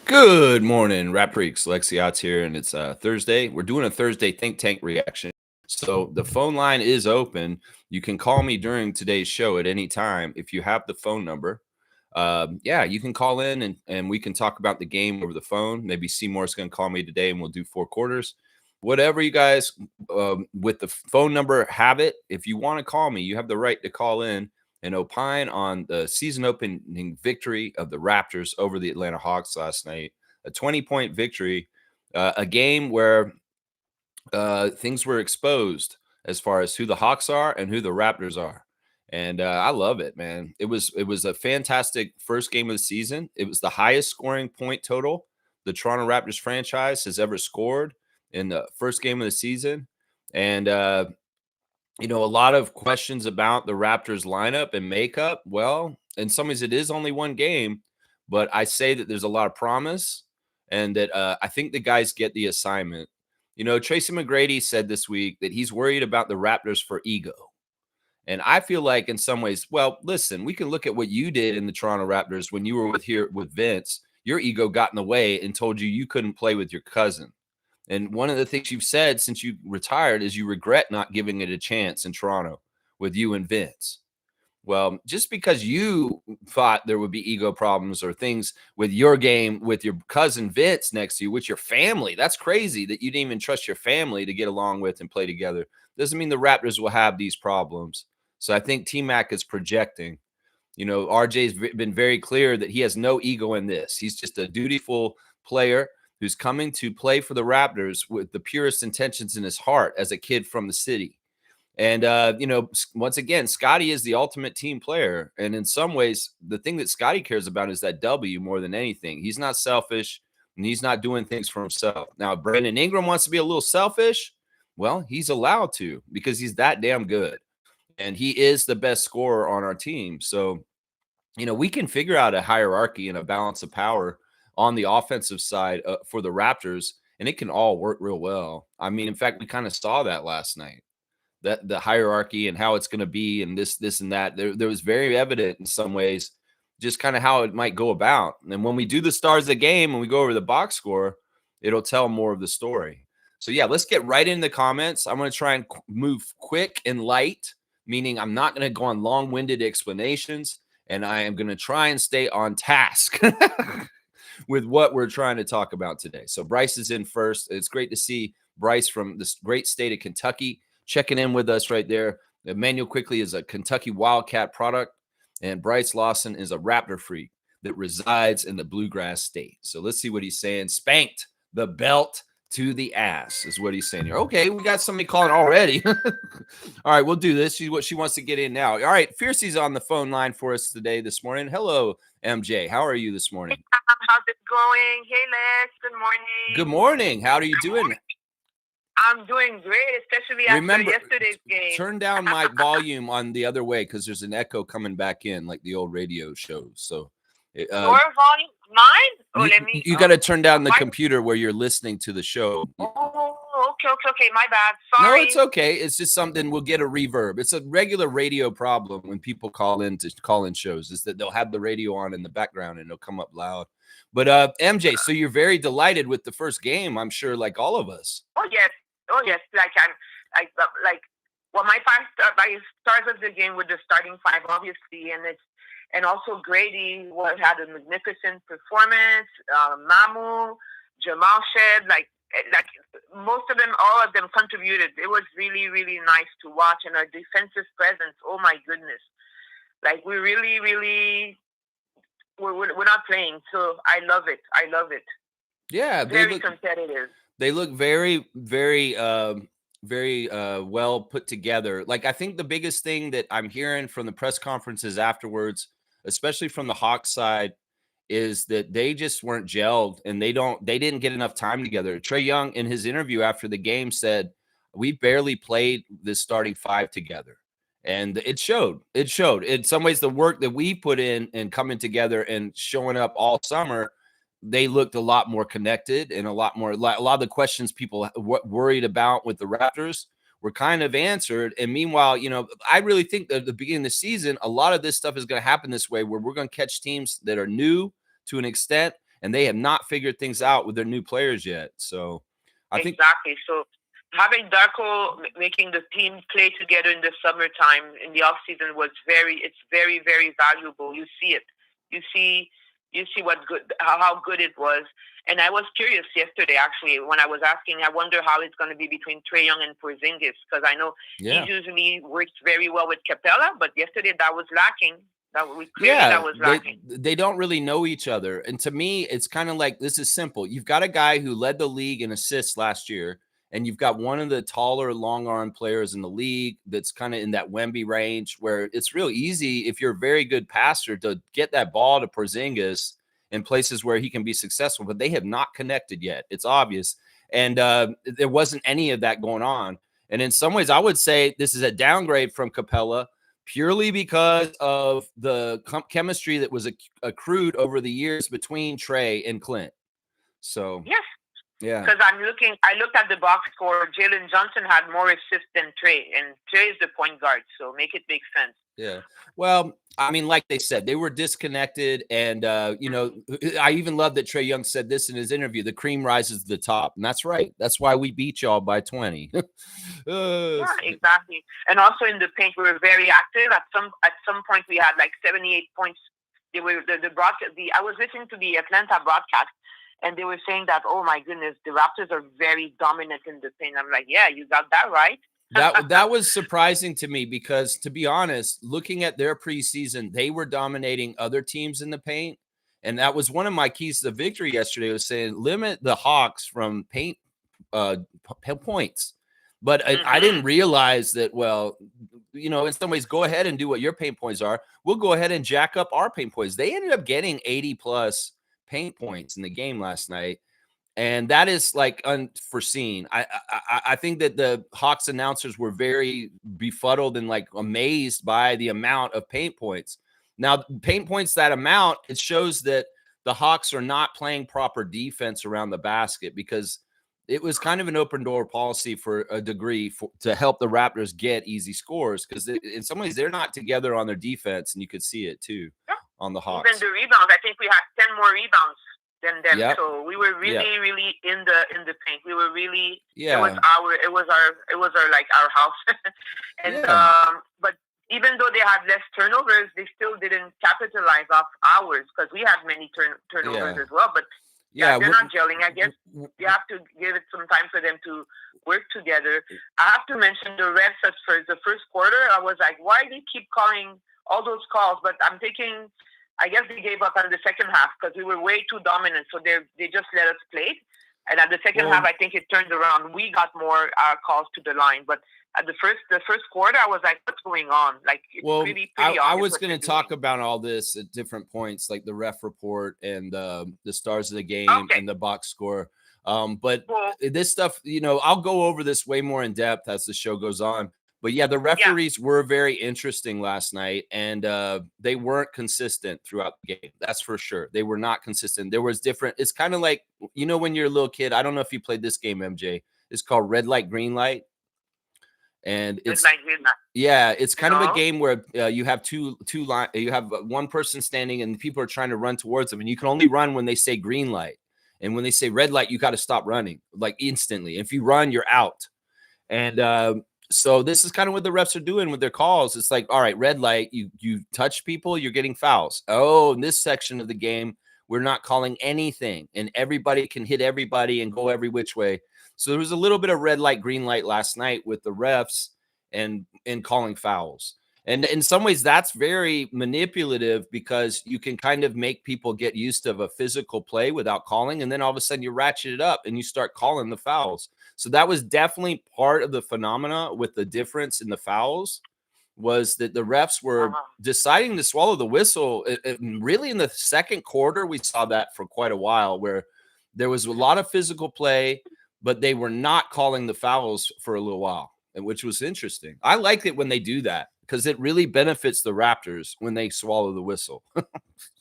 Good morning, Rap Freaks. Lexiot's here, and it's Thursday. We're doing a Thursday Think Tank reaction. So the phone line is open. You can call me during today's show at any time if you have the phone number. Yeah, you can call in and we can talk about the game over the phone. Maybe Seymour's going to call me today and we'll do 4/4. Whatever you guys with the phone number have it. If you want to call me, you have the right to call in and opine on the season opening victory of the Raptors over the Atlanta Hawks last night. A 20-point victory, a game where things were exposed as far as who the Hawks are and who the Raptors are. And I love it, man. It was a fantastic first game of the season. It was the highest scoring point total the Toronto Raptors franchise has ever scored in the first game of the season. And a lot of questions about the Raptors lineup and makeup. Well, in some ways, it is only one game, but I say that there's a lot of promise and that I think the guys get the assignment. Tracy McGrady said this week that he's worried about the Raptors for ego. And I feel like in some ways, well, listen, we can look at what you did in the Toronto Raptors when you were with Vince. Your ego got in the way and told you couldn't play with your cousin. And one of the things you've said since you retired is you regret not giving it a chance in Toronto with you and Vince. Well, just because you thought there would be ego problems or things with your game with your cousin Vince next to you, with your family, that's crazy that you didn't even trust your family to get along with and play together. Doesn't mean the Raptors will have these problems. So I think T-Mac is projecting. RJ's been very clear that he has no ego in this. He's just a dutiful player who's coming to play for the Raptors with the purest intentions in his heart as a kid from the city. And, once again, Scotty is the ultimate team player. And in some ways, the thing that Scotty cares about is that W more than anything. He's not selfish and he's not doing things for himself. Now, if Brandon Ingram wants to be a little selfish, well, he's allowed to because he's that damn good. And he is the best scorer on our team. So, we can figure out a hierarchy and a balance of power on the offensive side for the Raptors, and it can all work real well. I mean, in fact, we kind of saw that last night, that the hierarchy and how it's going to be and this and that. There was very evident in some ways just kind of how it might go about. And when we do the stars of the game and we go over the box score, it'll tell more of the story. So, yeah, let's get right into the comments. I'm going to try and move quick and light, meaning I'm not going to go on long-winded explanations, and I am going to try and stay on task with what we're trying to talk about today. So Bryce is in first. It's great to see Bryce from this great state of Kentucky checking in with us right there. Emmanuel Quickly is a Kentucky Wildcat product, and Bryce Lawson is a Raptor freak that resides in the Bluegrass State. So let's see what he's saying. Spanked the belt to the ass is what he's saying here. Okay, we got somebody calling already. All right, we'll do this. She wants to get in now. All right, Fiercey's on the phone line for us this morning. Hello, MJ. How are you this morning? Hey, how's it going? Hey, Les. Good morning. Good morning. How are you doing? I'm doing great, especially after yesterday's game. Turn down my volume on the other way because there's an echo coming back in like the old radio shows. So your volume? Mine? You got to turn down the computer where you're listening to the show. Oh, okay. My bad. Sorry. No, it's okay. It's just something. We'll get a reverb. It's a regular radio problem when people call in shows, is that they'll have the radio on in the background and it'll come up loud. But MJ, so you're very delighted with the first game, I'm sure, like all of us. Oh yes. My stars of the game with the starting five, obviously, and also Grady had a magnificent performance. Mamu, Jamal Shed, most of them, all of them contributed. It was really, really nice to watch, and our defensive presence. Oh my goodness! We really, really, we're not playing, so I love it. Yeah, very competitive. They look very, very, very well put together. I think the biggest thing that I'm hearing from the press conferences afterwards, especially from the Hawks side, is that they just weren't gelled and they didn't get enough time together. Trae Young, in his interview after the game, said, we barely played this starting five together. And it showed. In some ways, the work that we put in and coming together and showing up all summer, they looked a lot more connected and a lot of the questions people worried about with the Raptors were kind of answered. And meanwhile, I really think that at the beginning of the season, a lot of this stuff is going to happen this way, where we're going to catch teams that are new to an extent, and they have not figured things out with their new players yet. So I think exactly. So having Darko making the team play together in the summertime in the off season was it's very, very valuable. You see it. You see what good how good it was. And I was curious yesterday, actually, when I was asking, I wonder how it's going to be between Trae Young and Porzingis, because I know he usually works very well with Capella, but yesterday that was lacking. That was lacking. They don't really know each other. And to me, it's kind of like, this is simple. You've got a guy who led the league in assists last year, and you've got one of the taller, long arm players in the league that's kind of in that Wemby range, where it's real easy if you're a very good passer to get that ball to Porzingis in places where he can be successful, but they have not connected yet. It's obvious. And there wasn't any of that going on. And in some ways, I would say this is a downgrade from Capella, purely because of the chemistry that was accrued over the years between Trae and Clint. So yes, yeah, because I looked at the box score. Jalen Johnson had more assists than Trae, and Trae is the point guard, so make sense. Yeah. Well, I mean, like they said, they were disconnected. And, you know, I even love that Trae Young said this in his interview, the cream rises to the top. And that's right. That's why we beat y'all by 20. Yeah, exactly. And also in the paint, we were very active. At some point, we had like 78 points. They were I was listening to the Atlanta broadcast, and they were saying that, oh my goodness, the Raptors are very dominant in the paint. I'm like, yeah, you got that right. That was surprising to me, because, to be honest, looking at their preseason, they were dominating other teams in the paint. And that was one of my keys to the victory yesterday, was saying limit the Hawks from paint points. But I didn't realize that, well, you know, in some ways, go ahead and do what your paint points are. We'll go ahead and jack up our paint points. They ended up getting 80 plus paint points in the game last night. And that is like unforeseen. I think that the Hawks announcers were very befuddled and like amazed by the amount of paint points. Now, paint points, that amount, it shows that the Hawks are not playing proper defense around the basket, because it was kind of an open door policy for a degree to help the Raptors get easy scores, because in some ways they're not together on their defense, and you could see it too on the Hawks. Even the rebounds, I think we had 10 more rebounds than them. Yep. So we were really, really in the paint. We were really, it was our like our house. And but even though they had less turnovers, they still didn't capitalize off ours, because we had many turnovers as well. But they're not gelling. I guess you have to give it some time for them to work together. I have to mention the refs at first. The first quarter, I was like, why do they keep calling all those calls? But I'm thinking, I guess they gave up on the second half, because we were way too dominant. So they just let us play. And at the second half, I think it turned around. We got more calls to the line. But at the first quarter, I was like, what's going on? Like, it's pretty I was going to talk about all this at different points, like the ref report and the stars of the game and the box score. But this stuff, you know, I'll go over this way more in depth as the show goes on. But yeah, the referees were very interesting last night, and they weren't consistent throughout the game. That's for sure. They were not consistent. There was different. It's kind of like, you know, when you're a little kid, I don't know if you played this game, MJ. It's called red light, green light. And it's it's kind of a game where you have two line. You have one person standing, and people are trying to run towards them, and you can only run when they say green light, and when they say red light, you got to stop running like instantly. If you run, you're out. And so this is kind of what the refs are doing with their calls. It's like, all right, red light, you touch people, you're getting fouls. Oh, in this section of the game, we're not calling anything, and everybody can hit everybody and go every which way. So there was a little bit of red light, green light last night with the refs and calling fouls. And in some ways, that's very manipulative, because you can kind of make people get used to a physical play without calling. And then all of a sudden you ratchet it up and you start calling the fouls. So that was definitely part of the phenomena with the difference in the fouls, was that the refs were deciding to swallow the whistle. Really in the second quarter, we saw that for quite a while, where there was a lot of physical play, but they were not calling the fouls for a little while, which was interesting. I like it when they do that, because it really benefits the Raptors when they swallow the whistle.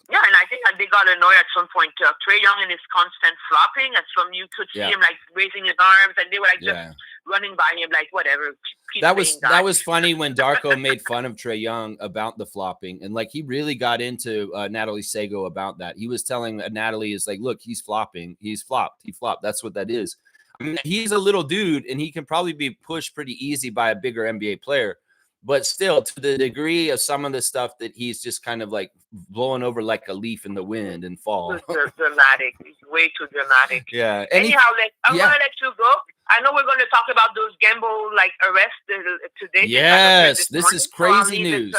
Yeah, and I think that they got annoyed at some point. Trae Young and his constant flopping. At some, you could see him like raising his arms, and they were like just running by him, like whatever. That was funny when Darko made fun of Trae Young about the flopping, and like he really got into Natalie Sago about that. He was telling Natalie is like, look, he's flopping, he's flopped, he flopped. That's what that is. I mean, he's a little dude, and he can probably be pushed pretty easy by a bigger NBA player. But still, to the degree of some of the stuff that he's just kind of like blowing over like a leaf in the wind and fall. Dramatic. He's way too dramatic. Yeah. Anyhow, I'm going to let you go. I know we're going to talk about those Gamble like arrests today. Yes, this is crazy news.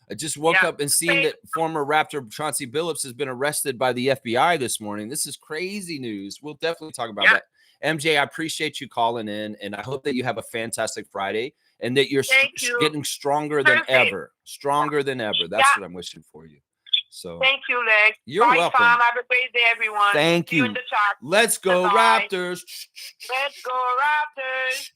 I just woke up and seen that former Raptor Chauncey Billups has been arrested by the FBI this morning. This is crazy news. We'll definitely talk about that. MJ, I appreciate you calling in, and I hope that you have a fantastic Friday and that you're getting stronger than ever. Stronger than ever. That's what I'm wishing for you. So thank you, Lex. You're welcome. Have a great day, everyone. Thank you. In the chat. Let's go, Raptors. Let's go, Raptors.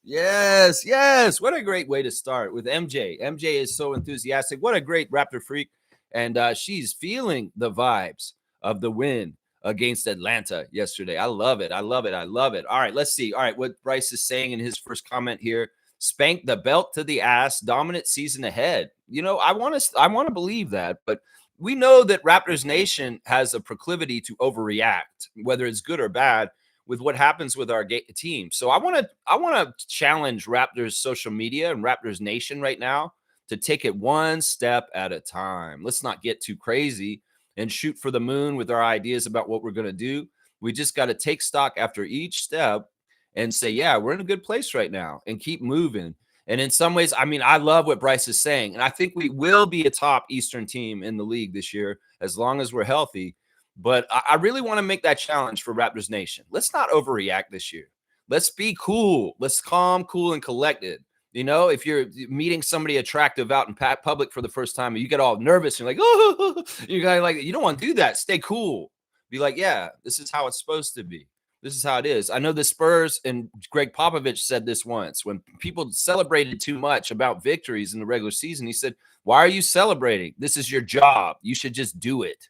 Yes, yes. What a great way to start with MJ. MJ is so enthusiastic. What a great Raptor freak. And she's feeling the vibes of the win against Atlanta yesterday. I love it. I love it. I love it. All right, let's see. All right, what Bryce is saying in his first comment here. Spank the belt to the ass. Dominant season ahead. You know, I want to believe that, but we know that Raptors Nation has a proclivity to overreact, whether it's good or bad, with what happens with our team. So I want to challenge Raptors social media and Raptors Nation right now to take it one step at a time. Let's not get too crazy and shoot for the moon with our ideas about what we're going to do. We just got to take stock after each step and say, yeah, we're in a good place right now, and keep moving. And in some ways, I mean, I love what Bryce is saying. And I think we will be a top Eastern team in the league this year, as long as we're healthy. But I really want to make that challenge for Raptors Nation. Let's not overreact this year. Let's be cool. Let's calm, cool, and collected. You know, if you're meeting somebody attractive out in public for the first time, and you get all nervous, and you're like, oh, you got like, you don't want to do that. Stay cool. Be like, yeah, this is how it's supposed to be. This is how it is. I know the Spurs and Greg Popovich said this once when people celebrated too much about victories in the regular season. He said, why are you celebrating? This is your job. You should just do it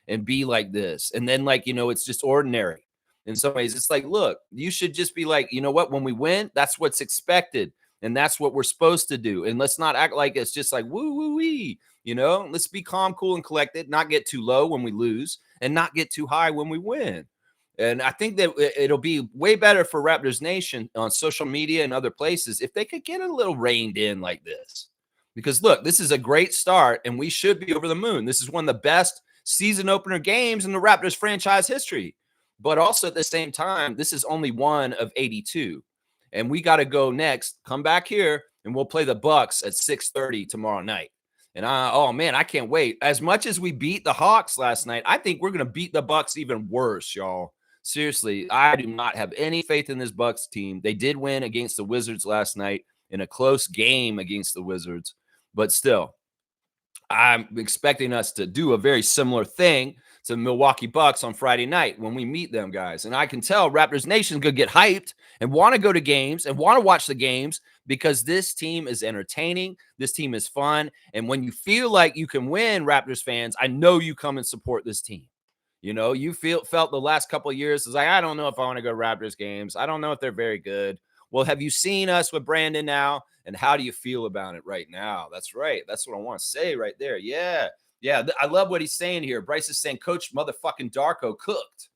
and be like this. And then, like, you know, it's just ordinary. In some ways, it's like, look, you should just be like, you know what? When we win, that's what's expected. And that's what we're supposed to do. And let's not act like it's just like woo woo wee. You know, let's be calm, cool, and collected, not get too low when we lose and not get too high when we win. And I think that it'll be way better for Raptors Nation on social media and other places if they could get a little reined in like this. Because, look, this is a great start, and we should be over the moon. This is one of the best season opener games in the Raptors franchise history. But also at the same time, this is only one of 82. And we got to go next, come back here, and we'll play the Bucks at 6:30 tomorrow night. And oh man, I can't wait. As much as we beat the Hawks last night, I think we're going to beat the Bucks even worse, y'all. Seriously, I do not have any faith in this Bucks team. They did win against the Wizards last night in a close game against the Wizards, but still, I'm expecting us to do a very similar thing to Milwaukee Bucks on Friday night when we meet them, guys. And I can tell Raptors Nation is going to get hyped and want to go to games and want to watch the games because this team is entertaining. This team is fun. And when you feel like you can win, Raptors fans, I know you come and support this team. You know, you felt the last couple of years is like, I don't know if I want to go to Raptors games. I don't know if they're very good. Well, have you seen us with Brandon now? And how do you feel about it right now? That's right. That's what I want to say right there. Yeah. Yeah. I love what he's saying here. Bryce is saying Coach motherfucking Darko cooked.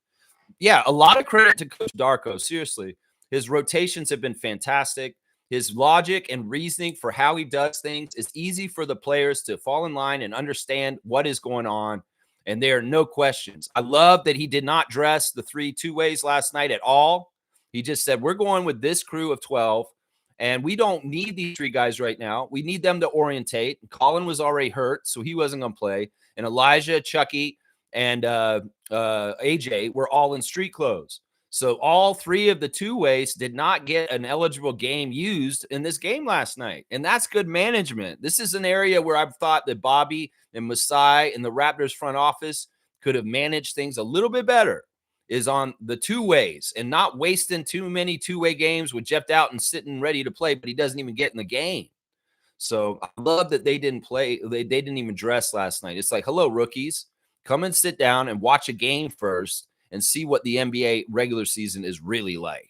Yeah. A lot of credit to Coach Darko. Seriously. His rotations have been fantastic. His logic and reasoning for how he does things is easy for the players to fall in line and understand what is going on. And there are no questions. I love that he did not dress the 3 two-ways last night at all. He just said, we're going with this crew of 12, and we don't need these 3 guys right now. We need them to orientate. Colin was already hurt, so he wasn't going to play. And Elijah, Chucky, and AJ were all in street clothes. So all 3 of the two-ways did not get an eligible game used in this game last night. And that's good management. This is an area where I've thought that Bobby and Masai and the Raptors front office could have managed things a little bit better, is on the two-ways and not wasting too many two-way games with Jeff Doughton sitting ready to play, but he doesn't even get in the game. So I love that they didn't play. They didn't even dress last night. It's like, hello, rookies, come and sit down and watch a game first and see what the NBA regular season is really like.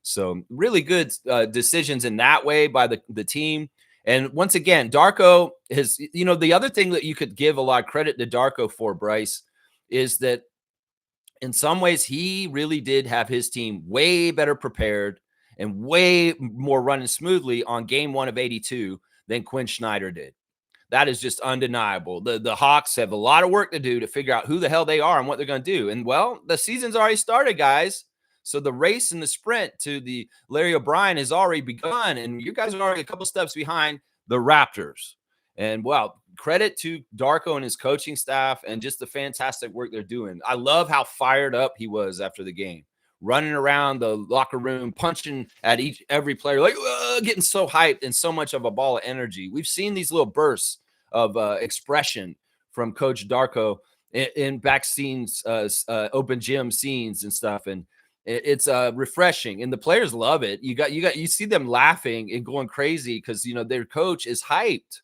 So really good decisions in that way by the team. And once again, Darko has, the other thing that you could give a lot of credit to Darko for, Bryce, is that in some ways he really did have his team way better prepared and way more running smoothly on game 1 of 82 than Quinn Snyder did. That is just undeniable. The Hawks have a lot of work to do to figure out who the hell they are and what they're going to do. And, well, the season's already started, guys. So the race and the sprint to the Larry O'Brien has already begun, and you guys are already a couple steps behind the Raptors. And, well, credit to Darko and his coaching staff and just the fantastic work they're doing. I love how fired up he was after the game, running around the locker room, punching at every player, like getting so hyped and so much of a ball of energy. We've seen these little bursts of expression from Coach Darko in back scenes, open gym scenes and stuff, and it's refreshing, and the players love it. You see them laughing and going crazy because their coach is hyped.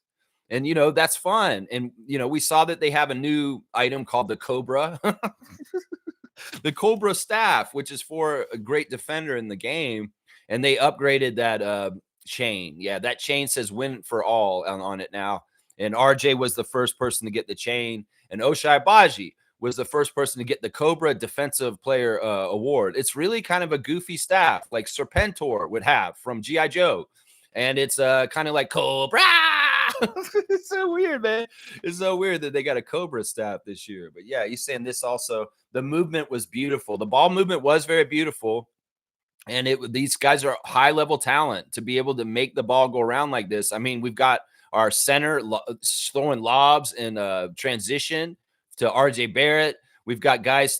And, that's fun. And, we saw that they have a new item called the Cobra, the Cobra staff, which is for a great defender in the game. And they upgraded that chain. Yeah, that chain says win for all on it now. And RJ was the first person to get the chain. And Ochai Agbaji was the first person to get the Cobra Defensive Player Award. It's really kind of a goofy staff like Serpentor would have from G.I. Joe. And it's kind of like Cobra. It's so weird, man. It's so weird that they got a Cobra staff this year. But yeah, he's saying this also. The movement was beautiful. The ball movement was very beautiful. And these guys are high-level talent to be able to make the ball go around like this. I mean, we've got our center throwing lobs in transition to RJ Barrett. We've got guys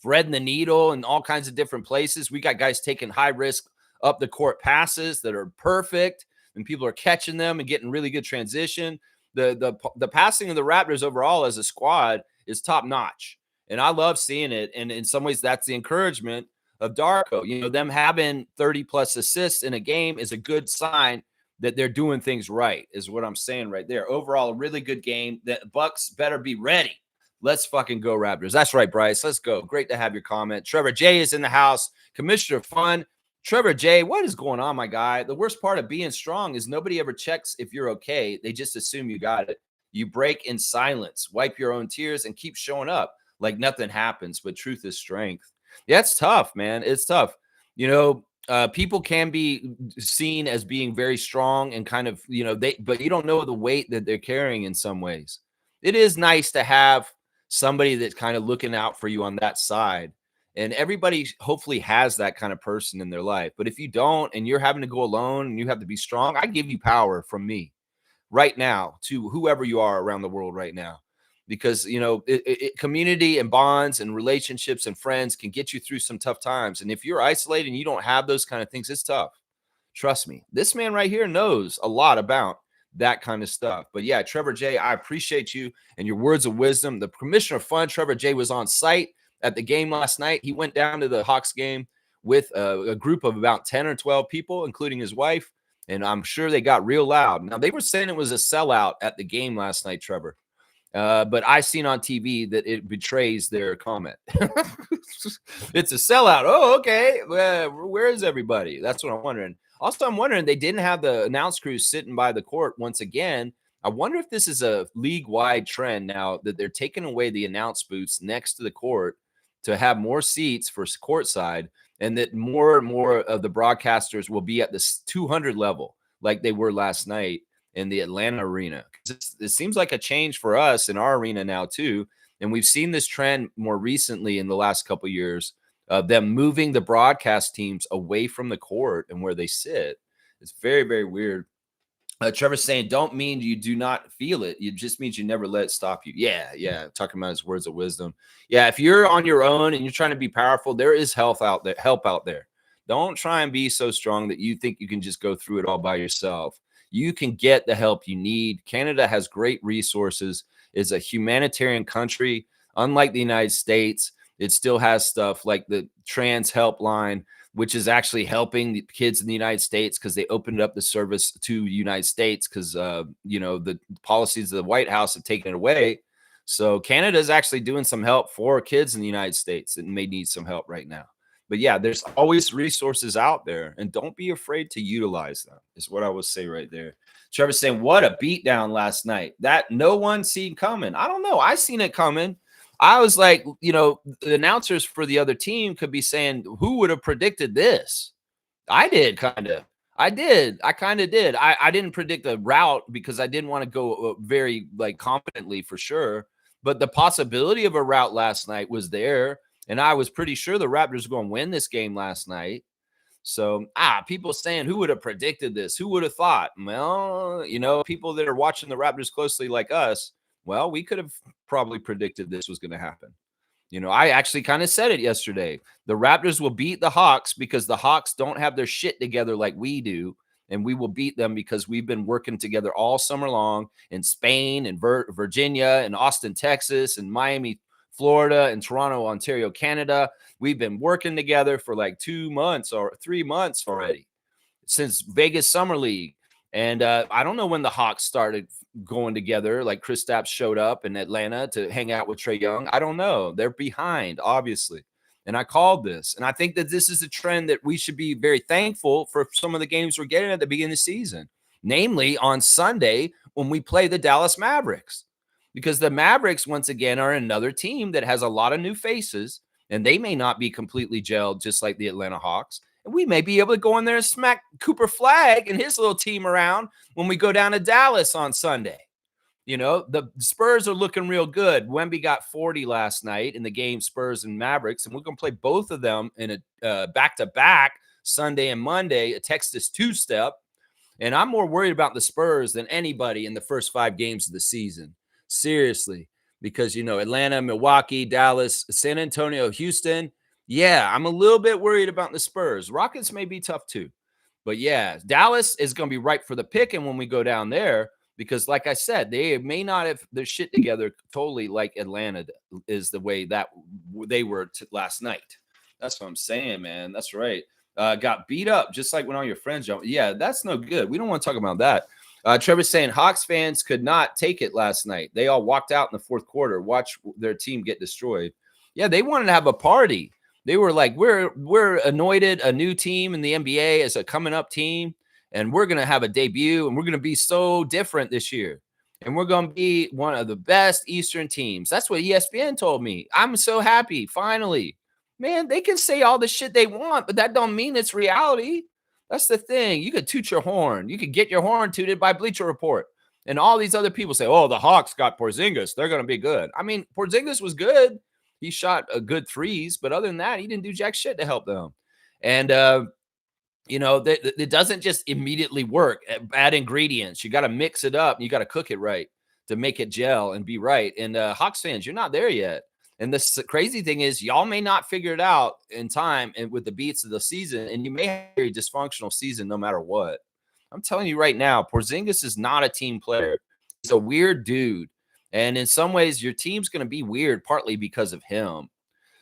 threading the needle in all kinds of different places. We got guys taking high-risk up the court passes that are perfect. And people are catching them and getting really good transition. The passing of the Raptors overall as a squad is top notch. And I love seeing it. And in some ways, that's the encouragement of Darko. Them having 30 plus assists in a game is a good sign that they're doing things right, is what I'm saying right there. Overall, a really good game. The Bucks better be ready. Let's fucking go, Raptors. That's right, Bryce. Let's go. Great to have your comment. Trevor J is in the house. Commissioner Fun. Trevor J, what is going on, my guy? The worst part of being strong is nobody ever checks if you're okay. They just assume you got it. You break in silence, wipe your own tears, and keep showing up like nothing happens. But truth is strength. Yeah, it's tough, man. It's tough. People can be seen as being very strong and kind of, but you don't know the weight that they're carrying in some ways. It is nice to have somebody that's kind of looking out for you on that side. And everybody hopefully has that kind of person in their life. But if you don't, and you're having to go alone and you have to be strong, I give you power from me right now to whoever you are around the world right now. Because, community and bonds and relationships and friends can get you through some tough times. And if you're isolated and you don't have those kind of things, it's tough. Trust me. This man right here knows a lot about that kind of stuff. But yeah, Trevor J, I appreciate you and your words of wisdom. The Commissioner of Fun, Trevor J, was on site at the game last night. He went down to the Hawks game with a group of about 10 or 12 people, including his wife, and I'm sure they got real loud. Now, they were saying it was a sellout at the game last night, Trevor, but I seen on TV that it betrays their comment. It's a sellout. Oh, okay. Well, where is everybody? That's what I'm wondering. Also, I'm wondering, they didn't have the announce crews sitting by the court once again. I wonder if this is a league-wide trend now that they're taking away the announce booths next to the court to have more seats for courtside, and that more and more of the broadcasters will be at this 200 level like they were last night in the Atlanta arena. It seems like a change for us in our arena now too. And we've seen this trend more recently in the last couple of years of them moving the broadcast teams away from the court and where they sit. It's very, very weird. Trevor's saying, don't mean you do not feel it. It just means you never let it stop you. Yeah. Talking about his words of wisdom. Yeah, if you're on your own and you're trying to be powerful, there is help out there. Don't try and be so strong that you think you can just go through it all by yourself. You can get the help you need. Canada has great resources. It's a humanitarian country. Unlike the United States, it still has stuff like the trans helpline. which is actually helping the kids in the United States because they opened up the service to the United States because, the policies of the White House have taken it away. So Canada is actually doing some help for kids in the United States that may need some help right now. But yeah, there's always resources out there, and don't be afraid to utilize them, is what I would say right there. Trevor's saying, what a beatdown last night. That no one seen coming. I don't know. I seen it coming. I was like, the announcers for the other team could be saying, who would have predicted this? I did kind of. I did. I kind of did. I didn't predict a route because I didn't want to go very confidently for sure. But the possibility of a route last night was there. And I was pretty sure the Raptors were going to win this game last night. So, people saying, who would have predicted this? Who would have thought? Well, people that are watching the Raptors closely like us, well, we could have probably predicted this was going to happen. I actually kind of said it yesterday. The Raptors will beat the Hawks because the Hawks don't have their shit together like we do. And we will beat them because we've been working together all summer long in Spain and Virginia and Austin, Texas and Miami, Florida and Toronto, Ontario, Canada. We've been working together for like 2 months or 3 months already since Vegas Summer League. And I don't know when the Hawks started going together, like Kristaps showed up in Atlanta to hang out with Trae Young. I don't know. They're behind, obviously. And I called this. And I think that this is a trend that we should be very thankful for some of the games we're getting at the beginning of the season, namely on Sunday when we play the Dallas Mavericks. Because the Mavericks, once again, are another team that has a lot of new faces, and they may not be completely gelled just like the Atlanta Hawks. And we may be able to go in there and smack Cooper Flagg and his little team around when we go down to Dallas on Sunday. The Spurs are looking real good. Wemby got 40 last night in the game, Spurs and Mavericks, and we're going to play both of them in a back-to-back Sunday and Monday, a Texas two-step. And I'm more worried about the Spurs than anybody in the first 5 games of the season. Seriously, because, Atlanta, Milwaukee, Dallas, San Antonio, Houston. Yeah, I'm a little bit worried about the Spurs. Rockets may be tough too. But yeah, Dallas is going to be ripe for the picking when we go down there because, like I said, they may not have their shit together totally like Atlanta is the way that they were last night. That's what I'm saying, man. That's right. Got beat up just like when all your friends jumped. Yeah, that's no good. We don't want to talk about that. Trevor's saying Hawks fans could not take it last night. They all walked out in the fourth quarter, watch their team get destroyed. Yeah, they wanted to have a party. They were like, we're anointed a new team in the NBA as a coming up team, and we're going to have a debut, and we're going to be so different this year. And we're going to be one of the best Eastern teams. That's what ESPN told me. I'm so happy, finally. Man, they can say all the shit they want, but that don't mean it's reality. That's the thing. You could toot your horn. You could get your horn tooted by Bleacher Report. And all these other people say, oh, the Hawks got Porzingis. They're going to be good. I mean, Porzingis was good. He shot a good threes, but other than that, he didn't do jack shit to help them. And, it doesn't just immediately work. Add ingredients. You got to mix it up. And you got to cook it right to make it gel and be right. And Hawks fans, you're not there yet. And the crazy thing is y'all may not figure it out in time and with the beats of the season, and you may have a very dysfunctional season no matter what. I'm telling you right now, Porzingis is not a team player. He's a weird dude. And in some ways, your team's going to be weird partly because of him.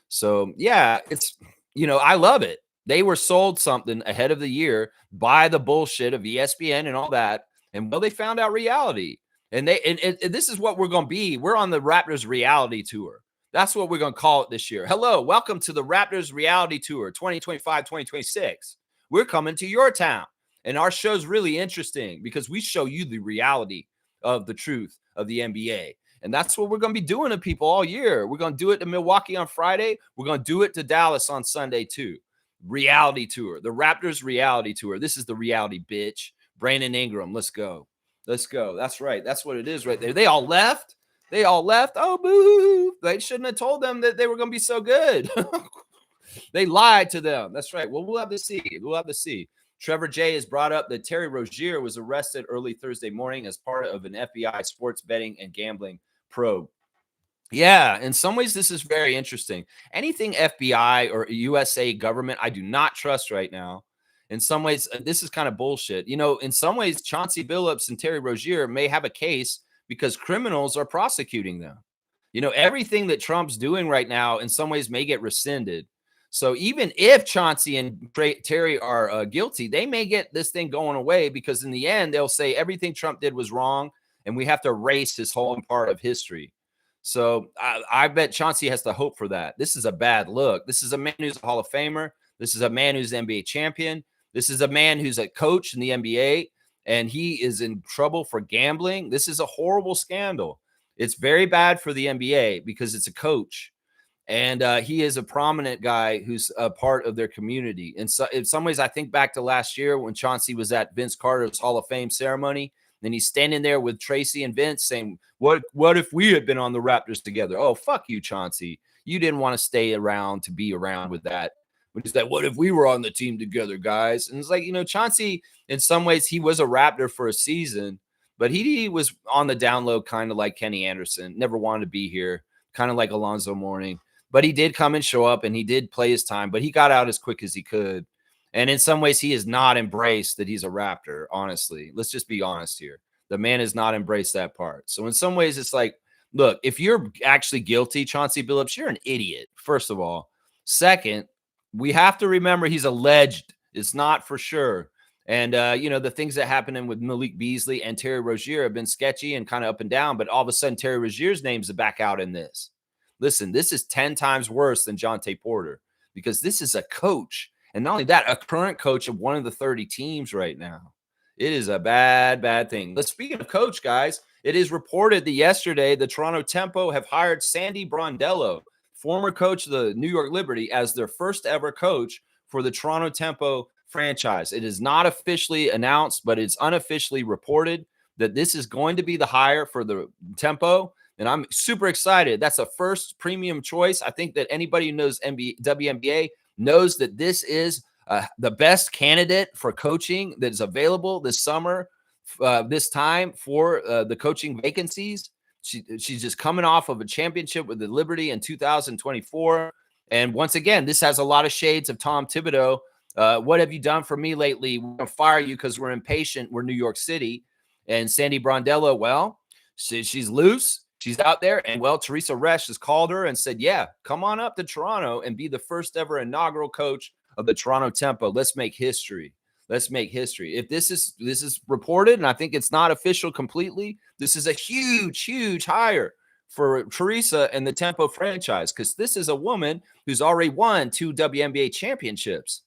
So, yeah, it's, I love it. They were sold something ahead of the year by the bullshit of ESPN and all that. And, well, they found out reality. And this is what we're going to be. We're on the Raptors reality tour. That's what we're going to call it this year. Hello, welcome to the Raptors reality tour 2025-2026. We're coming to your town. And our show's really interesting because we show you the reality of the truth of the NBA. And that's what we're going to be doing to people all year. We're going to do it to Milwaukee on Friday. We're going to do it to Dallas on Sunday too. Reality tour, the Raptors reality tour. This is the reality, bitch. Brandon Ingram, let's go. Let's go. That's right. That's what it is right there. They all left. Oh, boo. They shouldn't have told them that they were going to be so good. They lied to them. That's right. Well, we'll have to see. Trevor J has brought up that Terry Rozier was arrested early Thursday morning as part of an FBI sports betting and gambling probe. Yeah, in some ways, this is very interesting. Anything FBI or USA government, I do not trust right now. In some ways, this is kind of bullshit. In some ways, Chauncey Billups and Terry Rozier may have a case because criminals are prosecuting them. Everything that Trump's doing right now in some ways may get rescinded. So even if Chauncey and Terry are guilty, they may get this thing going away, because in the end, they'll say everything Trump did was wrong, and we have to erase his whole part of history. So I bet Chauncey has to hope for that. This is a bad look. This is a man who's a Hall of Famer. This is a man who's an NBA champion. This is a man who's a coach in the NBA, and he is in trouble for gambling. This is a horrible scandal. It's very bad for the NBA because it's a coach. And he is a prominent guy who's a part of their community. And so in some ways, I think back to last year when Chauncey was at Vince Carter's Hall of Fame ceremony, and he's standing there with Tracy and Vince saying, what if we had been on the Raptors together? Oh, fuck you, Chauncey. You didn't want to stay around to be around with that. When he's like, what if we were on the team together, guys? And it's like, Chauncey, in some ways, he was a Raptor for a season, but he was on the down low, kind of like Kenny Anderson, never wanted to be here, kind of like Alonzo Mourning. But he did come and show up, and he did play his time, but he got out as quick as he could. And in some ways, he has not embraced that he's a Raptor, honestly. Let's just be honest here. The man has not embraced that part. So in some ways, it's like, look, if you're actually guilty, Chauncey Billups, you're an idiot, first of all. Second, we have to remember he's alleged. It's not for sure. And, the things that happened with Malik Beasley and Terry Rozier have been sketchy and kind of up and down, but all of a sudden, Terry Rozier's name's back out in this. Listen, this is 10 times worse than Jonte Porter, because this is a coach. And not only that, a current coach of one of the 30 teams right now. It is a bad, bad thing. But speaking of coach, guys, it is reported that yesterday the Toronto Tempo have hired Sandy Brondello, former coach of the New York Liberty, as their first ever coach for the Toronto Tempo franchise. It is not officially announced, but it's unofficially reported that this is going to be the hire for the Tempo. And I'm super excited. That's a first premium choice. I think that anybody who knows WNBA knows that this is the best candidate for coaching that is available this summer, this time for the coaching vacancies. She's just coming off of a championship with the Liberty in 2024. And once again, this has a lot of shades of Tom Thibodeau. What have you done for me lately? We're going to fire you because we're impatient. We're New York City. And Sandy Brondello, well, she's loose. She's out there, and Teresa Resch has called her and said, yeah, come on up to Toronto and be the first ever inaugural coach of the Toronto Tempo. Let's make history. Let's make history. If this is reported, and I think it's not official completely, this is a huge, huge hire for Teresa and the Tempo franchise, because this is a woman who's already won 2 WNBA championships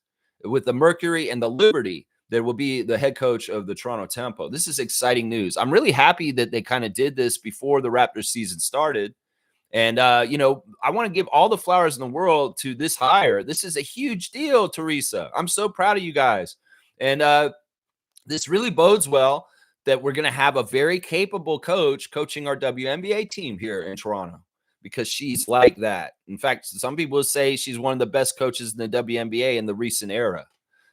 with the Mercury and the Liberty. That will be the head coach of the Toronto Tempo. This is exciting news. I'm really happy that they kind of did this before the Raptors season started. And, I want to give all the flowers in the world to this hire. This is a huge deal, Teresa. I'm so proud of you guys. And this really bodes well that we're going to have a very capable coach coaching our WNBA team here in Toronto, because she's like that. In fact, some people say she's one of the best coaches in the WNBA in the recent era.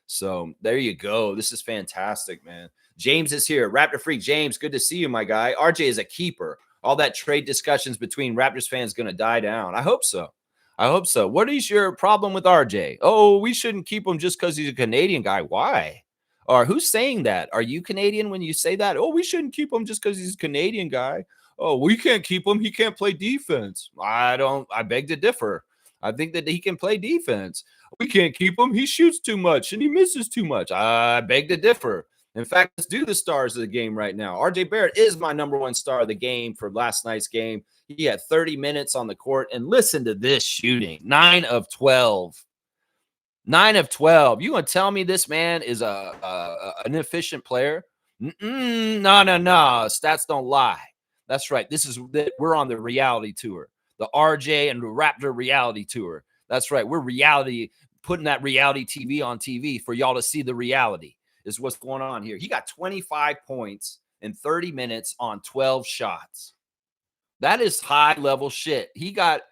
So there you go. This is fantastic, man. James is here. Raptor Freak James, good to see you, my guy. RJ is a keeper. All that trade discussions between Raptors fans going to die down. I hope so. I hope so. What is your problem with RJ? Oh, we shouldn't keep him just because he's a Canadian guy. Why? Or who's saying that? Are you Canadian when you say that? Oh, we shouldn't keep him just because he's a Canadian guy. Oh, we can't keep him. He can't play defense. I beg to differ. I think that he can play defense. We can't keep him. He shoots too much and he misses too much. I beg to differ. In fact, let's do the stars of the game right now. RJ Barrett is my number one star of the game for last night's game. He had 30 minutes on the court, and listen to this shooting. 9 of 12. 9 of 12. You going to tell me this man is an efficient player? No. Stats don't lie. That's right. We're on the reality tour. The RJ and the Raptor reality tour. That's right. We're putting that reality TV on TV for y'all to see the reality is what's going on here. He got 25 points in 30 minutes on 12 shots. That is high-level shit. He got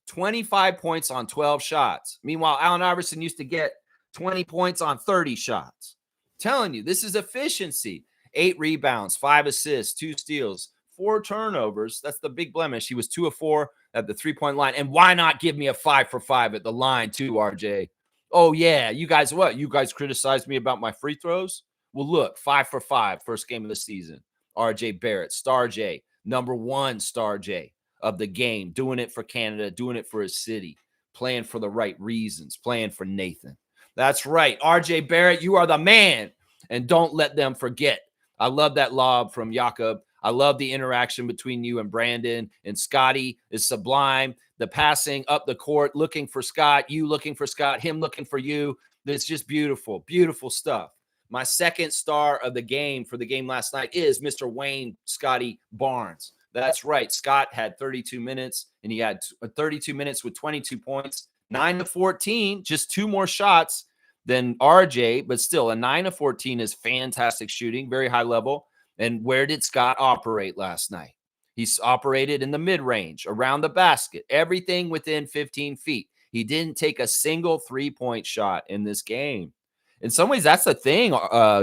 25 points on 12 shots. Meanwhile, Allen Iverson used to get 20 points on 30 shots. I'm telling you, this is efficiency. 8 rebounds, 5 assists, 2 steals, 4 turnovers. That's the big blemish. He was 2 of 4 at the three-point line. And why not give me a 5 for 5 at the line too, RJ? Oh, yeah. You guys, what? You guys criticized me about my free throws? Well, look, 5 for 5, first game of the season. RJ Barrett, Star J, number 1 Star J of the game, doing it for Canada, doing it for his city. playing for the right reasons, playing for Nathan. That's right. RJ Barrett, you are the man. And don't let them forget. I love that lob from Jakob. I love the interaction between you and Brandon, and Scotty is sublime. The passing up the court, looking for Scott, you looking for Scott, him looking for you. It's just beautiful, beautiful stuff. My second star of the game for the game last night is Mr. Wayne Scotty Barnes. That's right. Scott had 32 minutes, and he had 32 minutes with 22 points, 9 to 14, just 2 more shots than RJ, but still a 9 to 14 is fantastic shooting, very high level. And where did Scott operate last night? He's operated in the mid-range, around the basket, everything within 15 feet. He didn't take a single three-point shot in this game. In some ways, that's the thing,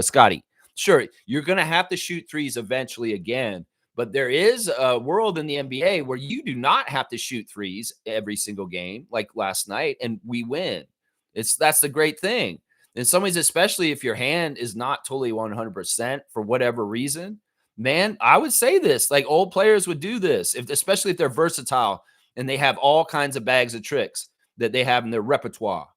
Scotty. Sure, you're going to have to shoot threes eventually again, but there is a world in the NBA where you do not have to shoot threes every single game like last night, and we win. That's the great thing. In some ways, especially if your hand is not totally 100% for whatever reason, man, I would say this, like old players would do this, especially if they're versatile and they have all kinds of bags of tricks that they have in their repertoire.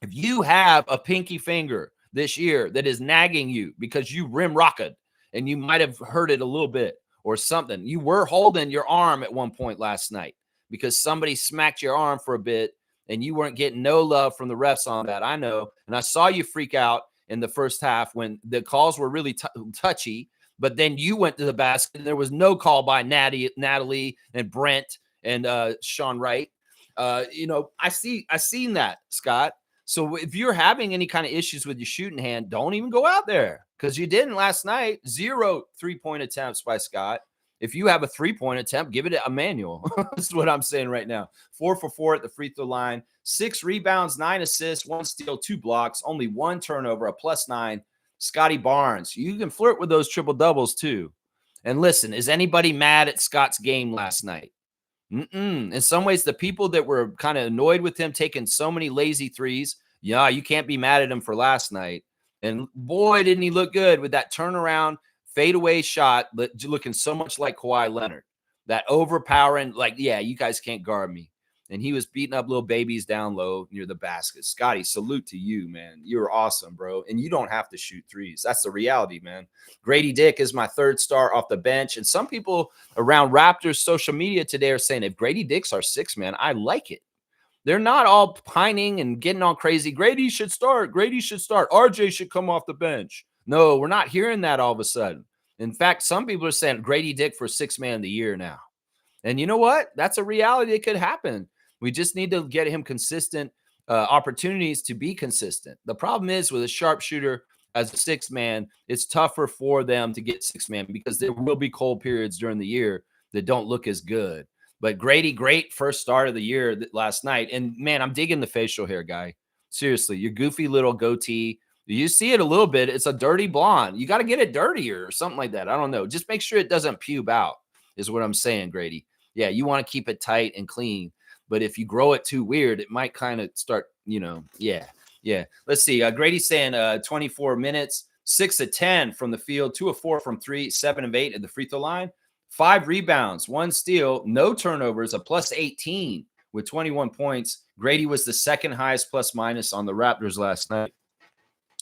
If you have a pinky finger this year that is nagging you because you rim rocket and you might have hurt it a little bit or something, you were holding your arm at one point last night because somebody smacked your arm for a bit and you weren't getting no love from the refs on that. I know. And I saw you freak out in the first half when the calls were really touchy, but then you went to the basket and there was no call by Natalie and Brent and Sean Wright. I seen that, Scott. So if you're having any kind of issues with your shooting hand, don't even go out there because you didn't last night. 0 3-point attempts by Scott. If you have a 3-point attempt, give it to Emmanuel. That's what I'm saying right now. 4 for 4 at the free throw line, 6 rebounds, 9 assists, 1 steal, 2 blocks, only 1 turnover, a +9. Scotty Barnes, you can flirt with those triple doubles too. And listen, is anybody mad at Scott's game last night? In some ways, the people that were kind of annoyed with him taking so many lazy threes, yeah, you can't be mad at him for last night. And boy, didn't he look good with that turnaround fadeaway shot, looking so much like Kawhi Leonard. That overpowering, like, yeah, you guys can't guard me. And he was beating up little babies down low near the basket. Scotty, salute to you, man. You're awesome, bro. And you don't have to shoot threes. That's the reality, man. Grady Dick is my 3rd star off the bench. And some people around Raptors social media today are saying, if Grady Dick's our 6th man, I like it. They're not all pining and getting all crazy. Grady should start. Grady should start. RJ should come off the bench. No, we're not hearing that all of a sudden. In fact, some people are saying Grady Dick for 6th man of the year now. And you know what? That's a reality that could happen. We just need to get him consistent opportunities to be consistent. The problem is with a sharpshooter as a 6th man, it's tougher for them to get 6th man because there will be cold periods during the year that don't look as good. But Grady, great first start of the year last night. And man, I'm digging the facial hair, guy. Seriously, your goofy little goatee. You see it a little bit. It's a dirty blonde. You got to get it dirtier or something like that. I don't know. Just make sure it doesn't pube out is what I'm saying, Grady. Yeah, you want to keep it tight and clean. But if you grow it too weird, it might kind of start, yeah. Let's see. Grady's saying 24 minutes, 6 of 10 from the field, 2 of 4 from 3, 7 of 8 at the free throw line, 5 rebounds, 1 steal, no turnovers, a +18 with 21 points. Grady was the 2nd highest plus-minus on the Raptors last night.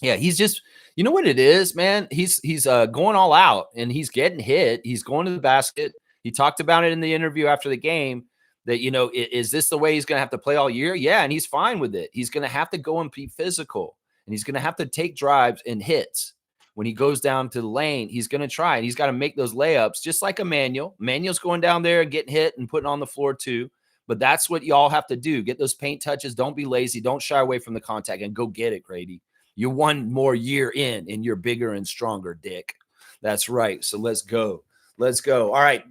Yeah, he's just, you know what it is, man? He's going all out and he's getting hit. He's going to the basket. He talked about it in the interview after the game that, is this the way he's going to have to play all year? Yeah, and he's fine with it. He's going to have to go and be physical, and he's going to have to take drives and hits. When he goes down to the lane, he's going to try, and he's got to make those layups just like Emmanuel. Emmanuel's going down there and getting hit and putting on the floor too. But that's what y'all have to do. Get those paint touches. Don't be lazy. Don't shy away from the contact and go get it, Grady. You're 1 more year in, and you're bigger and stronger, Dick. That's right. So let's go. Let's go. All right.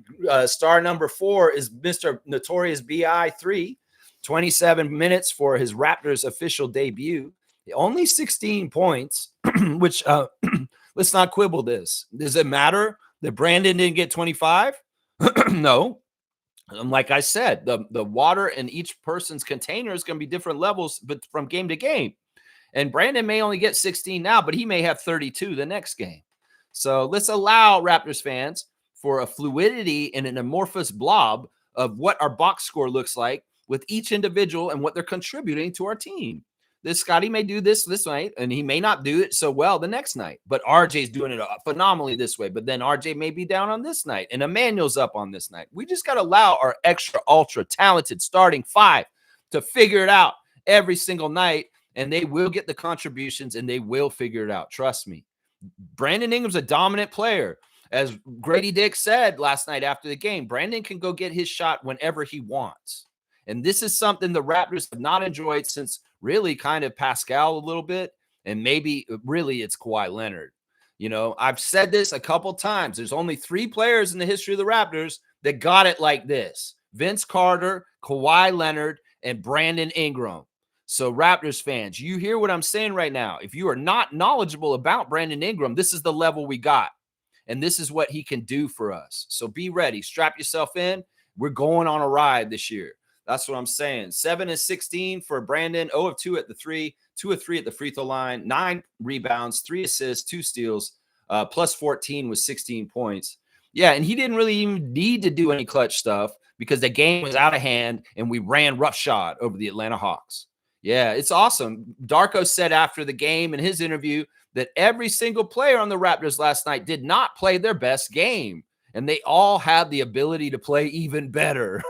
Star number 4 is Mr. Notorious BI3. 27 minutes for his Raptors official debut. Only 16 points, which let's not quibble this. Does it matter that Brandon didn't get 25? No. Like I said, the water in each person's container is going to be different levels, but from game to game. And Brandon may only get 16 now, but he may have 32 the next game. So let's allow Raptors fans for a fluidity and an amorphous blob of what our box score looks like with each individual and what they're contributing to our team. This Scotty may do this night, and he may not do it so well the next night. But RJ's doing it phenomenally this way. But then RJ may be down on this night, and Emmanuel's up on this night. We just got to allow our extra ultra talented starting five to figure it out every single night, and they will get the contributions, and they will figure it out. Trust me. Brandon Ingram's a dominant player. As Grady Dick said last night after the game, Brandon can go get his shot whenever he wants. And this is something the Raptors have not enjoyed since really kind of Pascal a little bit. And maybe really it's Kawhi Leonard. You know, I've said this a couple times. There's only 3 players in the history of the Raptors that got it like this: Vince Carter, Kawhi Leonard, and Brandon Ingram. So Raptors fans, you hear what I'm saying right now. If you are not knowledgeable about Brandon Ingram, this is the level we got. And this is what he can do for us. So be ready. Strap yourself in. We're going on a ride this year. That's what I'm saying. 7 of 16 for Brandon, 0 of 2 at the 3, 2 of 3 at the free throw line, 9 rebounds, 3 assists, 2 steals, plus 14 with 16 points. Yeah, and he didn't really even need to do any clutch stuff because the game was out of hand and we ran roughshod over the Atlanta Hawks. Yeah, it's awesome. Darko said after the game in his interview that every single player on the Raptors last night did not play their best game, and they all had the ability to play even better.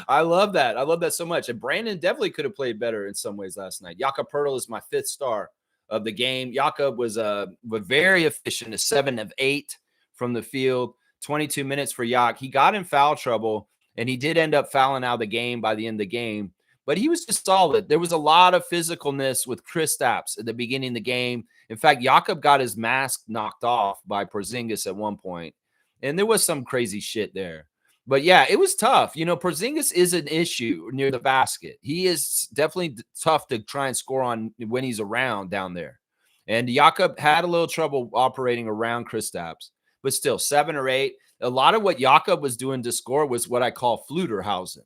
I love that. I love that so much. And Brandon definitely could have played better in some ways last night. Jakob Poeltl is my 5th star of the game. Jakob was very efficient, a 7 of 8 from the field, 22 minutes for Yak. He got in foul trouble, and he did end up fouling out of the game by the end of the game. But he was just solid. There was a lot of physicalness with Kristaps at the beginning of the game. In fact, Jakob got his mask knocked off by Porzingis at one point, and there was some crazy shit there. But yeah, it was tough. You know, Porzingis is an issue near the basket. He is definitely tough to try and score on when he's around down there. And Jakob had a little trouble operating around Kristaps, but still 7 or 8. A lot of what Jakob was doing to score was what I call Fluterhausen,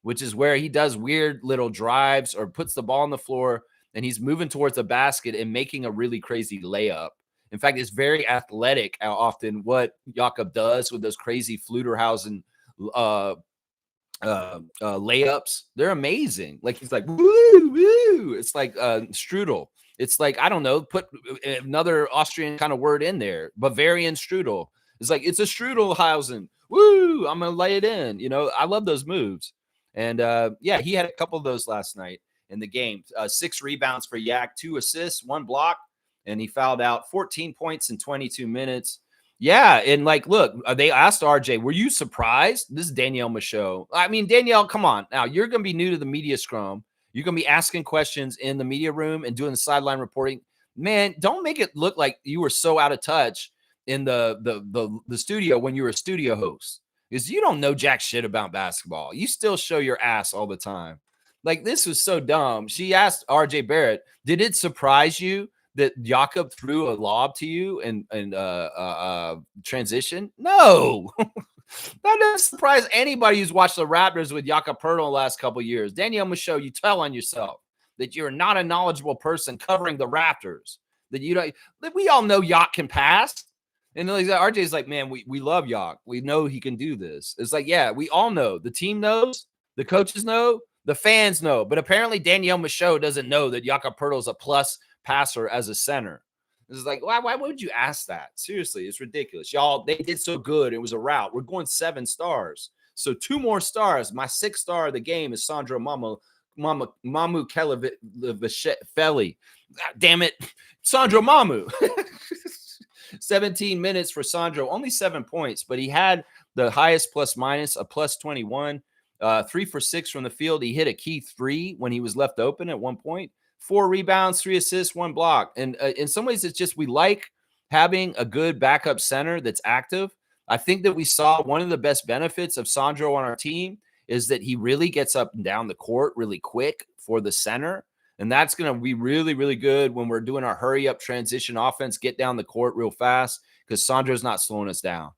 which is where he does weird little drives or puts the ball on the floor and he's moving towards the basket and making a really crazy layup. In fact, it's very athletic how often what Jakob does with those crazy Fluterhausen layups. They're amazing. Like he's like, woo, woo. It's like strudel. It's like, I don't know, put another Austrian kind of word in there. Bavarian strudel. It's like, it's a Strudelhausen. Woo, I'm going to lay it in. You know, I love those moves. And yeah, he had a couple of those last night in the game. 6 rebounds for Yak, 2 assists, 1 block, and he fouled out. 14 points in 22 minutes. Yeah, and like, look, they asked RJ, were you surprised? This is Danielle Michaud. I mean, Danielle, come on. Now, you're going to be new to the media scrum. You're going to be asking questions in the media room and doing the sideline reporting. Man, don't make it look like you were so out of touch in the studio when you were a studio host. Because you don't know jack shit about basketball. You still show your ass all the time. Like, this was so dumb. She asked RJ Barrett, did it surprise you that Jakob threw a lob to you and transition? No. That doesn't surprise anybody who's watched the Raptors with Jakob Poeltl the last couple of years. Danielle Michaud, you tell on yourself that you're not a knowledgeable person covering the Raptors. That you don't. That we all know Yak can pass. And like RJ's like, man, we love Yak. We know he can do this. It's like, yeah, we all know. The team knows. The coaches know. The fans know. But apparently Danielle Michaud doesn't know that Jakob Poeltl is a plus passer as a center. It's like, why would you ask that? Seriously, it's ridiculous. Y'all, they did so good. It was a rout. We're going 7 stars. So 2 more stars. My 6th star of the game is Sandro Mamu Kelevishvili. Damn it. Sandro Mamu. 17 minutes for Sandro, only 7 points, but he had the highest plus minus, a plus 21, 3 for 6 from the field. He hit a key 3 when he was left open at one point, 4 rebounds, 3 assists, 1 block. And in some ways, it's just we like having a good backup center that's active. I think that we saw one of the best benefits of Sandro on our team is that he really gets up and down the court really quick for the center. And that's going to be really, really good when we're doing our hurry-up transition offense, get down the court real fast because Sandro's not slowing us down.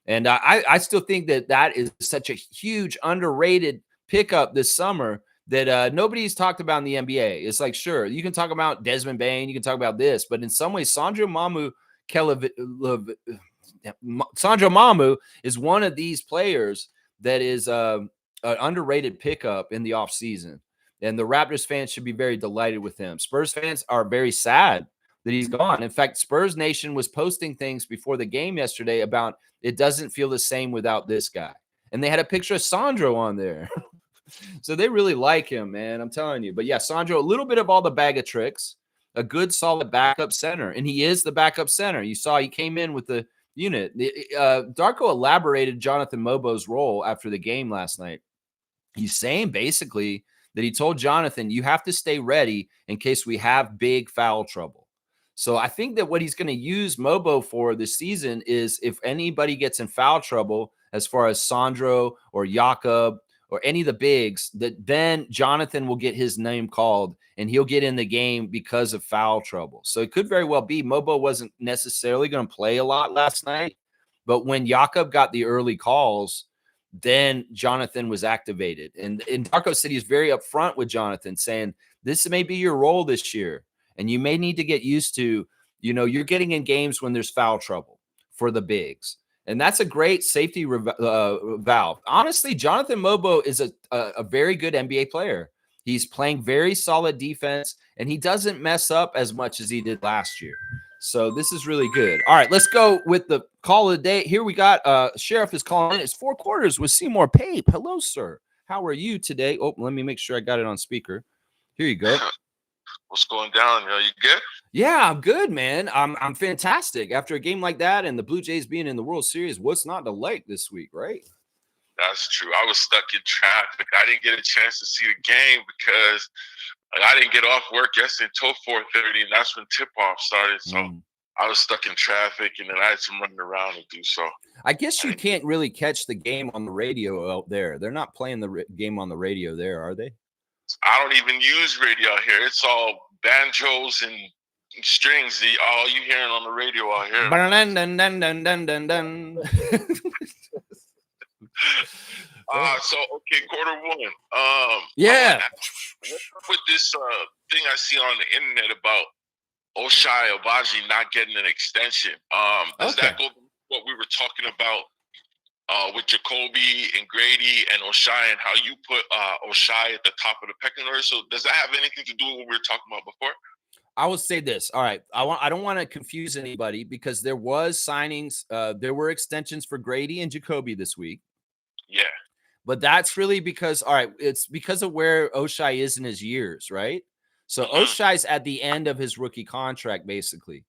And I still think that is such a huge, underrated pickup this summer that nobody's talked about in the NBA. It's like, sure, you can talk about Desmond Bane, you can talk about this, but in some ways, Sandro Mamu is one of these players that is an underrated pickup in the offseason. And the Raptors fans should be very delighted with him. Spurs fans are very sad that he's gone. In fact, Spurs Nation was posting things before the game yesterday about it doesn't feel the same without this guy. And they had a picture of Sandro on there. So they really like him, man. I'm telling you. But yeah, Sandro, a little bit of all the bag of tricks, a good, solid backup center. And he is the backup center. You saw he came in with the unit. Darko elaborated Jonathan Mobo's role after the game last night. He's saying basically that he told Jonathan, you have to stay ready in case we have big foul trouble. So I think that what he's going to use Mobo for this season is if anybody gets in foul trouble, as far as Sandro or Jakob or any of the bigs, that then Jonathan will get his name called and he'll get in the game because of foul trouble. So it could very well be Mobo wasn't necessarily going to play a lot last night, but when Jakob got the early calls, then Jonathan was activated. And Darko said he's very upfront with Jonathan, saying, this may be your role this year. And you may need to get used to, you're getting in games when there's foul trouble for the bigs. And that's a great safety valve. Honestly, Jonathan Mobo is a very good NBA player. He's playing very solid defense, and he doesn't mess up as much as he did last year. So this is really good. All right, let's go with the call of the day. Here we got Sheriff is calling in. It's 4 quarters with Seymour Pape. Hello, sir. How are you today? Oh, let me make sure I got it on speaker. Here you go. What's going down? You good? Yeah, I'm good, man. I'm fantastic. After a game like that and the Blue Jays being in the World Series, what's not to like this week, right? That's true. I was stuck in traffic. I didn't get a chance to see the game because I didn't get off work yesterday until 4:30, and that's when tip-off started. So I was stuck in traffic, and then I had some running around to do. So I guess you can't really catch the game on the radio out there. They're not playing the game on the radio there, are they? I don't even use radio out here. It's all banjos and strings. All you hearing on the radio out here. So okay, quarter one. Yeah. With this thing I see on the internet about Ochai Agbaji not getting an extension. Does that go what we were talking about with Jacoby and Grady and Ochai and how you put Ochai at the top of the pecking order? So does that have anything to do with what we were talking about before? I will say this. All right. I don't want to confuse anybody because there was signings. There were extensions for Grady and Jacoby this week. Yeah. But that's really because, all right, it's because of where Ochai is in his years, right? So Oshai's at the end of his rookie contract, basically.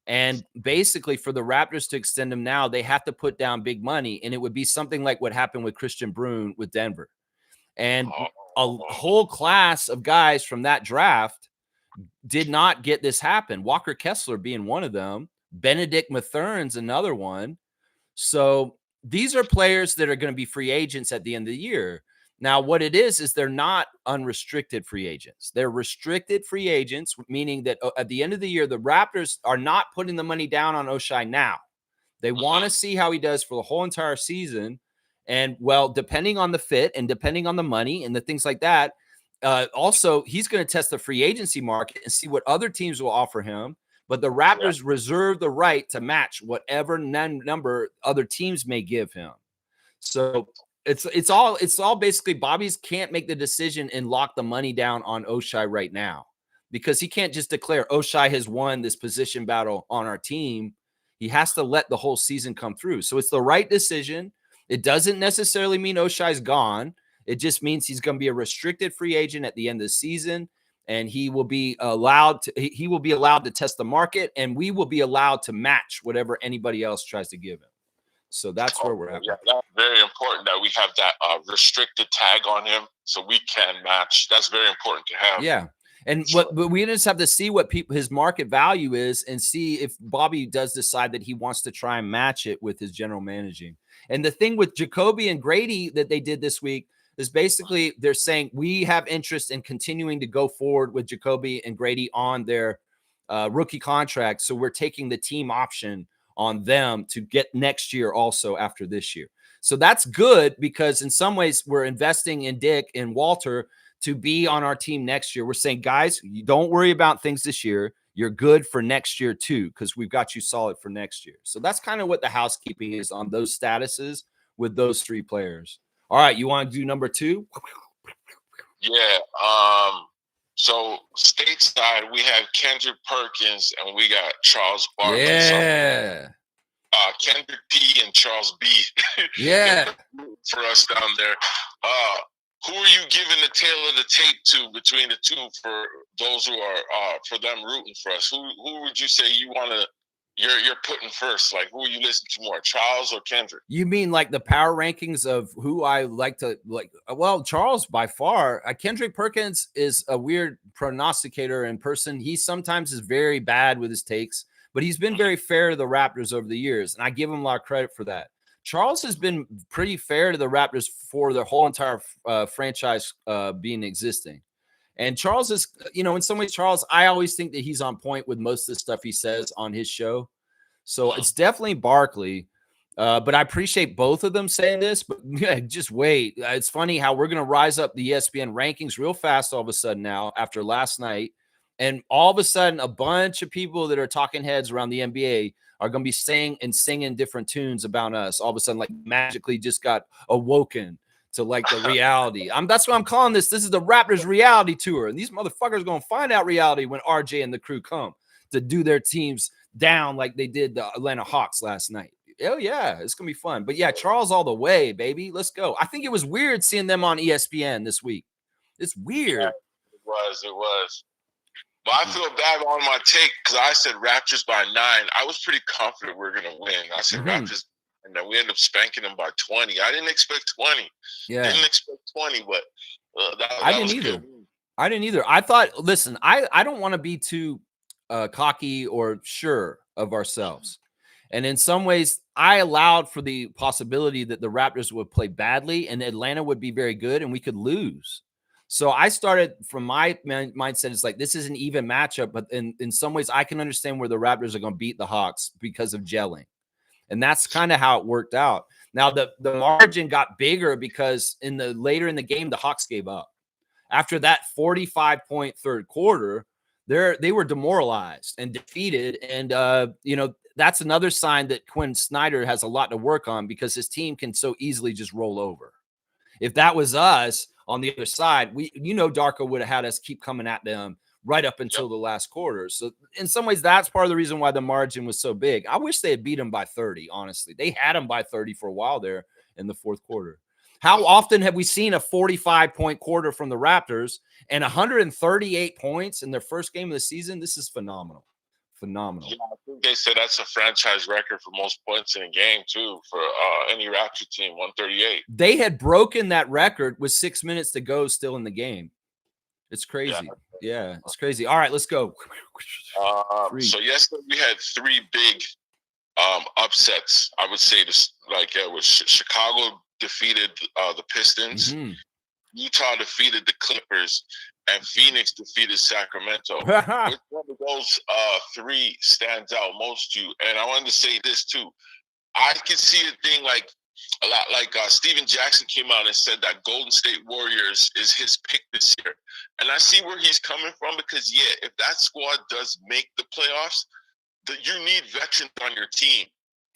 And basically for the Raptors to extend him now, they have to put down big money. And it would be something like what happened with Christian Brune with Denver. And a whole class of guys from that draft did not get this happen. Walker Kessler being one of them. Benedict Mathern's another one. So these are players that are going to be free agents at the end of the year. Now, what it is they're not unrestricted free agents. They're restricted free agents, meaning that at the end of the year, the Raptors are not putting the money down on Ochai now. They want to see how he does for the whole entire season. And, well, depending on the fit and depending on the money and the things like that, also, he's going to test the free agency market and see what other teams will offer him. But the Raptors reserve the right to match whatever number other teams may give him. So it's all basically Bobby's can't make the decision and lock the money down on Ochai right now because he can't just declare Ochai has won this position battle on our team. He has to let the whole season come through. So it's the right decision. It doesn't necessarily mean Oshai's gone. It just means he's going to be a restricted free agent at the end of the season. And he will be allowed to test the market, and we will be allowed to match whatever anybody else tries to give him. So that's where we're at. Yeah, that's very important that we have that restricted tag on him so we can match. That's very important to have. Yeah. And but we just have to see what his market value is and see if Bobby does decide that he wants to try and match it with his general managing. And the thing with Jacoby and Grady that they did this week is basically they're saying we have interest in continuing to go forward with Jacoby and Grady on their rookie contract. So we're taking the team option on them to get next year also after this year. So that's good because in some ways we're investing in Dick and Walter to be on our team next year. We're saying, guys, you don't worry about things this year. You're good for next year too because we've got you solid for next year. So that's kind of what the housekeeping is on those statuses with those three players. All right, you want to do number 2? Yeah. So stateside, we have Kendrick Perkins and we got Charles Barkley. Yeah. So, Kendrick P and Charles B. Yeah. For us down there. Who are you giving the tail of the tape to between the two for those who are for them rooting for us? Who would you say you want to you're putting first? Like, who are you listening to more, Charles or Kendrick? You mean like the power rankings of who I like to like? Well, Charles by far. Kendrick Perkins is a weird prognosticator in person. He sometimes is very bad with his takes, but he's been very fair to the Raptors over the years, and I give him a lot of credit for that. Charles has been pretty fair to the Raptors for the whole entire franchise being existing. And Charles is, in some ways, Charles, I always think that he's on point with most of the stuff he says on his show. So it's definitely Barkley. But I appreciate both of them saying this, but just wait. It's funny how we're going to rise up the ESPN rankings real fast all of a sudden now after last night. And all of a sudden, a bunch of people that are talking heads around the NBA are going to be saying and singing different tunes about us. All of a sudden, like magically just got awoken to like the reality. That's what I'm calling this. This is the Raptors reality tour. And these motherfuckers are going to find out reality when RJ and the crew come to do their teams down like they did the Atlanta Hawks last night. Oh, yeah, it's going to be fun. But, yeah, Charles all the way, baby. Let's go. I think it was weird seeing them on ESPN this week. It's weird. Yeah, it was. But I feel bad on my take because I said Raptors by 9. I was pretty confident we were going to win. I said Raptors, and then we ended up spanking them by 20. I didn't expect 20. Yeah. Didn't expect 20, but I didn't either. I didn't either. I thought, listen, I don't want to be too cocky or sure of ourselves. And in some ways, I allowed for the possibility that the Raptors would play badly and Atlanta would be very good and we could lose. So I started from my mindset, it's like, this is an even matchup, but in some ways I can understand where the Raptors are going to beat the Hawks because of gelling. And that's kind of how it worked out. Now the margin got bigger because later in the game, the Hawks gave up. After that 45-point third quarter, they were demoralized and defeated. And, that's another sign that Quinn Snyder has a lot to work on because his team can so easily just roll over. If that was us on the other side, Darko would have had us keep coming at them right up until the last quarter. So in some ways, that's part of the reason why the margin was so big. I wish they had beat them by 30, honestly. They had them by 30 for a while there in the fourth quarter. How often have we seen a 45-point quarter from the Raptors and 138 points in their first game of the season? This is phenomenal. Phenomenal. Yeah, I think they said that's a franchise record for most points in a game, too, for any Raptor team, 138. They had broken that record with 6 minutes to go still in the game. It's crazy. Yeah, it's crazy. All right, let's go. So yesterday we had 3 big upsets. I would say this, was Chicago defeated the Pistons, Utah defeated the Clippers, and Phoenix defeated Sacramento. Which one of those 3 stands out most to you? And I wanted to say this too. I could see a thing a lot like Steven Jackson came out and said that Golden State Warriors is his pick this year. And I see where he's coming from because, if that squad does make the playoffs, you need veterans on your team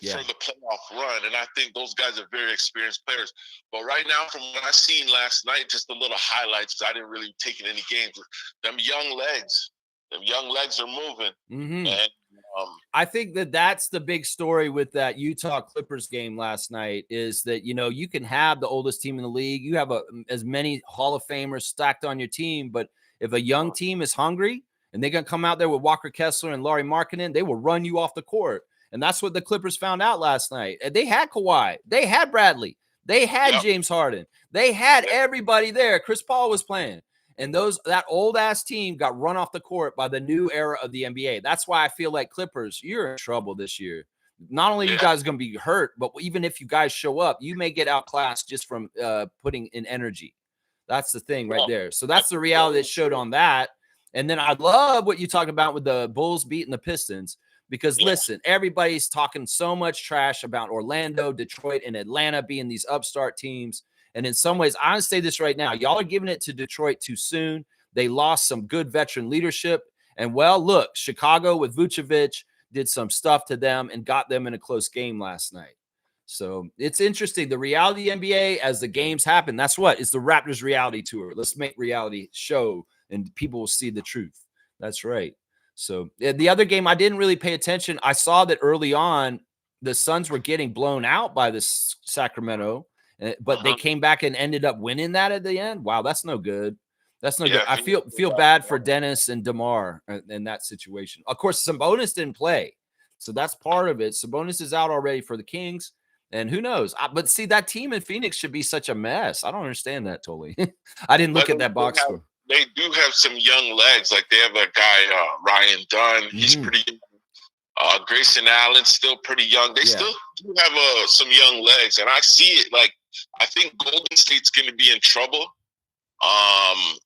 for the playoff run. And I think those guys are very experienced players. But right now, from what I seen last night, just a little highlights, because I didn't really take in any games. Them young legs are moving. And I think that's the big story with that Utah Clippers game last night is that, you can have the oldest team in the league. You have as many Hall of Famers stacked on your team. But if a young team is hungry and they're going to come out there with Walker Kessler and Lauri Markkanen, they will run you off the court. And that's what the Clippers found out last night. They had Kawhi. They had Bradley. They had James Harden. They had everybody there. Chris Paul was playing. And that old-ass team got run off the court by the new era of the NBA. That's why I feel like Clippers, you're in trouble this year. Not only are you guys going to be hurt, but even if you guys show up, you may get outclassed just from putting in energy. That's the thing right there. So that's the reality that showed on that. And then I love what you talk about with the Bulls beating the Pistons. Because, listen, everybody's talking so much trash about Orlando, Detroit, and Atlanta being these upstart teams. And in some ways, I'm going to say this right now. Y'all are giving it to Detroit too soon. They lost some good veteran leadership. And, look, Chicago with Vucevic did some stuff to them and got them in a close game last night. So it's interesting. The reality NBA as the games happen. That's what it's the Raptors reality tour. Let's make reality show and people will see the truth. That's right. So the other game, I didn't really pay attention. I saw that early on, the Suns were getting blown out by this Sacramento, but they came back and ended up winning that at the end. Wow, that's no good. That's no good. I feel bad for Dennis and DeMar in that situation. Of course, Sabonis didn't play, so that's part of it. Sabonis is out already for the Kings, and who knows? But see, that team in Phoenix should be such a mess. I don't understand that totally. I didn't look at that box score. They do have some young legs. Like they have a guy, Ryan Dunn. He's pretty young. Grayson Allen's still pretty young. They still do have some young legs. And I see it like I think Golden State's going to be in trouble.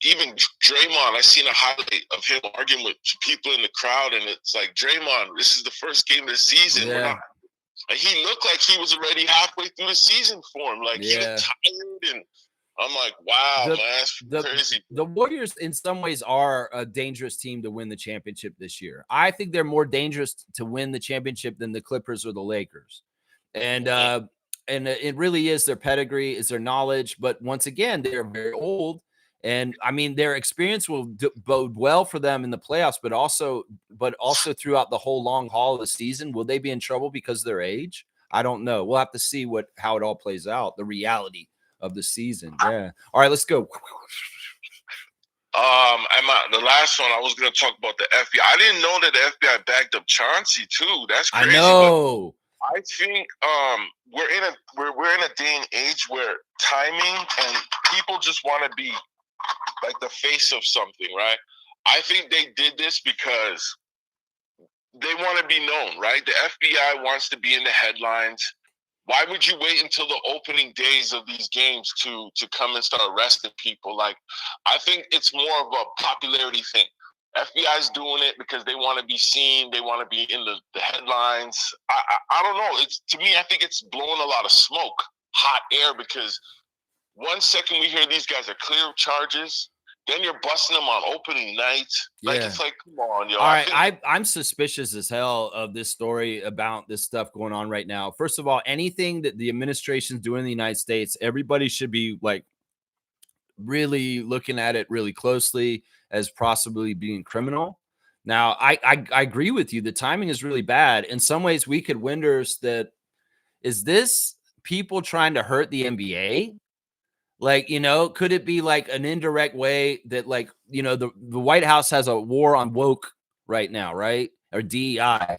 Even Draymond, I seen a highlight of him arguing with people in the crowd. And it's like, Draymond, this is the first game of the season. Yeah. He looked like he was already halfway through the season for him. Like he was tired and I'm like, wow, man, that's crazy. The Warriors, in some ways, are a dangerous team to win the championship this year. I think they're more dangerous to win the championship than the Clippers or the Lakers. And it really is their pedigree, is their knowledge. But once again, they're very old. And I mean, their experience will bode well for them in the playoffs, but also throughout the whole long haul of the season. Will they be in trouble because of their age? I don't know. We'll have to see how it all plays out. The reality of the season. Yeah. All right, let's go. The last one I was going to talk about the FBI. I didn't know that the FBI backed up Chauncey too. That's crazy. I know. I think we're in a day and age where timing and people just want to be like the face of something, right? I think they did this because they want to be known, right? The FBI wants to be in the headlines. Why would you wait until the opening days of these games to come and start arresting people? Like, I think it's more of a popularity thing. FBI's doing it because they want to be seen. They want to be in the headlines. I don't know. To me, I think it's blowing a lot of smoke, hot air, because 1 second we hear these guys are clear of charges. Then you're busting them on opening night. Like, it's like, come on, yo. All right, I'm suspicious as hell of this story about this stuff going on right now. First of all, anything that the administration's doing in the United States, everybody should be like really looking at it really closely as possibly being criminal. Now, I agree with you. The timing is really bad. In some ways, we could wonder that is this people trying to hurt the NBA? Like, could it be like an indirect way that, like, the White House has a war on woke right now, right? Or DEI.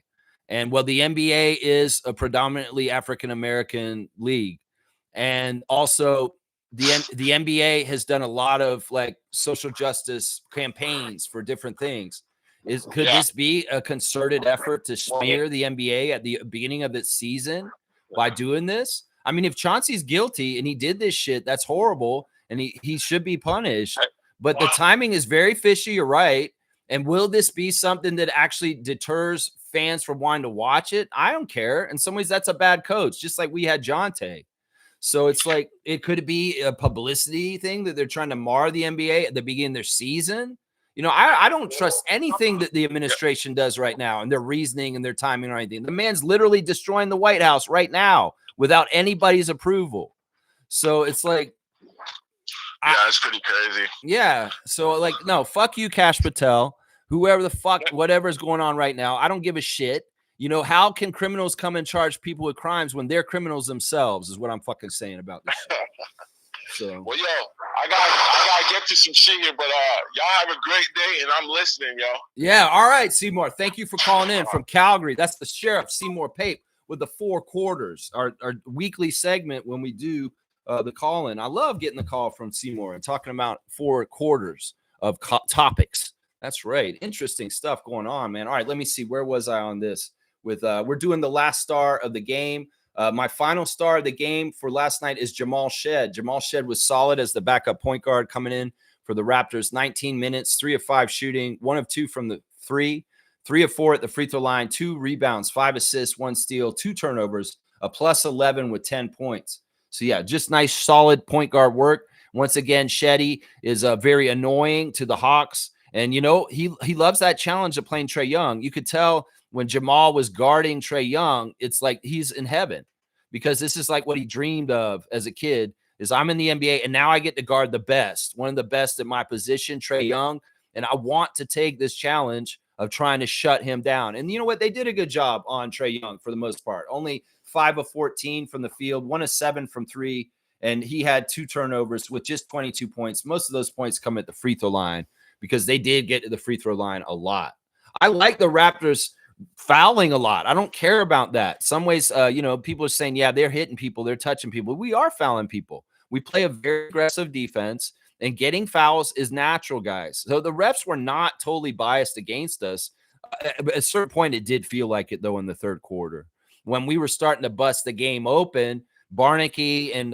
And well, the NBA is a predominantly African-American league. And also the NBA has done a lot of like social justice campaigns for different things. Could this be a concerted effort to smear the NBA at the beginning of its season by doing this? I mean, if Chauncey's guilty and he did this shit, that's horrible, and he should be punished. But the timing is very fishy. You're right. And will this be something that actually deters fans from wanting to watch it? I don't care. In some ways, that's a bad coach, just like we had Jonte. So it's like, it could be a publicity thing that they're trying to mar the NBA at the beginning of their season. I don't trust anything that the administration does right now and their reasoning and their timing or anything. The man's literally destroying the White House right now without anybody's approval. So it's like, it's pretty crazy. Yeah. So like, no, fuck you, Kash Patel, whoever the fuck, whatever's going on right now. I don't give a shit. How can criminals come and charge people with crimes when they're criminals themselves is what I'm fucking saying about this shit. So, well, yo, I gotta get to some shit here, but y'all have a great day, and I'm listening, yo. Yeah, all right, Seymour. Thank you for calling in from Calgary. That's the Sheriff Seymour Pape with the 4 quarters, our weekly segment when we do the call-in. I love getting the call from Seymour and talking about 4 quarters of topics. That's right. Interesting stuff going on, man. All right, let me see. Where was I on this? We're doing the last star of the game. My final star of the game for last night is Jamal Shead. Jamal Shead was solid as the backup point guard coming in for the Raptors. 19 minutes, 3 of 5 shooting, 1 of 2 from the 3 of 4 at the free throw line, 2 rebounds, 5 assists, 1 steal, 2 turnovers, a plus 11 with 10 points. So yeah, just nice, solid point guard work. Once again, Sheddy is very annoying to the Hawks. And, he loves that challenge of playing Trae Young. You could tell when Jamal was guarding Trae Young, it's like he's in heaven because this is like what he dreamed of as a kid. Is I'm in the NBA and now I get to guard the best, one of the best at my position, Trae Young, and I want to take this challenge of trying to shut him down. And you know what? They did a good job on Trae Young for the most part. Only 5 of 14 from the field, 1 of 7 from 3, and he had 2 turnovers with just 22 points. Most of those points come at the free throw line because they did get to the free throw line a lot. I like the Raptors fouling a lot. I don't care about that. Some ways, people are saying, yeah, they're hitting people, they're touching people. We are fouling people. We play a very aggressive defense, and getting fouls is natural, guys. So the refs were not totally biased against us. At a certain point, it did feel like it, though, in the third quarter. When we were starting to bust the game open, Barnaky and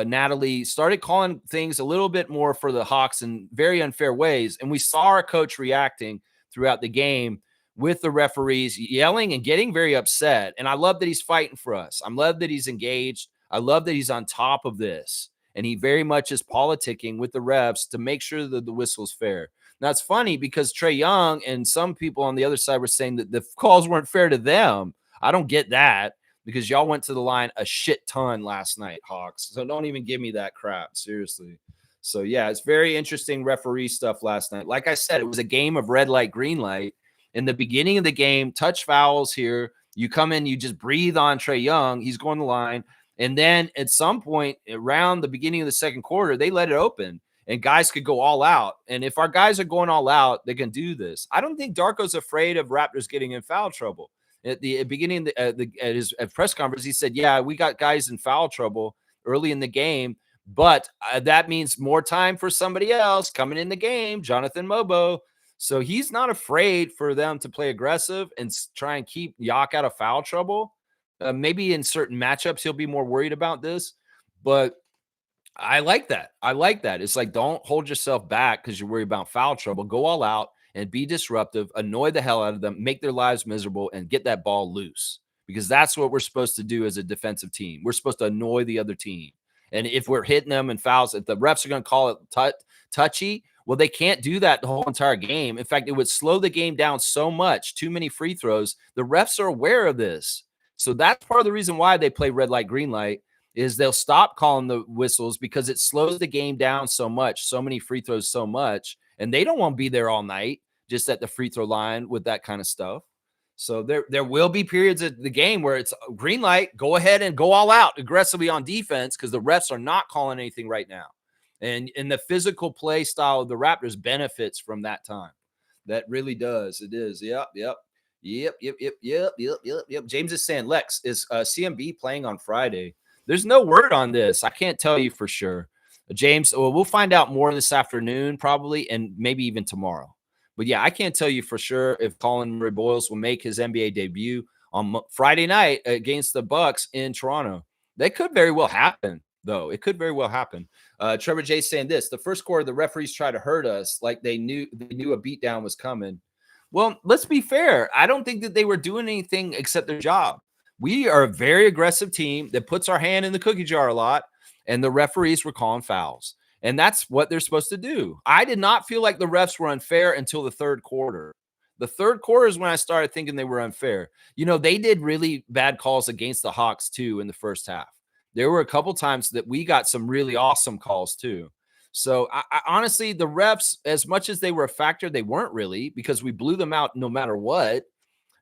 Natalie started calling things a little bit more for the Hawks in very unfair ways. And we saw our coach reacting throughout the game with the referees yelling and getting very upset. And I love that he's fighting for us. I love that he's engaged. I love that he's on top of this. And he very much is politicking with the refs to make sure that the whistle's fair. Now, it's funny because Trae Young and some people on the other side were saying that the calls weren't fair to them. I don't get that because y'all went to the line a shit ton last night, Hawks. So don't even give me that crap. Seriously. So, yeah, it's very interesting referee stuff last night. Like I said, it was a game of red light, green light. In the beginning of the game, touch fouls here. You come in, you just breathe on Trae Young. He's going the line. And then at some point around the beginning of the second quarter, they let it open and guys could go all out. And if our guys are going all out, they can do this. I don't think Darko's afraid of Raptors getting in foul trouble. At the beginning at his press conference, he said, yeah, we got guys in foul trouble early in the game, but that means more time for somebody else coming in the game, Jonathan Mobo. So he's not afraid for them to play aggressive and try and keep Yak out of foul trouble. Maybe in certain matchups, he'll be more worried about this, but I like that. I like that. It's like, don't hold yourself back because you're worried about foul trouble. Go all out and be disruptive, annoy the hell out of them, make their lives miserable, and get that ball loose because that's what we're supposed to do as a defensive team. We're supposed to annoy the other team. And if we're hitting them in fouls, if the refs are going to call it touchy, well, they can't do that the whole entire game. In fact, it would slow the game down so much, too many free throws. The refs are aware of this. So that's part of the reason why they play red light, green light, is they'll stop calling the whistles because it slows the game down so much, so many free throws so much, and they don't want to be there all night just at the free throw line with that kind of stuff. So there will be periods of the game where it's green light, go ahead and go all out aggressively on defense because the refs are not calling anything right now. And the physical play style of the Raptors benefits from that time. That really does. It is. Yep. James is saying, Lex, is CMB playing on Friday? There's no word on this. I can't tell you for sure. James, we'll find out more this afternoon probably and maybe even tomorrow. But, yeah, I can't tell you for sure if Colin Murray Boyles will make his NBA debut on Friday night against the Bucks in Toronto. That could very well happen, though. It could very well happen. Trevor J saying this, the first quarter, the referees tried to hurt us like they knew a beatdown was coming. Well, let's be fair. I don't think that they were doing anything except their job. We are a very aggressive team that puts our hand in the cookie jar a lot, and the referees were calling fouls. And that's what they're supposed to do. I did not feel like the refs were unfair until the third quarter. The third quarter is when I started thinking they were unfair. You know, they did really bad calls against the Hawks, too, in the first half. There were a couple times that we got some really awesome calls, too. So, I honestly, the refs, as much as they were a factor, they weren't really because we blew them out no matter what.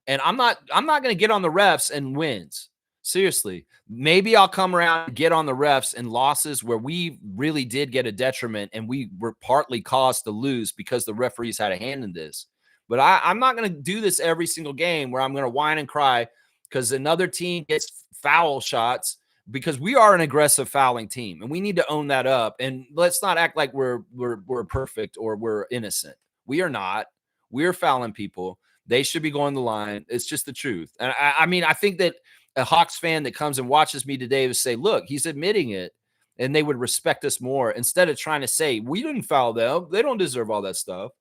And I'm not going to get on the refs and wins. Seriously, maybe I'll come around and get on the refs and losses where we really did get a detriment and we were partly caused to lose because the referees had a hand in this. But I'm not going to do this every single game where I'm going to whine and cry because another team gets foul shots because we are an aggressive fouling team and we need to own that up. And let's not act like we're perfect or we're innocent. We are not. We're fouling people. They should be going the line. It's just the truth. And I mean, I think that a Hawks fan that comes and watches me today would say, look, he's admitting it, and they would respect us more instead of trying to say, we didn't foul them. They don't deserve all that stuff.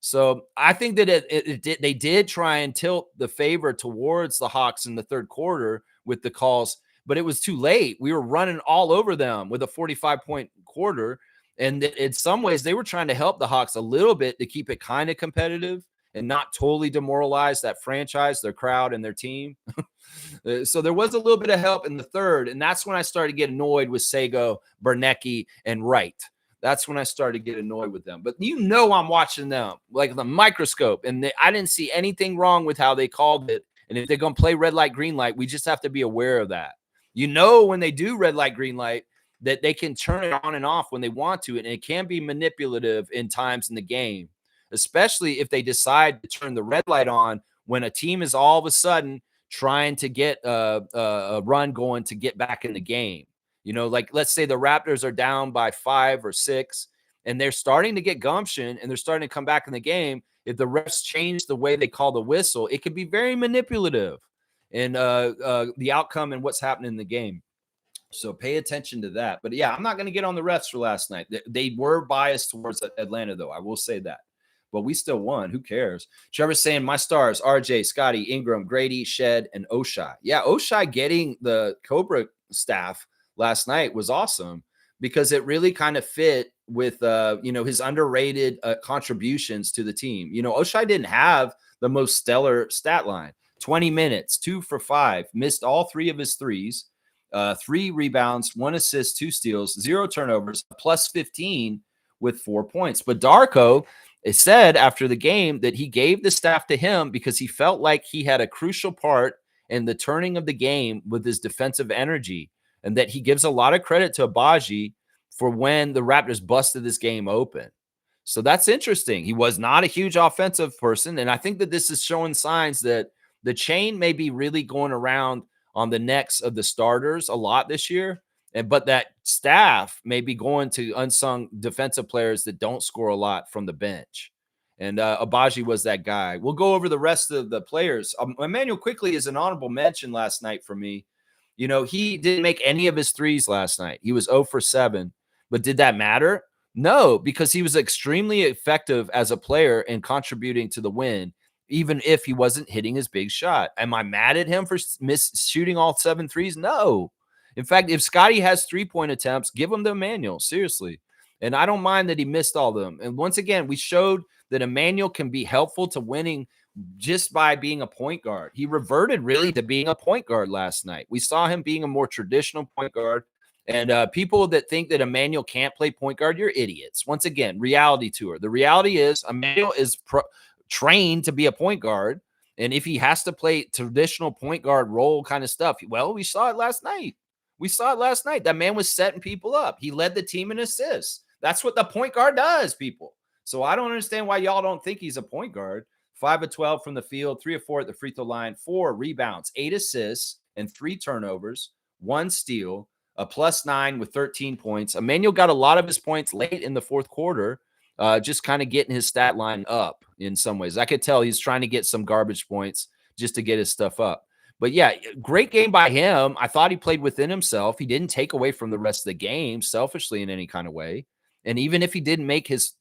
So I think that they did try and tilt the favor towards the Hawks in the third quarter with the calls, but it was too late. We were running all over them with a 45-point quarter. And in some ways, they were trying to help the Hawks a little bit to keep it kind of competitive. and not totally demoralize that franchise, their crowd, and their team. So there was a little bit of help in the third, and that's when I started to get annoyed with Sego, Bernecki, and Wright. That's when I started to get annoyed with them. But I'm watching them like the microscope, and I didn't see anything wrong with how they called it. And if they're going to play red light, green light, we just have to be aware of that. When they do red light, green light, that they can turn it on and off when they want to, and it can be manipulative in times in the game, especially if they decide to turn the red light on when a team is all of a sudden trying to get a run going to get back in the game. Like let's say the Raptors are down by 5 or 6, and they're starting to get gumption, and they're starting to come back in the game. If the refs change the way they call the whistle, it could be very manipulative in the outcome and what's happening in the game. So pay attention to that. But yeah, I'm not going to get on the refs for last night. They were biased towards Atlanta, though. I will say that. But we still won. Who cares? Trevor's saying my stars: RJ, Scotty, Ingram, Grady, Shed, and Oshai. Yeah, Oshai getting the Cobra staff last night was awesome because it really kind of fit with his underrated contributions to the team. Oshai didn't have the most stellar stat line. 20 minutes, 2 for 5, missed all 3 of his threes, 3 rebounds, 1 assist, 2 steals, 0 turnovers, plus 15 with 4 points. But Darko said after the game that he gave the staff to him because he felt like he had a crucial part in the turning of the game with his defensive energy, and that he gives a lot of credit to Abaji for when the Raptors busted this game open. So that's interesting. He was not a huge offensive person, and I think that this is showing signs that the chain may be really going around on the necks of the starters a lot this year, but that staff may be going to unsung defensive players that don't score a lot from the bench. And Abaji was that guy. We'll go over the rest of the players. Emmanuel Quickley is an honorable mention last night for me. He didn't make any of his threes last night. He was 0 for 7. But did that matter? No, because he was extremely effective as a player in contributing to the win, even if he wasn't hitting his big shot. Am I mad at him for shooting all 7 threes? No. In fact, if Scotty has 3-point attempts, give him to Emmanuel, seriously. And I don't mind that he missed all of them. And once again, we showed that Emmanuel can be helpful to winning just by being a point guard. He reverted really to being a point guard last night. We saw him being a more traditional point guard. And people that think that Emmanuel can't play point guard, you're idiots. Once again, reality tour. The reality is Emmanuel is trained to be a point guard. And if he has to play traditional point guard role kind of stuff, well, we saw it last night. That man was setting people up. He led the team in assists. That's what the point guard does, people. So I don't understand why y'all don't think he's a point guard. 5 of 12 from the field, 3 of 4 at the free throw line, 4 rebounds, 8 assists, and 3 turnovers, 1 steal, a +9 with 13 points. Emmanuel got a lot of his points late in the fourth quarter, just kind of getting his stat line up in some ways. I could tell he's trying to get some garbage points just to get his stuff up. But yeah, great game by him. I thought he played within himself. He didn't take away from the rest of the game selfishly in any kind of way. And even if he didn't make his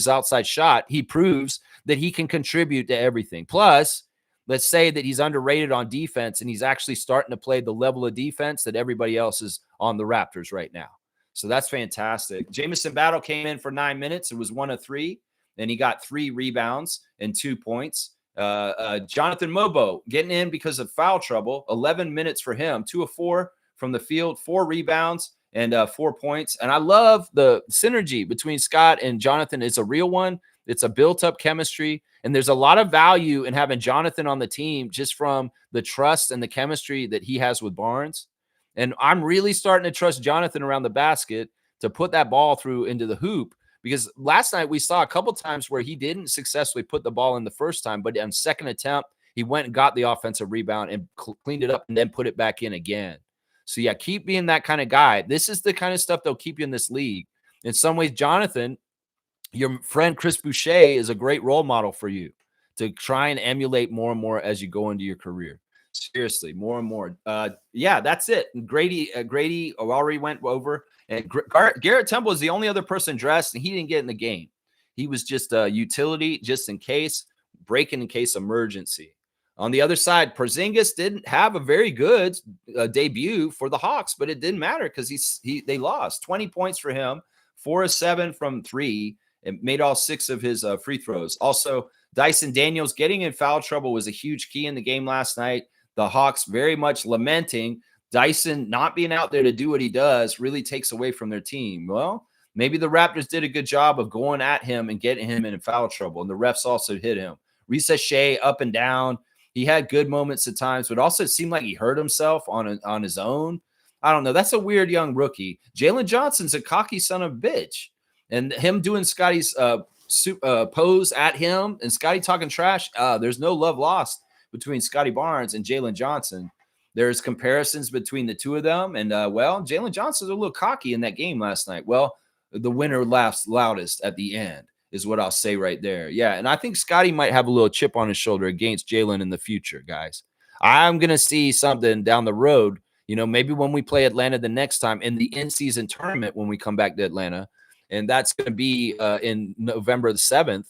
outside shot, he proves that he can contribute to everything. Plus, let's say that he's underrated on defense and he's actually starting to play the level of defense that everybody else is on the Raptors right now. So that's fantastic. Jamison Battle came in for 9 minutes. It was 1 of 3. And he got 3 rebounds and 2 points. Jonathan Mobo getting in because of foul trouble. 11 minutes for him. 2 of 4 from the field, 4 rebounds and 4 points. And I love the synergy between Scott and Jonathan. It's a real one. It's a built-up chemistry. And there's a lot of value in having Jonathan on the team just from the trust and the chemistry that he has with Barnes. And I'm really starting to trust Jonathan around the basket to put that ball through into the hoop. Because last night we saw a couple times where he didn't successfully put the ball in the first time, but on second attempt, he went and got the offensive rebound and cleaned it up and then put it back in again. So yeah, keep being that kind of guy. This is the kind of stuff that'll keep you in this league. In some ways, Jonathan, your friend Chris Boucher is a great role model for you to try and emulate more and more as you go into your career. Seriously, more and more. Yeah, that's it. Grady already went over. And Garrett Temple is the only other person dressed, and he didn't get in the game. He was just a utility, just in case, breaking in case emergency. On the other side, Porzingis didn't have a very good debut for the Hawks, but it didn't matter because they lost. 20 points for him, 4 of 7 from 3, and made all 6 of his free throws. Also, Dyson Daniels getting in foul trouble was a huge key in the game last night. The Hawks very much lamenting Dyson not being out there to do what he does really takes away from their team. Well, maybe the Raptors did a good job of going at him and getting him in foul trouble, and the refs also hit him. Ricochet up and down. He had good moments at times, but also it seemed like he hurt himself on his own. I don't know. That's a weird young rookie. Jalen Johnson's a cocky son of a bitch. And him doing Scotty's pose at him and Scotty talking trash, there's no love lost between Scotty Barnes and Jalen Johnson. There's comparisons between the two of them. And, Jalen Johnson's a little cocky in that game last night. Well, the winner laughs loudest at the end is what I'll say right there. Yeah, and I think Scotty might have a little chip on his shoulder against Jalen in the future, guys. I'm going to see something down the road, maybe when we play Atlanta the next time in the in-season tournament when we come back to Atlanta, and that's going to be in November the 7th.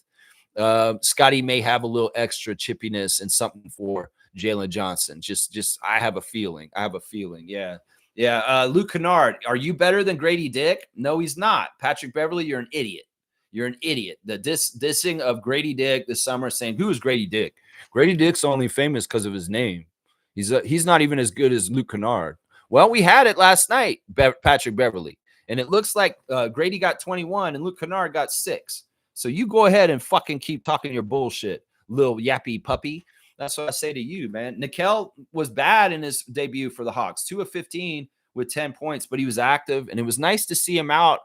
Scotty may have a little extra chippiness and something for Jalen Johnson. Just I have a feeling. Yeah. Luke Kennard, are you better than Grady Dick? No, he's not. Patrick Beverly, you're an idiot. The dissing of Grady Dick this summer, saying, who is Grady Dick? Grady Dick's only famous because of his name. He's not even as good as Luke Kennard. Well, we had it last night, Patrick Beverly. And it looks like Grady got 21 and Luke Kennard got 6. So you go ahead and fucking keep talking your bullshit, little yappy puppy. That's what I say to you, man. Nickel was bad in his debut for the Hawks, 2 of 15 with 10 points, but he was active. And it was nice to see him out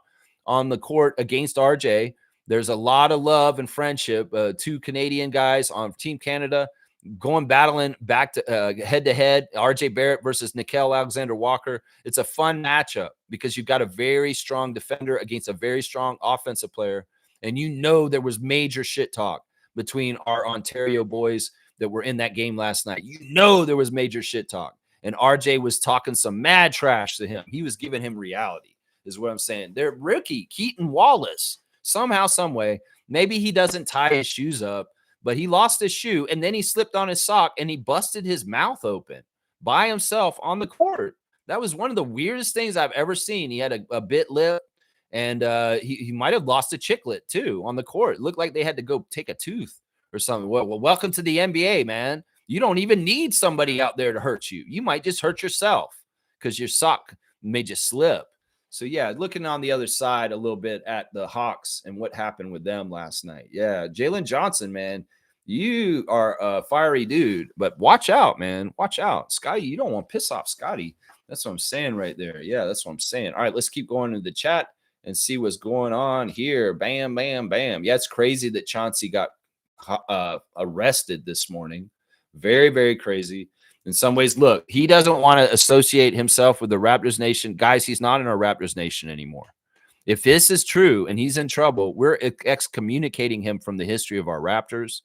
on the court against RJ. There's a lot of love and friendship. 2 Canadian guys on Team Canada battling back to head-to-head, RJ Barrett versus Nickel Alexander-Walker. It's a fun matchup because you've got a very strong defender against a very strong offensive player. And there was major shit talk between our Ontario boys that were in that game last night. There was major shit talk. And RJ was talking some mad trash to him. He was giving him reality, is what I'm saying. Their rookie, Keaton Wallace, somehow, some way, maybe he doesn't tie his shoes up, but he lost his shoe, and then he slipped on his sock, and he busted his mouth open by himself on the court. That was one of the weirdest things I've ever seen. He had a bit lip, and he might have lost a chiclet, too, on the court. It looked like they had to go take a tooth or something. Well, welcome to the NBA, man. You don't even need somebody out there to hurt you. You might just hurt yourself because your sock made you slip. So, yeah, looking on the other side a little bit at the Hawks and what happened with them last night. Yeah, Jalen Johnson, man, you are a fiery dude, but watch out, man. Watch out. Scotty, you don't want to piss off Scotty. That's what I'm saying right there. Yeah, that's what I'm saying. All right, let's keep going into the chat and see what's going on here. Bam, bam, bam. Yeah, it's crazy that Chauncey got arrested this morning. Very, very crazy. In some ways, look, he doesn't want to associate himself with the Raptors Nation. Guys, he's not in our Raptors Nation anymore. If this is true and he's in trouble, we're excommunicating him from the history of our Raptors.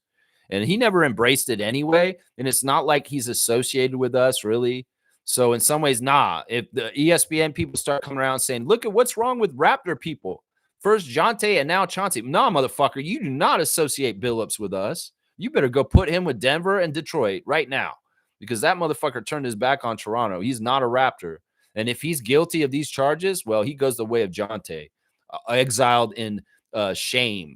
And he never embraced it anyway. And it's not like he's associated with us, really. So in some ways, nah. If the ESPN people start coming around saying, look at what's wrong with Raptor people. First Jonte and now Chauncey. Nah, motherfucker, you do not associate Billups with us. You better go put him with Denver and Detroit right now. Because that motherfucker turned his back on Toronto. He's not a Raptor. And if he's guilty of these charges, well, he goes the way of Jonte, exiled in shame.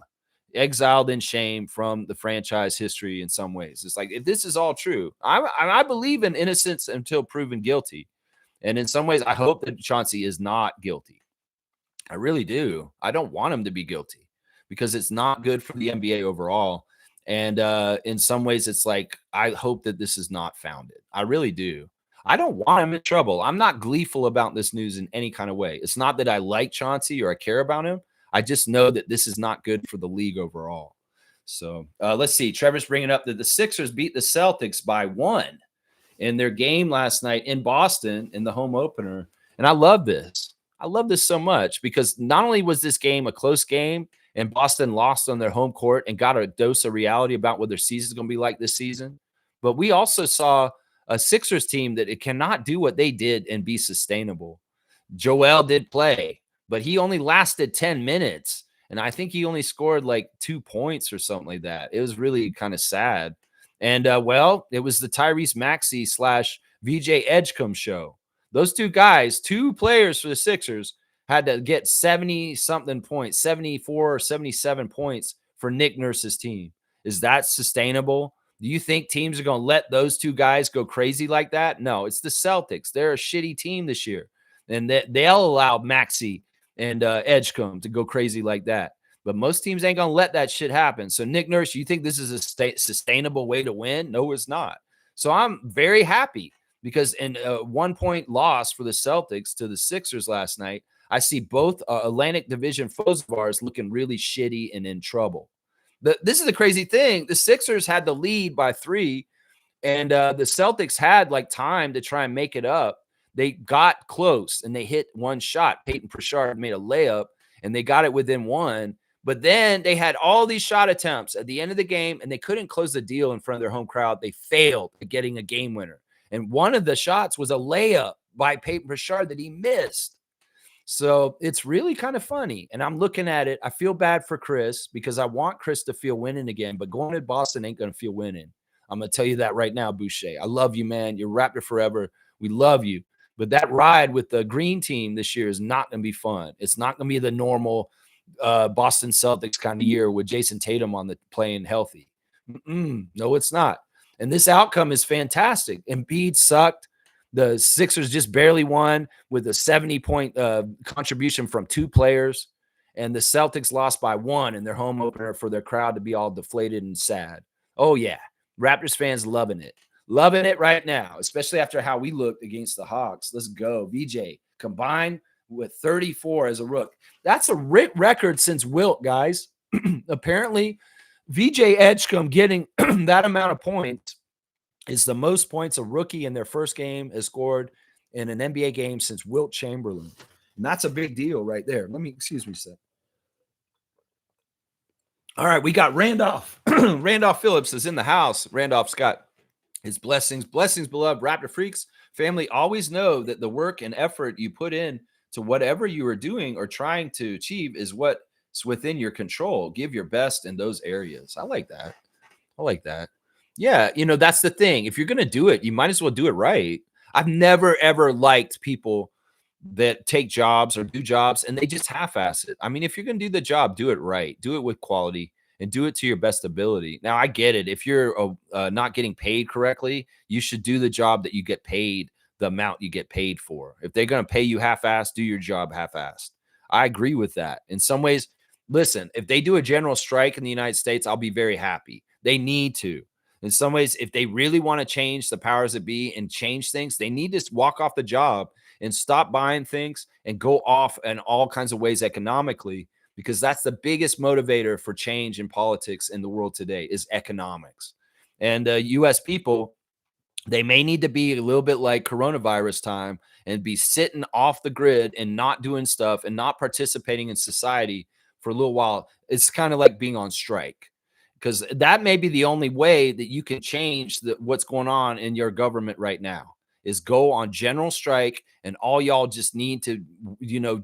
Exiled in shame from the franchise history in some ways. It's like, if this is all true, I believe in innocence until proven guilty. And in some ways, I hope that Chauncey is not guilty. I really do. I don't want him to be guilty because it's not good for the NBA overall. And in some ways, it's like, I hope that this is not founded. I really do. I don't want him in trouble. I'm not gleeful about this news in any kind of way. It's not that I like Chauncey or I care about him. I just know that this is not good for the league overall. So let's see. Trevor's bringing up that the Sixers beat the Celtics by 1 in their game last night in Boston in the home opener. And I love this. I love this so much because not only was this game a close game and Boston lost on their home court and got a dose of reality about what their season is going to be like this season, but we also saw a Sixers team that it cannot do what they did and be sustainable. Joel did play, but he only lasted 10 minutes. And I think he only scored like 2 points or something like that. It was really kind of sad. And, it was the Tyrese Maxey / VJ Edgecombe show. Those two guys, 2 players for the Sixers, had to get 70-something points, 74 or 77 points for Nick Nurse's team. Is that sustainable? Do you think teams are going to let those two guys go crazy like that? No, it's the Celtics. They're a shitty team this year. And they'll allow Maxey and Edgecombe to go crazy like that. But most teams ain't going to let that shit happen. So, Nick Nurse, you think this is a sustainable way to win? No, it's not. So, I'm very happy because in a 1-point loss for the Celtics to the Sixers last night, I see both Atlantic Division foes of ours looking really shitty and in trouble. This is the crazy thing. The Sixers had the lead by 3, and the Celtics had like time to try and make it up. They got close, and they hit one shot. Peyton Pritchard made a layup, and they got it within 1. But then they had all these shot attempts at the end of the game, and they couldn't close the deal in front of their home crowd. They failed at getting a game winner. And one of the shots was a layup by Peyton Pritchard that he missed. So it's really kind of funny. And I'm looking at it. I feel bad for Chris because I want Chris to feel winning again. But going to Boston ain't going to feel winning. I'm going to tell you that right now, Boucher. I love you, man. You're Raptor forever. We love you. But that ride with the green team this year is not going to be fun. It's not going to be the normal Boston Celtics kind of year with Jason Tatum on the playing healthy. No, it's not. And this outcome is fantastic. Embiid sucked. The Sixers just barely won with a 70-point contribution from 2 players. And the Celtics lost by 1 in their home opener for their crowd to be all deflated and sad. Oh, yeah. Raptors fans loving it. Loving it right now, especially after how we looked against the Hawks. Let's go. VJ combined with 34 as a rook. That's a record since Wilt, guys. Apparently, VJ Edgecombe getting that amount of points is the most points a rookie in their first game has scored in an NBA game since Wilt Chamberlain. And that's a big deal right there. Excuse me a sec. All right, we got Randolph. Randolph Phillips is in the house. Randolph's got his blessings. Blessings, beloved Raptor Freaks. Family, always know that the work and effort you put in to whatever you are doing or trying to achieve is what's within your control. Give your best in those areas. I like that. Yeah, that's the thing. If you're going to do it, you might as well do it right. I've never, ever liked people that take jobs or do jobs and they just half-ass it. I mean, if you're going to do the job, do it right. Do it with quality and do it to your best ability. Now, I get it. If you're not getting paid correctly, you should do the job that you get paid the amount you get paid for. If they're going to pay you half-assed, do your job half-assed. I agree with that. In some ways, listen, if they do a general strike in the United States, I'll be very happy. They need to. In some ways, if they really want to change the powers that be and change things, they need to walk off the job and stop buying things and go off in all kinds of ways economically, because that's the biggest motivator for change in politics in the world today is economics. And U.S. people, they may need to be a little bit like coronavirus time and be sitting off the grid and not doing stuff and not participating in society for a little while. It's kind of like being on strike. Because that may be the only way that you can change what's going on in your government right now is go on general strike, and all y'all just need to,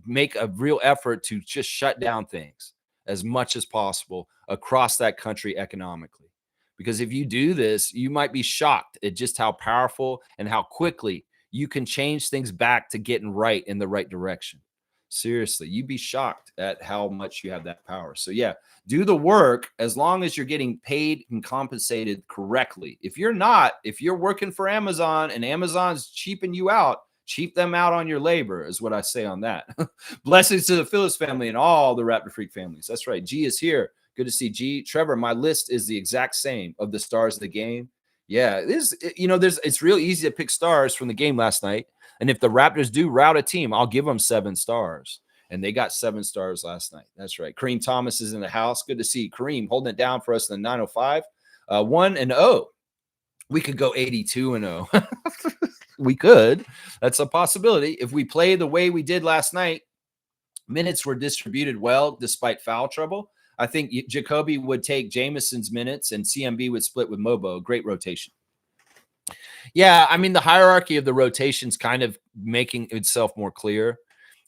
make a real effort to just shut down things as much as possible across that country economically. Because if you do this, you might be shocked at just how powerful and how quickly you can change things back to getting right in the right direction. Seriously, you'd be shocked at how much you have that power. So yeah, do the work as long as you're getting paid and compensated correctly. If you're not, if you're working for Amazon and Amazon's cheaping you out, cheap them out on your labor is what I say on that. Blessings to the Phillips family and all the Raptor Freak families. That's right. G is here. Good to see G. Trevor, my list is the exact same of the stars of the game. Yeah, it is. It's real easy to pick stars from the game last night. And if the Raptors do rout a team, I'll give them 7 stars. And they got 7 stars last night. That's right. Kareem Thomas is in the house. Good to see Kareem holding it down for us in the 905. 1-0. We could go 82-0. We could. That's a possibility. If we play the way we did last night, minutes were distributed well despite foul trouble. I think Jacoby would take Jameson's minutes and CMB would split with Mobo. Great rotation. Yeah, I mean, the hierarchy of the rotation's kind of making itself more clear.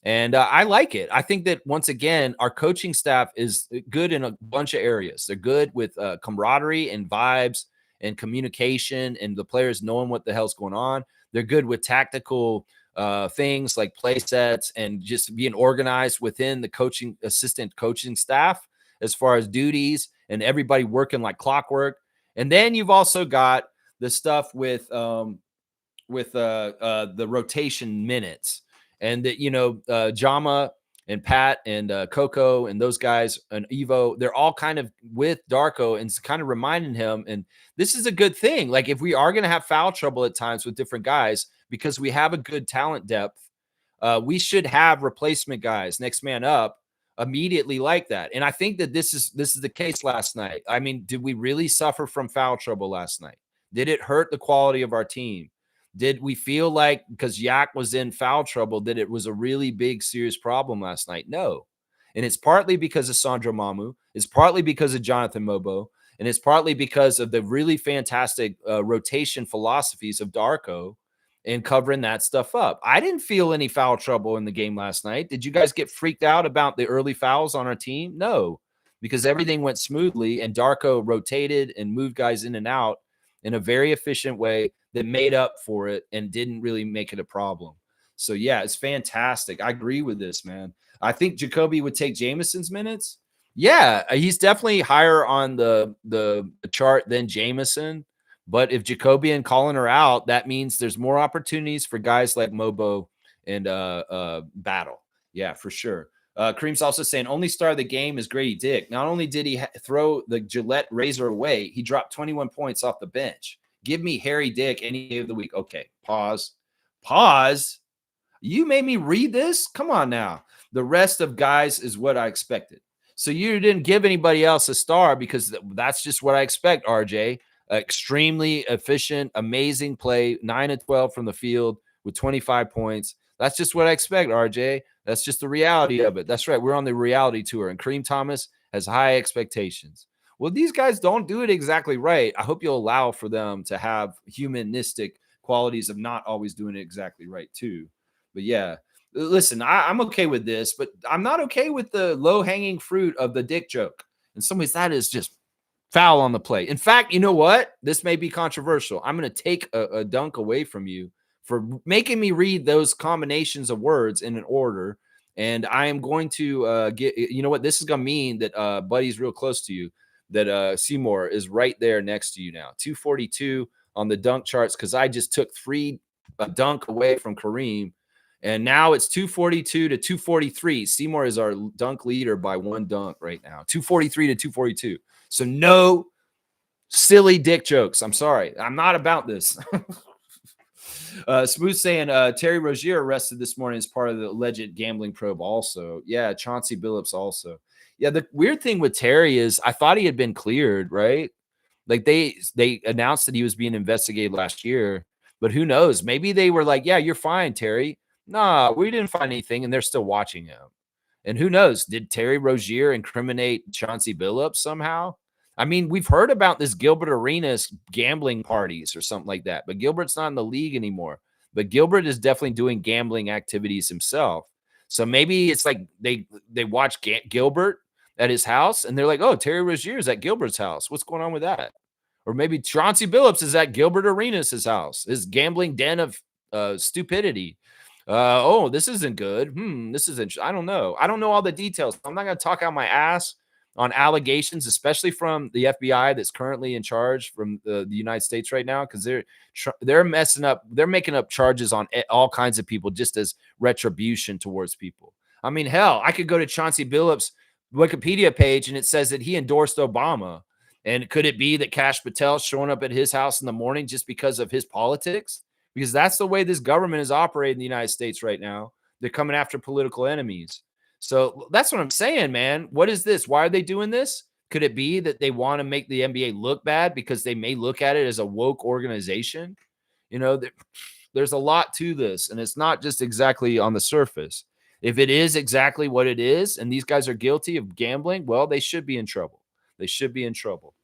And I like it. I think that, once again, our coaching staff is good in a bunch of areas. They're good with camaraderie and vibes and communication and the players knowing what the hell's going on. They're good with tactical things like play sets and just being organized within the assistant coaching staff as far as duties and everybody working like clockwork. And then you've also got the stuff with the rotation minutes, and that, Jama and Pat and Coco and those guys and Evo, they're all kind of with Darko and kind of reminding him. And this is a good thing. Like, if we are going to have foul trouble at times with different guys, because we have a good talent depth, we should have replacement guys, next man up, immediately like that. And I think that this is the case last night. I mean, did we really suffer from foul trouble last night? Did it hurt the quality of our team? Did we feel like because Yak was in foul trouble that it was a really big, serious problem last night? No. And it's partly because of Sandro Mamu. It's partly because of Jonathan Mobo. And it's partly because of the really fantastic rotation philosophies of Darko and covering that stuff up. I didn't feel any foul trouble in the game last night. Did you guys get freaked out about the early fouls on our team? No, because everything went smoothly and Darko rotated and moved guys in and out in a very efficient way that made up for it and didn't really make it a problem. So, yeah, it's fantastic. I agree with this, man. I think Jacoby would take Jameson's minutes. Yeah, he's definitely higher on the chart than Jameson. But if Jacoby and Colin are out, that means there's more opportunities for guys like Mobo and Battle. Yeah, for sure. Kareem's also saying only star of the game is Grady Dick. Not only did he throw the Gillette razor away, he dropped 21 points off the bench. Give me Harry Dick any day of the week. Okay, pause. You made me read this? Come on now. The rest of guys is what I expected. So you didn't give anybody else a star because that's just what I expect, RJ. Extremely efficient, amazing play, 9 of 12 from the field with 25 points. That's just what I expect, RJ. That's just the reality of it. That's right. We're on the reality tour, and Kareem Thomas has high expectations. Well, these guys don't do it exactly right. I hope you'll allow for them to have humanistic qualities of not always doing it exactly right, too. But yeah, listen, I'm okay with this, but I'm not okay with the low-hanging fruit of the Dick joke. In some ways, that is just foul on the play. In fact, you know what? This may be controversial. I'm going to take a dunk away from you for making me read those combinations of words in an order. And I am going to get, you know what? This is going to mean that Buddy's real close to you, that Seymour is right there next to you now. 242 on the dunk charts because I just took a dunk away from Kareem. And now it's 242 to 243. Seymour is our dunk leader by one dunk right now. 243 to 242. So no silly Dick jokes. I'm sorry. I'm not about this. Smooth saying Terry Rozier arrested this morning as part of the alleged gambling probe also. Yeah, Chauncey Billups also. Yeah, the weird thing with Terry is I thought he had been cleared, right? Like they announced that he was being investigated last year, but who knows? Maybe they were like, yeah, you're fine, Terry. Nah, we didn't find anything, and they're still watching him. And who knows? Did Terry Rozier incriminate Chauncey Billups somehow? I mean, we've heard about this Gilbert Arenas gambling parties or something like that, but Gilbert's not in the league anymore. But Gilbert is definitely doing gambling activities himself. So maybe it's like they watch Gilbert at his house, and they're like, oh, Terry Rozier is at Gilbert's house. What's going on with that? Or maybe Chauncey Billups is at Gilbert Arenas' house, his gambling den of stupidity. Oh, this isn't good. This isn't. I don't know. I don't know all the details. I'm not going to talk out my ass on allegations, especially from the FBI that's currently in charge from the United States right now, because they're messing up. They're making up charges on all kinds of people just as retribution towards people. I mean, hell, I could go to Chauncey Billups' Wikipedia page and it says that he endorsed Obama. And could it be that Kash Patel's showing up at his house in the morning just because of his politics? Because that's the way this government is operating in the United States right now. They're coming after political enemies. So that's what I'm saying, man. What is this? Why are they doing this? Could it be that they want to make the NBA look bad because they may look at it as a woke organization? You know, there's a lot to this, and it's not just exactly on the surface. If it is exactly what it is, and these guys are guilty of gambling, well, they should be in trouble. They should be in trouble.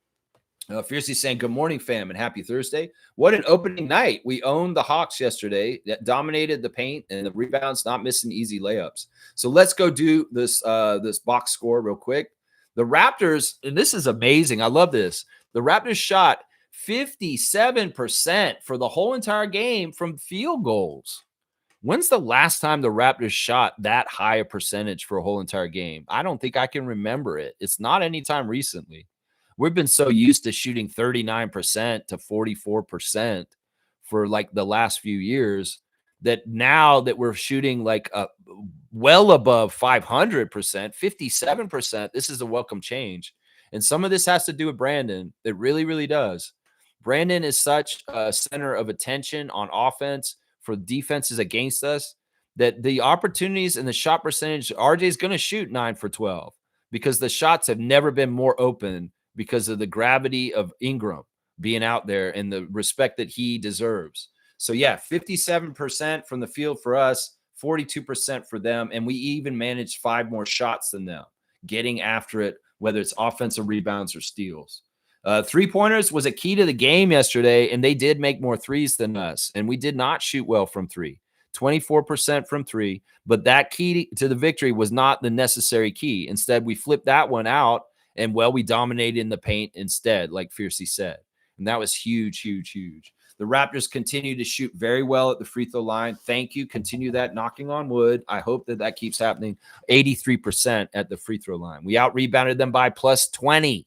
Fiercely saying, good morning, fam, and happy Thursday. What an opening night. We owned the Hawks yesterday. That dominated the paint and the rebounds, not missing easy layups. So let's go do this box score real quick. The Raptors, and this is amazing. I love this. The Raptors shot 57% for the whole entire game from field goals. When's the last time the Raptors shot that high a percentage for a whole entire game? I don't think I can remember it. It's not anytime recently. We've been so used to shooting 39% to 44% for like the last few years that now that we're shooting like well above 500%, 57%, this is a welcome change. And some of this has to do with Brandon. It really, really does. Brandon is such a center of attention on offense for defenses against us that the opportunities and the shot percentage, RJ is going to shoot 9 for 12 because the shots have never been more open because of the gravity of Ingram being out there and the respect that he deserves. So, yeah, 57% from the field for us, 42% for them. And we even managed 5 more shots than them, getting after it, whether it's offensive rebounds or steals. 3-pointers was a key to the game yesterday, and they did make more threes than us. And we did not shoot well from 3, 24% from 3. But that key to the victory was not the necessary key. Instead, we flipped that one out, and, well, we dominated in the paint instead, like Fiercey said. And that was huge, huge, huge. The Raptors continue to shoot very well at the free throw line. Thank you. Continue that, knocking on wood. I hope that that keeps happening. 83% at the free throw line. We out-rebounded them by plus 20.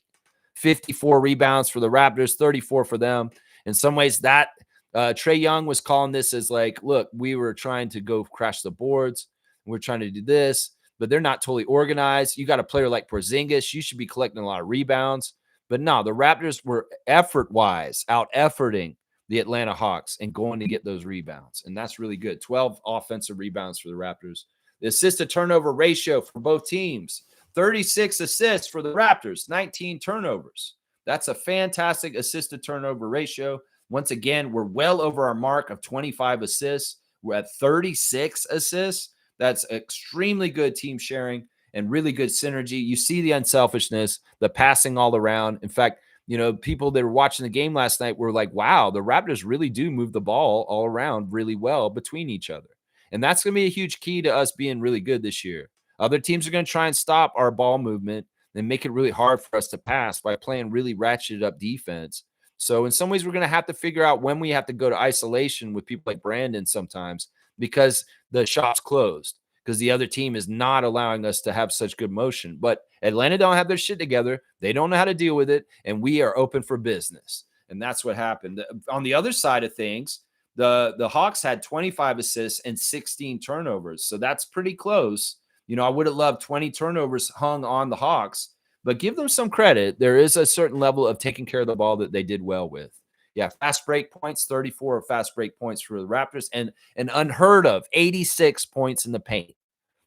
54 rebounds for the Raptors, 34 for them. In some ways, that Trae Young was calling this as like, look, we were trying to go crash the boards. We're trying to do this, but they're not totally organized. You got a player like Porzingis. You should be collecting a lot of rebounds. But no, the Raptors were effort-wise out-efforting the Atlanta Hawks and going to get those rebounds. And that's really good. 12 offensive rebounds for the Raptors. The assist-to-turnover ratio for both teams, 36 assists for the Raptors, 19 turnovers. That's a fantastic assist-to-turnover ratio. Once again, we're well over our mark of 25 assists. We're at 36 assists. That's extremely good team sharing and really good synergy. You see the unselfishness, the passing all around. In fact, you know, people that were watching the game last night were like, wow, the Raptors really do move the ball all around really well between each other. And that's going to be a huge key to us being really good this year. Other teams are going to try and stop our ball movement and make it really hard for us to pass by playing really ratcheted up defense. So in some ways, we're going to have to figure out when we have to go to isolation with people like Brandon sometimes because the shot's closed, because the other team is not allowing us to have such good motion. But Atlanta don't have their shit together. They don't know how to deal with it, and we are open for business. And that's what happened. On the other side of things, the Hawks had 25 assists and 16 turnovers. So that's pretty close. You know, I would have loved 20 turnovers hung on the Hawks, but give them some credit. There is a certain level of taking care of the ball that they did well with. Yeah, fast break points, 34 fast break points for the Raptors, and an unheard of 86 points in the paint.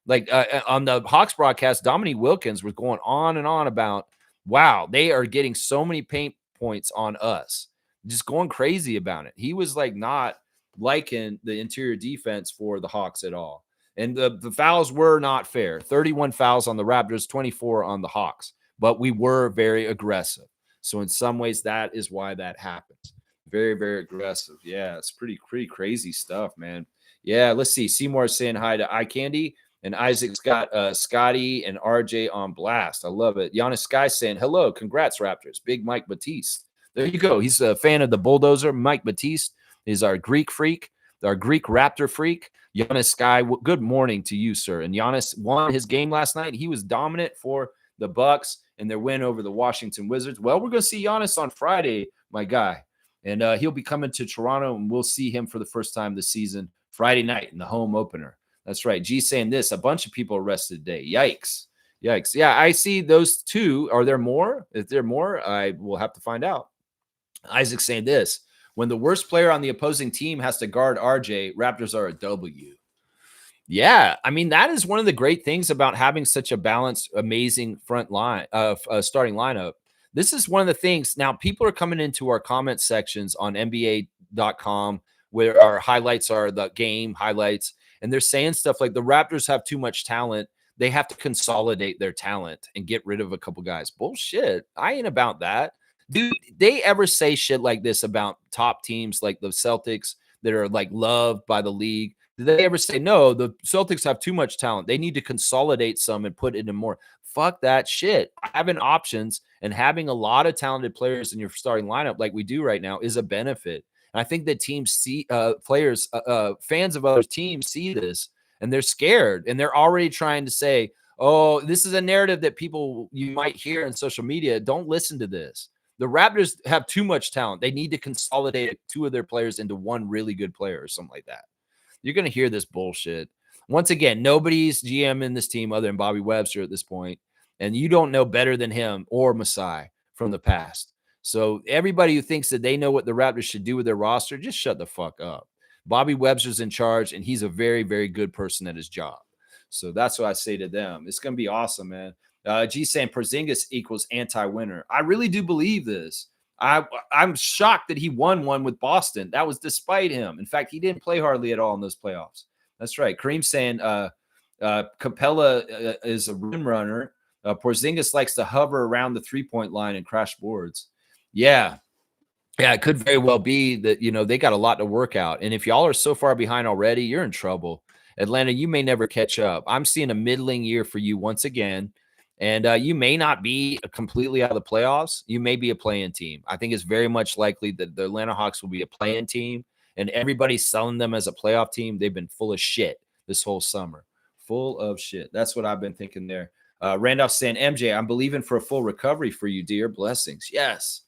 Like on the Hawks broadcast, Dominique Wilkins was going on and on about, wow, they are getting so many paint points on us, just going crazy about it. He was like not liking the interior defense for the Hawks at all. And the fouls were not fair. 31 fouls on the Raptors, 24 on the Hawks. But we were very aggressive. So in some ways, that is why that happens. Very, very aggressive. Yeah, it's pretty crazy stuff, man. Yeah, let's see. Seymour is saying hi to iCandy. And Isaac's got Scotty and RJ on blast. I love it. Giannis Sky saying, hello, congrats, Raptors. Big Mike Batiste. There you go. He's a fan of the Bulldozer. Mike Batiste is our Greek freak, our Greek Raptor freak. Giannis Sky, good morning to you, sir. And Giannis won his game last night. He was dominant for the Bucks and their win over the Washington Wizards. Well, we're going to see Giannis on Friday, my guy. And he'll be coming to Toronto, and we'll see him for the first time this season, Friday night in the home opener. That's right. G saying this, a bunch of people arrested today. Yikes. Yikes. Yeah, I see those two. Are there more? If there are more, I will have to find out. Isaac saying this, when the worst player on the opposing team has to guard RJ, Raptors are a W. Yeah, I mean, that is one of the great things about having such a balanced, amazing front line, starting lineup. This is one of the things. Now, people are coming into our comment sections on NBA.com where our highlights are the game highlights. And they're saying stuff like the Raptors have too much talent. They have to consolidate their talent and get rid of a couple guys. Bullshit. I ain't about that. Do they ever say shit like this about top teams like the Celtics that are like loved by the league? Do they ever say, no, the Celtics have too much talent. They need to consolidate some and put it in more? Fuck that shit. Having options and having a lot of talented players in your starting lineup like we do right now is a benefit. And I think that teams see players, fans of other teams see this, and they're scared, and they're already trying to say, oh, this is a narrative that you might hear in social media. Don't listen to this. The Raptors have too much talent. They need to consolidate 2 of their players into one really good player or something like that. You're going to hear this bullshit. Once again, nobody's GM in this team other than Bobby Webster at this point, and you don't know better than him or Masai from the past. So everybody who thinks that they know what the Raptors should do with their roster, just shut the fuck up. Bobby Webster's in charge, and he's a very, very good person at his job. So that's what I say to them. It's going to be awesome, man. G saying Porzingis equals anti-winner. I really do believe this. I'm shocked that he won one with Boston. That was despite him. In fact, he didn't play hardly at all in those playoffs. That's right. Kareem saying Capella is a rim runner. Porzingis likes to hover around the three-point line and crash boards. Yeah, it could very well be that, they got a lot to work out. And if y'all are so far behind already, you're in trouble. Atlanta, you may never catch up. I'm seeing a middling year for you once again. And you may not be completely out of the playoffs. You may be a play-in team. I think it's very much likely that the Atlanta Hawks will be a play-in team, and everybody's selling them as a playoff team. They've been full of shit this whole summer. Full of shit. That's what I've been thinking there. Randolph saying, MJ, I'm believing for a full recovery for you, dear. Blessings. Yes.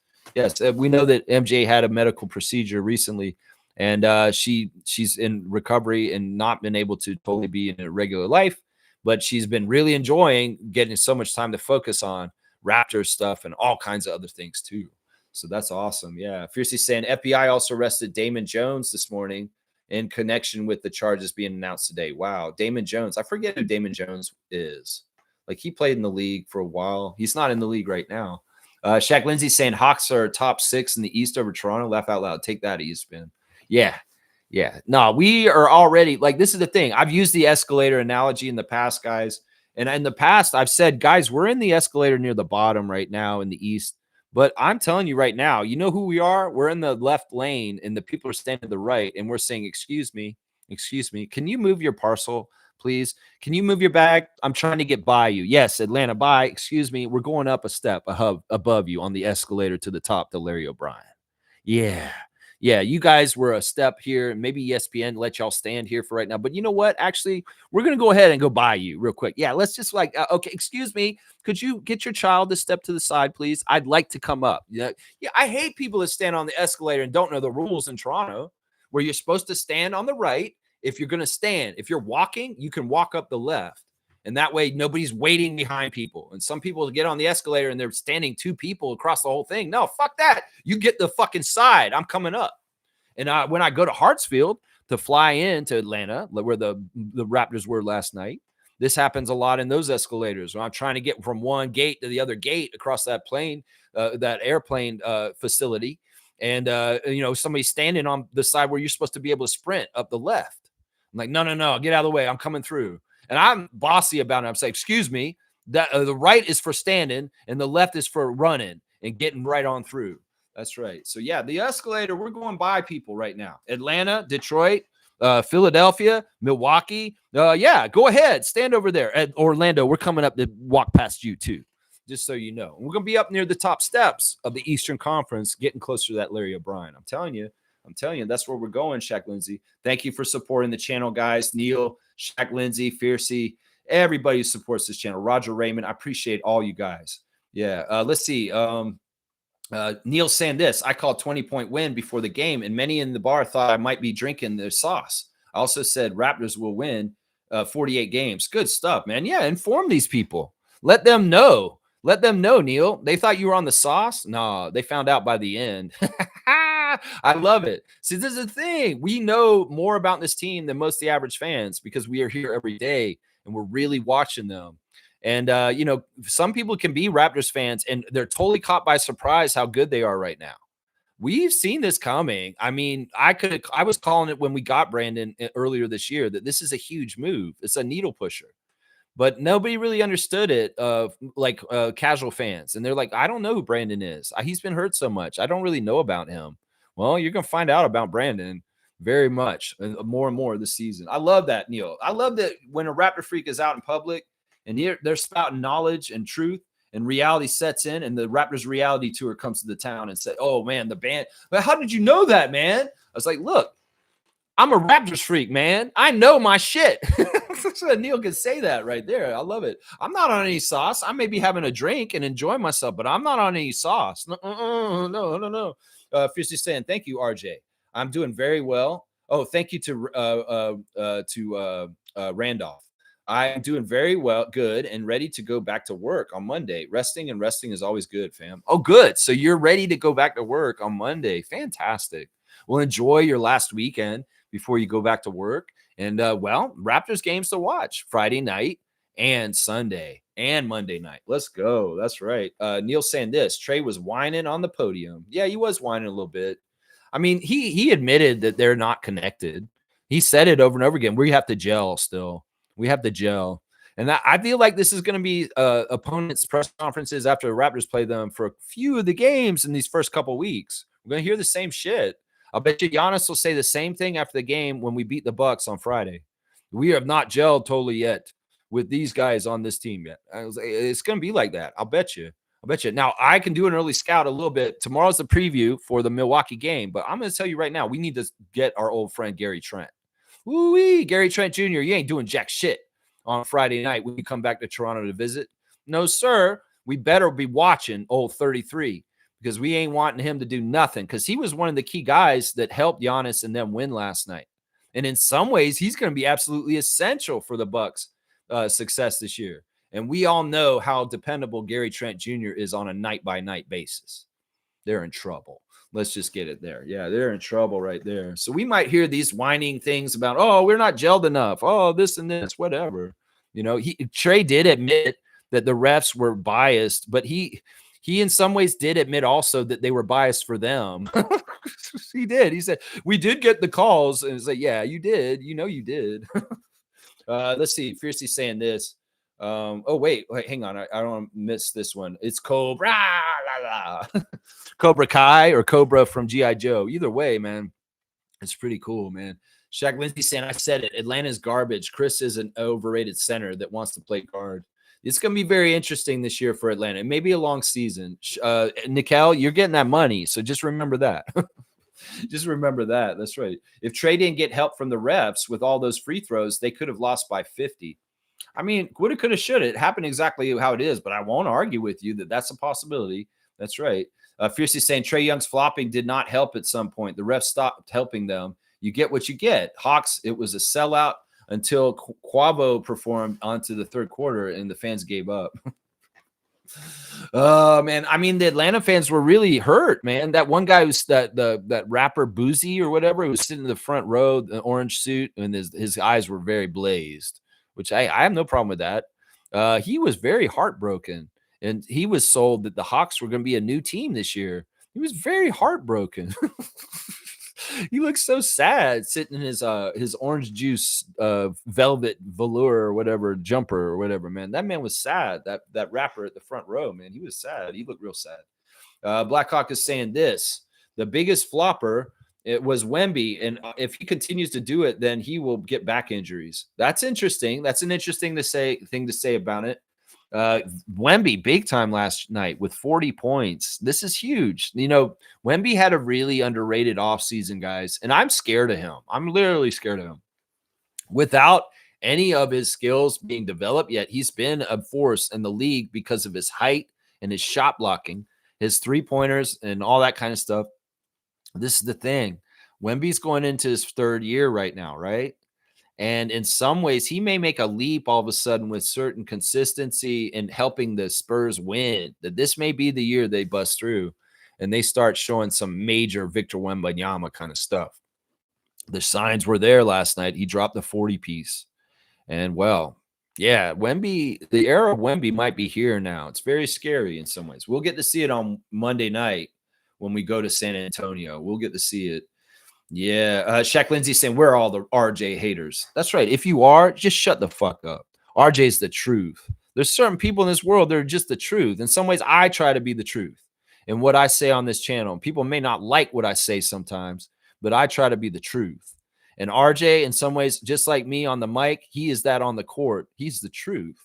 We know that MJ had a medical procedure recently, and she's in recovery and not been able to totally be in a regular life. But she's been really enjoying getting so much time to focus on Raptors stuff and all kinds of other things too. So that's awesome. Yeah. Fiercely saying FBI also arrested Damon Jones this morning in connection with the charges being announced today. Wow. Damon Jones. I forget who Damon Jones is. Like, he played in the league for a while. He's not in the league right now. Shaq Lindsay saying Hawks are top 6 in the East over Toronto. Laugh out loud. Take that, Eastman. Yeah. No, we are already, like, this is the thing. I've used the escalator analogy in the past, guys. And in the past, I've said, guys, we're in the escalator near the bottom right now in the East. But I'm telling you right now, you know who we are? We're in the left lane, and the people are standing to the right, and we're saying, excuse me. Can you move your parcel, please? Can you move your bag? I'm trying to get by you. Yes, Atlanta, bye. Excuse me. We're going up a step above you on the escalator to the top to Larry O'Brien. Yeah, you guys were a step here. Maybe ESPN let y'all stand here for right now. But you know what? Actually, we're going to go ahead and go by you real quick. Yeah, let's just okay, excuse me. Could you get your child to step to the side, please? I'd like to come up. Yeah, I hate people that stand on the escalator and don't know the rules in Toronto, where you're supposed to stand on the right. If you're going to stand, if you're walking, you can walk up the left. And that way, nobody's waiting behind people. And some people get on the escalator and they're standing 2 people across the whole thing. No, fuck that. You get the fucking side. I'm coming up. And when I go to Hartsfield to fly into Atlanta, where the Raptors were last night, this happens a lot in those escalators. When I'm trying to get from one gate to the other gate across that plane, that airplane facility. And, somebody's standing on the side where you're supposed to be able to sprint up the left. I'm like, no, get out of the way. I'm coming through. And I'm bossy about it. I'm saying, excuse me, that the right is for standing and the left is for running and getting right on through. That's right. So, yeah, the escalator, we're going by people right now. Atlanta, Detroit, Philadelphia, Milwaukee. Go ahead. Stand over there. At Orlando, we're coming up to walk past you too, just so you know. We're going to be up near the top steps of the Eastern Conference, getting closer to that Larry O'Brien. I'm telling you, that's where we're going, Shaq Lindsay. Thank you for supporting the channel, guys. Neil, Shaq Lindsay, Fiercey, everybody who supports this channel. Roger Raymond, I appreciate all you guys. Yeah, let's see. Neil saying this, I called 20-point win before the game, and many in the bar thought I might be drinking their sauce. I also said Raptors will win 48 games. Good stuff, man. Yeah, inform these people. Let them know. Neil. They thought you were on the sauce? No, they found out by the end. I love it. See, this is the thing. We know more about this team than most of the average fans because we are here every day and we're really watching them. And, some people can be Raptors fans and they're totally caught by surprise how good they are right now. We've seen this coming. I mean, I was calling it when we got Brandon earlier this year that this is a huge move. It's a needle pusher. But nobody really understood it, casual fans. And they're like, I don't know who Brandon is. He's been hurt so much. I don't really know about him. Well, you're going to find out about Brandon very much, more and more this season. I love that, Neil. I love that when a Raptor freak is out in public and they're spouting knowledge and truth, and reality sets in, and the Raptors reality tour comes to the town and said, "Oh man, the band. But how did you know that, man?" I was like, "Look, I'm a Raptors freak, man. I know my shit." So Neil can say that right there. I love it. I'm not on any sauce. I may be having a drink and enjoying myself, but I'm not on any sauce. No. Fiercely saying, "Thank you, RJ. I'm doing very well." Oh, thank you to Randolph. I'm doing very well, good, and ready to go back to work on Monday. Resting is always good, fam. Oh, good. So you're ready to go back to work on Monday. Fantastic. Well, enjoy your last weekend before you go back to work. And, well, Raptors games to watch Friday night and Sunday and Monday night. Let's go. That's right. Neil saying this. Trey was whining on the podium. Yeah, he was whining a little bit. I mean, he admitted that they're not connected. He said it over and over again. We have to gel still. We have to gel. And I feel like this is going to be opponents' press conferences after the Raptors play them for a few of the games in these first couple weeks. We're going to hear the same shit. I'll bet you Giannis will say the same thing after the game when we beat the Bucks on Friday. We have not gelled totally yet with these guys on this team yet. It's going to be like that. I'll bet you. Now, I can do an early scout a little bit. Tomorrow's the preview for the Milwaukee game, but I'm going to tell you right now, we need to get our old friend Gary Trent. Woo-wee, Gary Trent Jr., you ain't doing jack shit on Friday night when we come back to Toronto to visit. No, sir. We better be watching old 33 because we ain't wanting him to do nothing because he was one of the key guys that helped Giannis and them win last night. And in some ways, he's going to be absolutely essential for the Bucks' success this year. And we all know how dependable Gary Trent Jr. is on a night-by-night basis. They're in trouble. Let's just get it there. Yeah, they're in trouble right there. So we might hear these whining things about, oh, we're not gelled enough. Oh, this and this, whatever. You know, Trey did admit that the refs were biased, but he in some ways did admit also that they were biased for them. He did. He said, we did get the calls. And it's like, yeah, you did. You know, you did. Let's see. Fiercely saying this. Wait, hang on. I don't want to miss this one. It's Cobra, Cobra Kai or Cobra from G.I. Joe. Either way, man, it's pretty cool, man. Shaq Lindsay saying, I said it. Atlanta's garbage. Chris is an overrated center that wants to play guard. It's going to be very interesting this year for Atlanta. It may be a long season. Nikel, you're getting that money, so just remember that. Just remember that. That's right. If Trey didn't get help from the refs with all those free throws, they could have lost by 50. I mean, woulda, coulda, shoulda. It happened exactly how it is, but I won't argue with you that that's a possibility. That's right. Fiercely saying Trey Young's flopping did not help at some point. The refs stopped helping them. You get what you get. Hawks, it was a sellout until Quavo performed onto the third quarter and the fans gave up. Oh, man. I mean, the Atlanta fans were really hurt, man. That one guy who's that rapper Boozy or whatever, who was sitting in the front row, the orange suit, and his eyes were very blazed, which I have no problem with that. He was very heartbroken, and he was sold that the Hawks were going to be a new team this year. He was very heartbroken. He looks so sad sitting in his orange juice velvet velour or whatever jumper or whatever, man. That man was sad. That rapper at the front row, man, he was sad. He looked real sad. Blackhawk is saying this. The biggest flopper, it was Wemby, and if he continues to do it, then he will get back injuries. That's interesting. That's an interesting thing to say about it. Wemby big time last night with 40 points. This is huge. You know, Wemby had a really underrated offseason, guys, and I'm scared of him. I'm literally scared of him. Without any of his skills being developed yet, he's been a force in the league because of his height and his shot blocking, his three-pointers, and all that kind of stuff. This is the thing. Wemby's going into his third year right now, right? And in some ways, he may make a leap all of a sudden with certain consistency in helping the Spurs win. That this may be the year they bust through and they start showing some major Victor Wembanyama kind of stuff. The signs were there last night. He dropped the 40-piece. And, well, yeah, Wemby, the era of Wemby might be here now. It's very scary in some ways. We'll get to see it on Monday night when we go to San Antonio. We'll get to see it. Yeah, Shaq Lindsay saying, we're all the RJ haters. That's right. If you are, just shut the fuck up. RJ's the truth. There's certain people in this world that are just the truth. In some ways, I try to be the truth in what I say on this channel. People may not like what I say sometimes, but I try to be the truth. And RJ, in some ways, just like me on the mic, he is that on the court. He's the truth.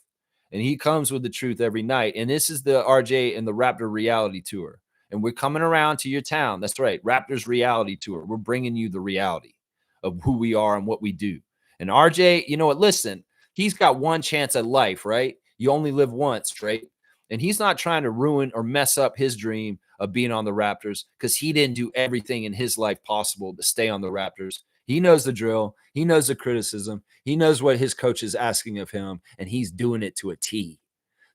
and he comes with the truth every night. And this is the RJ and the Raptor reality tour. And we're coming around to your town. That's right. Raptors reality tour. We're bringing you the reality of who we are and what we do. And RJ, you know what? Listen, he's got one chance at life, right? You only live once, right? And he's not trying to ruin or mess up his dream of being on the Raptors because he didn't do everything in his life possible to stay on the Raptors. He knows the drill. He knows the criticism. He knows what his coach is asking of him, and he's doing it to a T.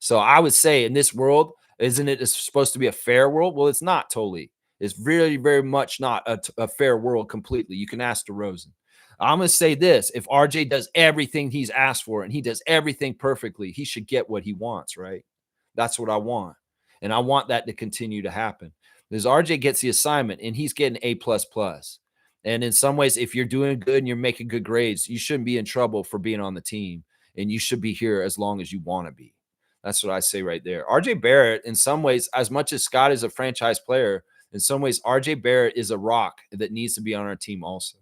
So I would say in this world, isn't it supposed to be a fair world? Well, it's not totally. It's really, very much not a fair world completely. You can ask DeRozan. I'm going to say this. If RJ does everything he's asked for and he does everything perfectly, he should get what he wants, right? That's what I want. And I want that to continue to happen. Because RJ gets the assignment and he's getting A++. And in some ways, if you're doing good and you're making good grades, you shouldn't be in trouble for being on the team. And you should be here as long as you want to be. That's what I say right there. RJ Barrett, in some ways, as much as Scott is a franchise player, in some ways, RJ Barrett is a rock that needs to be on our team also.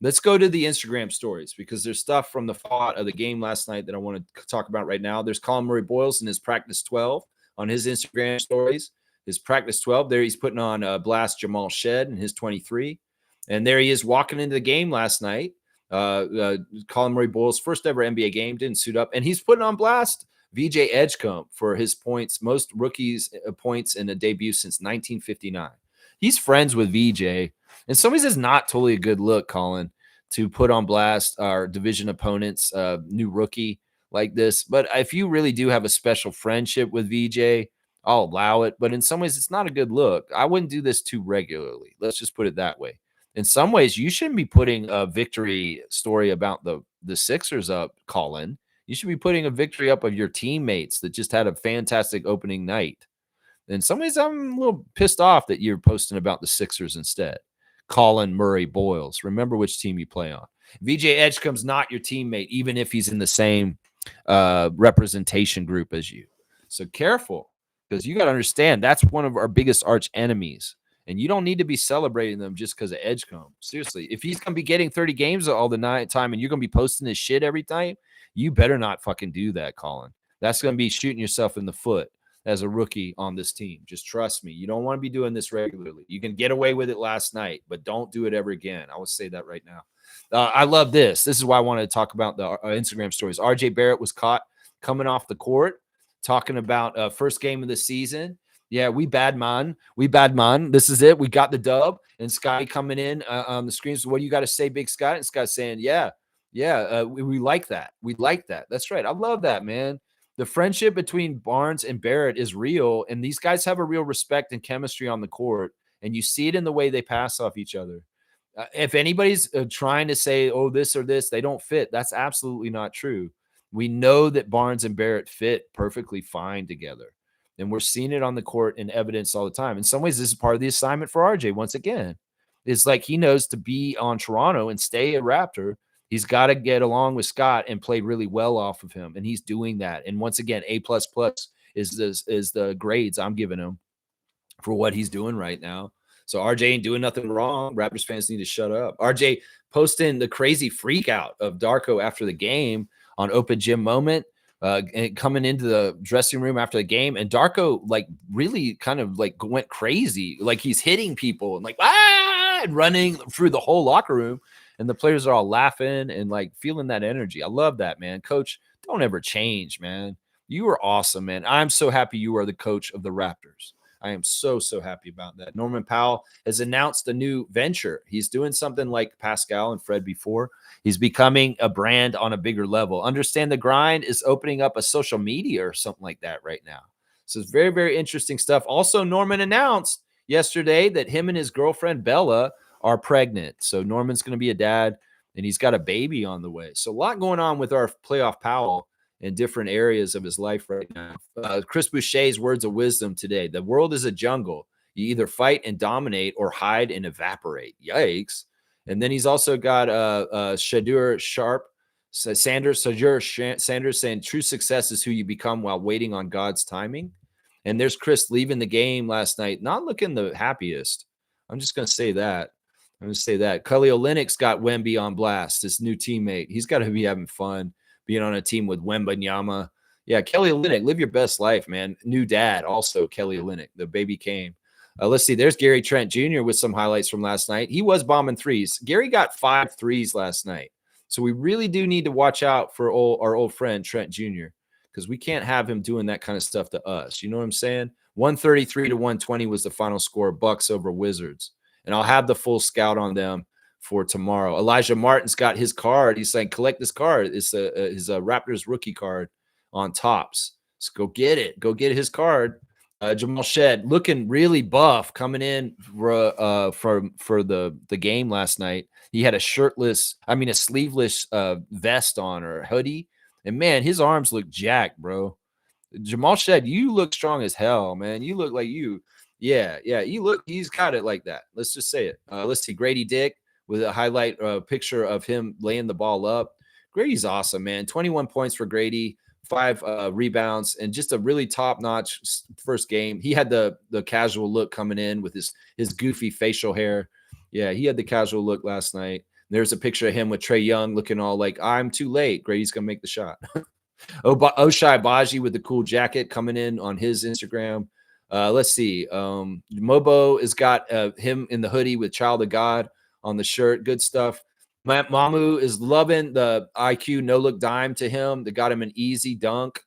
Let's go to the Instagram stories because there's stuff from the fallout of the game last night that I want to talk about right now. There's Colin Murray Boyles in his practice 12 on his Instagram stories. His practice 12 there, he's putting on blast Jamal Shed in his 23. And there he is walking into the game last night. Colin Murray Boyles' first ever NBA game, didn't suit up. And he's putting on blast VJ Edgecombe for his points, most rookies points in a debut since 1959. He's friends with VJ. And some ways it's not totally a good look, Colin, to put on blast our division opponents, new rookie like this. But if you really do have a special friendship with VJ, I'll allow it. But in some ways, it's not a good look. I wouldn't do this too regularly. Let's just put it that way. In some ways, you shouldn't be putting a victory story about the Sixers up, Colin. You should be putting a victory up of your teammates that just had a fantastic opening night. In some ways, I'm a little pissed off that you're posting about the Sixers instead. Colin Murray Boyles. Remember which team you play on. VJ Edgecombe's not your teammate, even if he's in the same representation group as you. So careful, because you got to understand that's one of our biggest arch enemies. And you don't need to be celebrating them just because of Edgecombe. Seriously, if he's going to be getting 30 games all the night time and you're going to be posting this shit every time, you better not fucking do that, Colin. That's going to be shooting yourself in the foot as a rookie on this team. Just trust me. You don't want to be doing this regularly. You can get away with it last night, but don't do it ever again. I will say that right now. I love this. This is why I wanted to talk about the Instagram stories. RJ Barrett was caught coming off the court talking about first game of the season. Yeah, we bad man. This is it. We got the dub. And Scotty coming in on the screens. What do you got to say, Big Scott? And Scott saying, yeah, we like that. We like that. That's right. I love that, man. The friendship between Barnes and Barrett is real. And these guys have a real respect and chemistry on the court. And you see it in the way they pass off each other. If anybody's trying to say, oh, this or this, they don't fit. That's absolutely not true. We know that Barnes and Barrett fit perfectly fine together. And we're seeing it on the court in evidence all the time. In some ways, this is part of the assignment for RJ. Once again, it's like he knows to be on Toronto and stay a Raptor. He's got to get along with Scott and play really well off of him. And he's doing that. And once again, A++ is the grades I'm giving him for what he's doing right now. So RJ ain't doing nothing wrong. Raptors fans need to shut up. RJ posting the crazy freak out of Darko after the game on Open Gym Moment. And coming into the dressing room after the game, and Darko like really kind of like went crazy, like he's hitting people and like and running through the whole locker room, and the players are all laughing and like feeling that energy. I love that, man. Coach, don't ever change, man. You are awesome, man. I'm so happy you are the coach of the Raptors. I am so happy about that. Norman Powell has announced a new venture. He's doing something like Pascal and Fred before. He's becoming a brand on a bigger level. Understand the Grind is opening up a social media or something like that right now. So it's very, very interesting stuff. Also, Norman announced yesterday that him and his girlfriend Bella are pregnant. So Norman's going to be a dad, and he's got a baby on the way. So a lot going on with our playoff Powell in different areas of his life right now. Chris Boucher's words of wisdom today. The world is a jungle. You either fight and dominate or hide and evaporate. Yikes. And then he's also got Shadur Sanders saying true success is who you become while waiting on God's timing. And there's Chris leaving the game last night, not looking the happiest. I'm just going to say that. Kelly Olynyk's got Wemby on blast, his new teammate. He's got to be having fun being on a team with Wembanyama. Yeah, Kelly Olynyk, live your best life, man. New dad, also Kelly Olynyk. The baby came. Let's see. There's Gary Trent Jr. with some highlights from last night. He was bombing threes. Gary got 5 threes last night. So we really do need to watch out for our old friend Trent Jr. because we can't have him doing that kind of stuff to us. You know what I'm saying? 133 to 120 was the final score, Bucks over Wizards. And I'll have the full scout on them for tomorrow. Elijah Martin's got his card. He's saying, collect this card. It's his Raptors rookie card on Tops. So go get it. Go get his card. Jamal Shed looking really buff coming in for the game last night. He had a sleeveless vest on or hoodie. And man, his arms look jacked, bro. Jamal Shed, you look strong as hell, man. You look like you. Yeah. He's got it like that. Let's just say it. Let's see. Grady Dick with a highlight picture of him laying the ball up. Grady's awesome, man. 21 points for Grady. 5 rebounds, and just a really top-notch first game. He had the casual look coming in with his goofy facial hair. Yeah, he had the casual look last night. There's a picture of him with Trae Young looking all like, I'm too late. Grady's going to make the shot. Oshai Baji with the cool jacket coming in on his Instagram. Let's see. Mobo has got him in the hoodie with Child of God on the shirt. Good stuff. Mamu is loving the IQ no-look dime to him. That got him an easy dunk.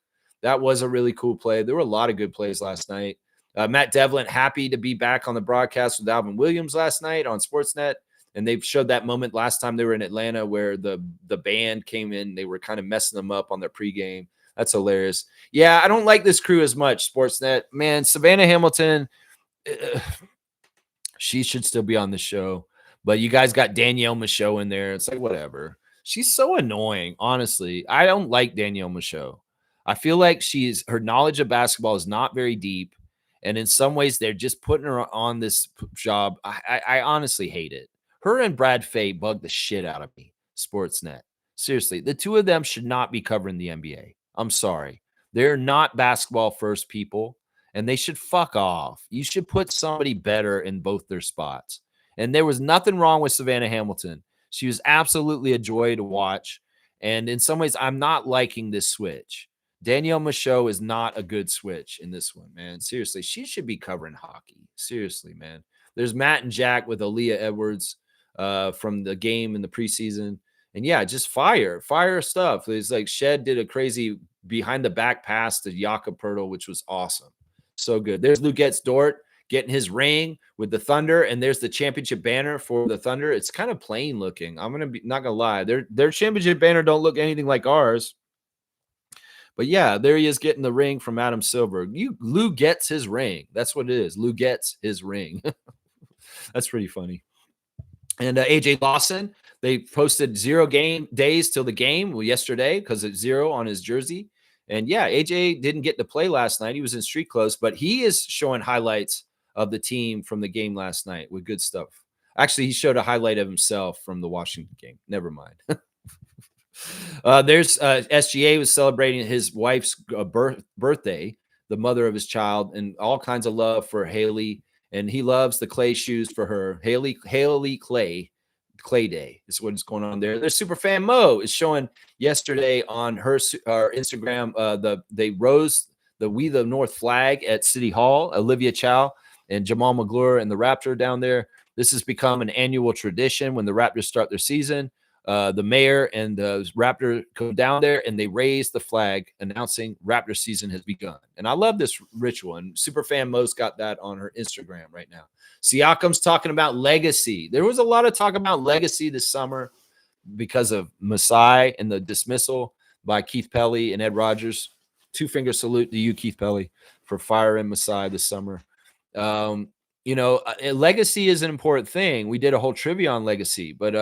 That was a really cool play. There were a lot of good plays last night. Matt Devlin, happy to be back on the broadcast with Alvin Williams last night on Sportsnet. And they showed that moment last time they were in Atlanta where the band came in. They were kind of messing them up on their pregame. That's hilarious. Yeah, I don't like this crew as much, Sportsnet. Man, Savannah Hamilton, she should still be on the show. But you guys got Danielle Michaud in there. It's like, whatever. She's so annoying, honestly. I don't like Danielle Michaud. I feel like her knowledge of basketball is not very deep. And in some ways, they're just putting her on this job. I honestly hate it. Her and Brad Fay bug the shit out of me, Sportsnet. Seriously, the two of them should not be covering the NBA. I'm sorry. They're not basketball first people, and they should fuck off. You should put somebody better in both their spots. And there was nothing wrong with Savannah Hamilton. She was absolutely a joy to watch. And in some ways, I'm not liking this switch. Danielle Michaud is not a good switch in this one, man. Seriously, she should be covering hockey. Seriously, man. There's Matt and Jack with Aaliyah Edwards from the game in the preseason. And yeah, just fire stuff. It's like Shed did a crazy behind the back pass to Jakob Poeltl, which was awesome. So good. There's Lugetz Dort getting his ring with the Thunder, and there's the championship banner for the Thunder. It's kind of plain looking. I'm not gonna lie. Their championship banner don't look anything like ours. But yeah, there he is getting the ring from Adam Silver. Lou gets his ring. That's what it is. Lou gets his ring. That's pretty funny. And AJ Lawson, they posted 0 game days till the game yesterday because it's 0 on his jersey. And yeah, AJ didn't get to play last night. He was in street clothes, but he is showing highlights of the team from the game last night with good stuff. Actually, he showed a highlight of himself from the Washington game. Never mind. There's SGA was celebrating his wife's birthday, the mother of his child, and all kinds of love for Haley. And he loves the clay shoes for her. Haley Clay Day is what is going on there. Their super fan Mo is showing yesterday on her Instagram. They rose the We the North flag at City Hall. Olivia Chow and Jamal McGlure and the Raptor down there. This has become an annual tradition when the Raptors start their season. The mayor and the Raptor go down there and they raise the flag announcing Raptor season has begun. And I love this ritual. And Superfan Mo's got that on her Instagram right now. Siakam's talking about legacy. There was a lot of talk about legacy this summer because of Masai and the dismissal by Keith Pelly and Ed Rogers. 2-finger salute to you, Keith Pelly, for firing Masai this summer. Legacy is an important thing. We did a whole trivia on legacy, but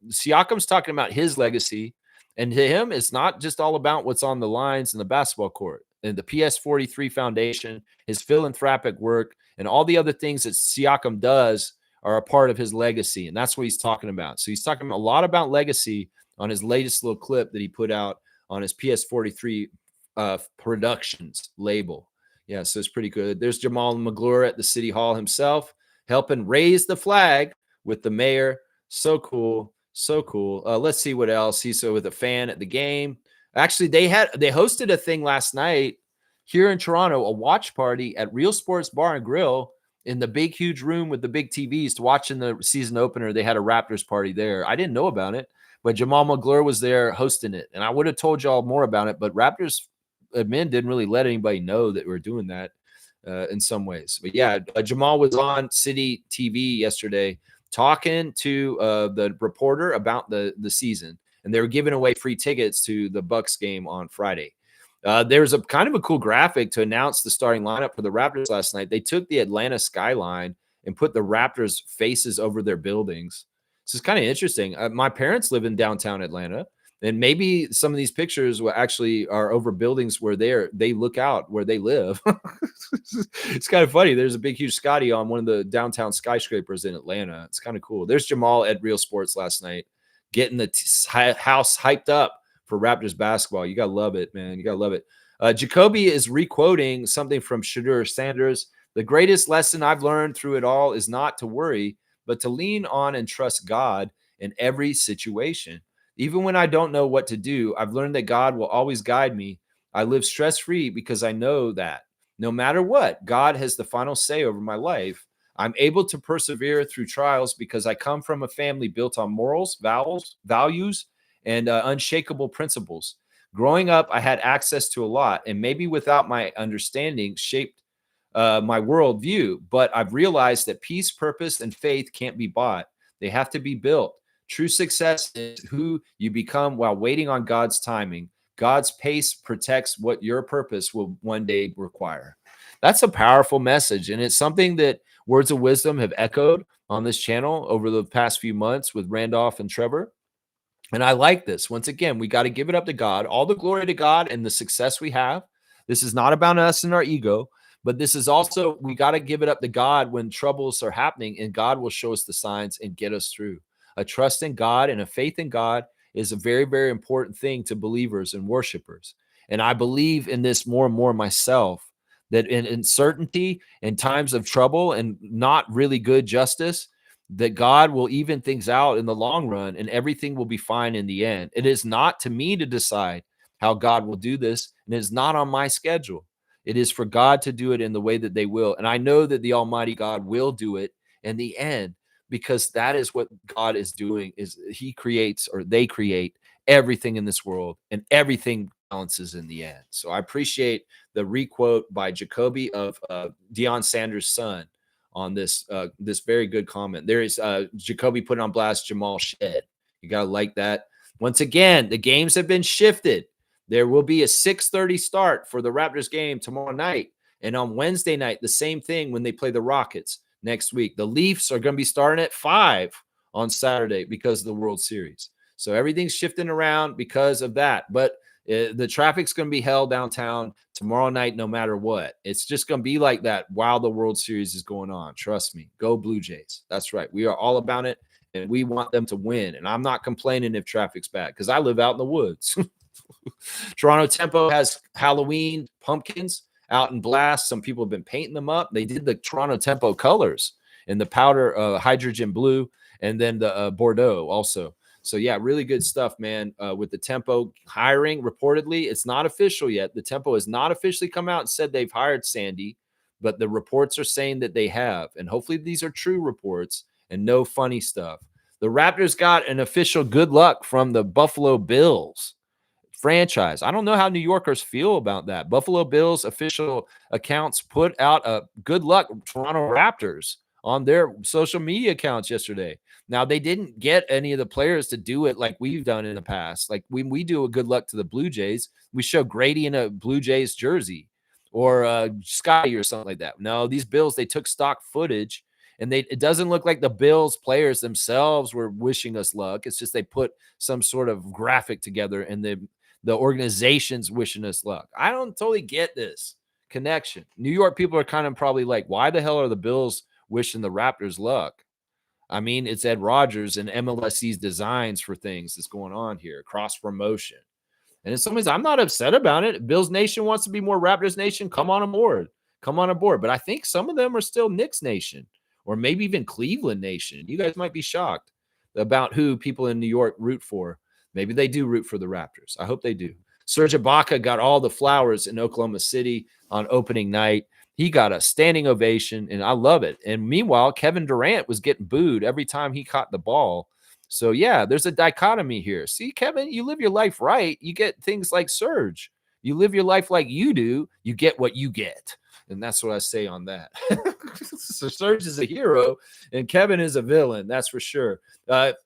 Siakam's talking about his legacy. And to him, it's not just all about what's on the lines in the basketball court. And the PS43 Foundation, his philanthropic work, and all the other things that Siakam does are a part of his legacy. And that's what he's talking about. So he's talking a lot about legacy on his latest little clip that he put out on his PS43 Productions label. Yeah, so it's pretty good. There's Jamal McGlure at the City Hall himself, helping raise the flag with the mayor. So cool. So cool. Let's see what else. He's with a fan at the game. Actually, they hosted a thing last night here in Toronto, a watch party at Real Sports Bar and Grill in the big, huge room with the big TVs to watching the season opener. They had a Raptors party there. I didn't know about it, but Jamal McGlure was there hosting it. And I would have told y'all more about it, but Raptors admin didn't really let anybody know that we're doing that in some ways. But yeah, Jamal was on City TV yesterday talking to the reporter about the season. And they were giving away free tickets to the Bucks game on Friday. There's a kind of a cool graphic to announce the starting lineup for the Raptors last night. They took the Atlanta skyline and put the Raptors' faces over their buildings. This is kind of interesting. My parents live in downtown Atlanta, and maybe some of these pictures will actually are over buildings where they look out where they live. It's kind of funny. There's a big, huge Scotty on one of the downtown skyscrapers in Atlanta. It's kind of cool. There's Jamal at Real Sports last night, getting the house hyped up for Raptors basketball. You got to love it, man. You got to love it. Jacoby is requoting something from Shadur Sanders. The greatest lesson I've learned through it all is not to worry, but to lean on and trust God in every situation. Even when I don't know what to do, I've learned that God will always guide me. I live stress-free because I know that no matter what, God has the final say over my life. I'm able to persevere through trials because I come from a family built on morals, values, and unshakable principles. Growing up, I had access to a lot, and maybe without my understanding shaped my worldview. But I've realized that peace, purpose, and faith can't be bought. They have to be built. True success is who you become while waiting on God's timing. God's pace protects what your purpose will one day require. That's a powerful message, and it's something that Words of Wisdom have echoed on this channel over the past few months with Randolph and Trevor. And I like this. Once again, we got to give it up to God, all the glory to God and the success we have. This is not about us and our ego, but this is also, we got to give it up to God when troubles are happening, and God will show us the signs and get us through. A trust in God and a faith in God is a very, very important thing to believers and worshipers. And I believe in this more and more myself, that in uncertainty and times of trouble and not really good justice, that God will even things out in the long run and everything will be fine in the end. It is not to me to decide how God will do this, and it is not on my schedule. It is for God to do it in the way that they will. And I know that the Almighty God will do it in the end, because that is what God is doing, is he creates, or they create, everything in this world, and everything balances in the end. So I appreciate the requote by Jacoby of Deion Sanders' son on this this very good comment. There is Jacoby put on blast Jamal Shed. You got to like that. Once again, the games have been shifted. There will be a 6:30 start for the Raptors game tomorrow night. And on Wednesday night, the same thing when they play the Rockets next week. The Leafs are going to be starting at 5 on Saturday because of the World Series. So everything's shifting around because of that. But the traffic's going to be hell downtown tomorrow night no matter what. It's just going to be like that while the World Series is going on. Trust me. Go Blue Jays. That's right. We are all about it, and we want them to win. And I'm not complaining if traffic's bad because I live out in the woods. Toronto Tempo has Halloween pumpkins out in blast. Some people have been painting them up. They did the Toronto Tempo colors in the powder hydrogen blue and then the Bordeaux also. So, yeah, really good stuff, man, with the Tempo hiring. Reportedly, it's not official yet. The Tempo has not officially come out and said they've hired Sandy, but the reports are saying that they have. And hopefully these are true reports and no funny stuff. The Raptors got an official good luck from the Buffalo Bills franchise. I don't know how New Yorkers feel about that. Buffalo Bills official accounts put out a good luck Toronto Raptors on their social media accounts yesterday. Now, they didn't get any of the players to do it like we've done in the past. Like when we do a good luck to the Blue Jays, we show Grady in a Blue Jays jersey or Scotty or something like that. No, these Bills, they took stock footage, and it doesn't look like the Bills players themselves were wishing us luck. It's just they put some sort of graphic together, and the organization's wishing us luck. I don't totally get this connection. New York people are kind of probably like, why the hell are the Bills wishing the Raptors luck? I mean, it's Ed Rogers and MLSC's designs for things that's going on here, cross promotion. And in some ways, I'm not upset about it. Bills Nation wants to be more Raptors Nation. Come on aboard. Come on aboard. But I think some of them are still Knicks Nation, or maybe even Cleveland Nation. You guys might be shocked about who people in New York root for. Maybe they do root for the Raptors. I hope they do. Serge Ibaka got all the flowers in Oklahoma City on opening night. He got a standing ovation, and I love it. And meanwhile, Kevin Durant was getting booed every time he caught the ball. So, yeah, there's a dichotomy here. See, Kevin, you live your life right, you get things like Serge. You live your life like you do, you get what you get. And that's what I say on that. So Serge is a hero, and Kevin is a villain. That's for sure.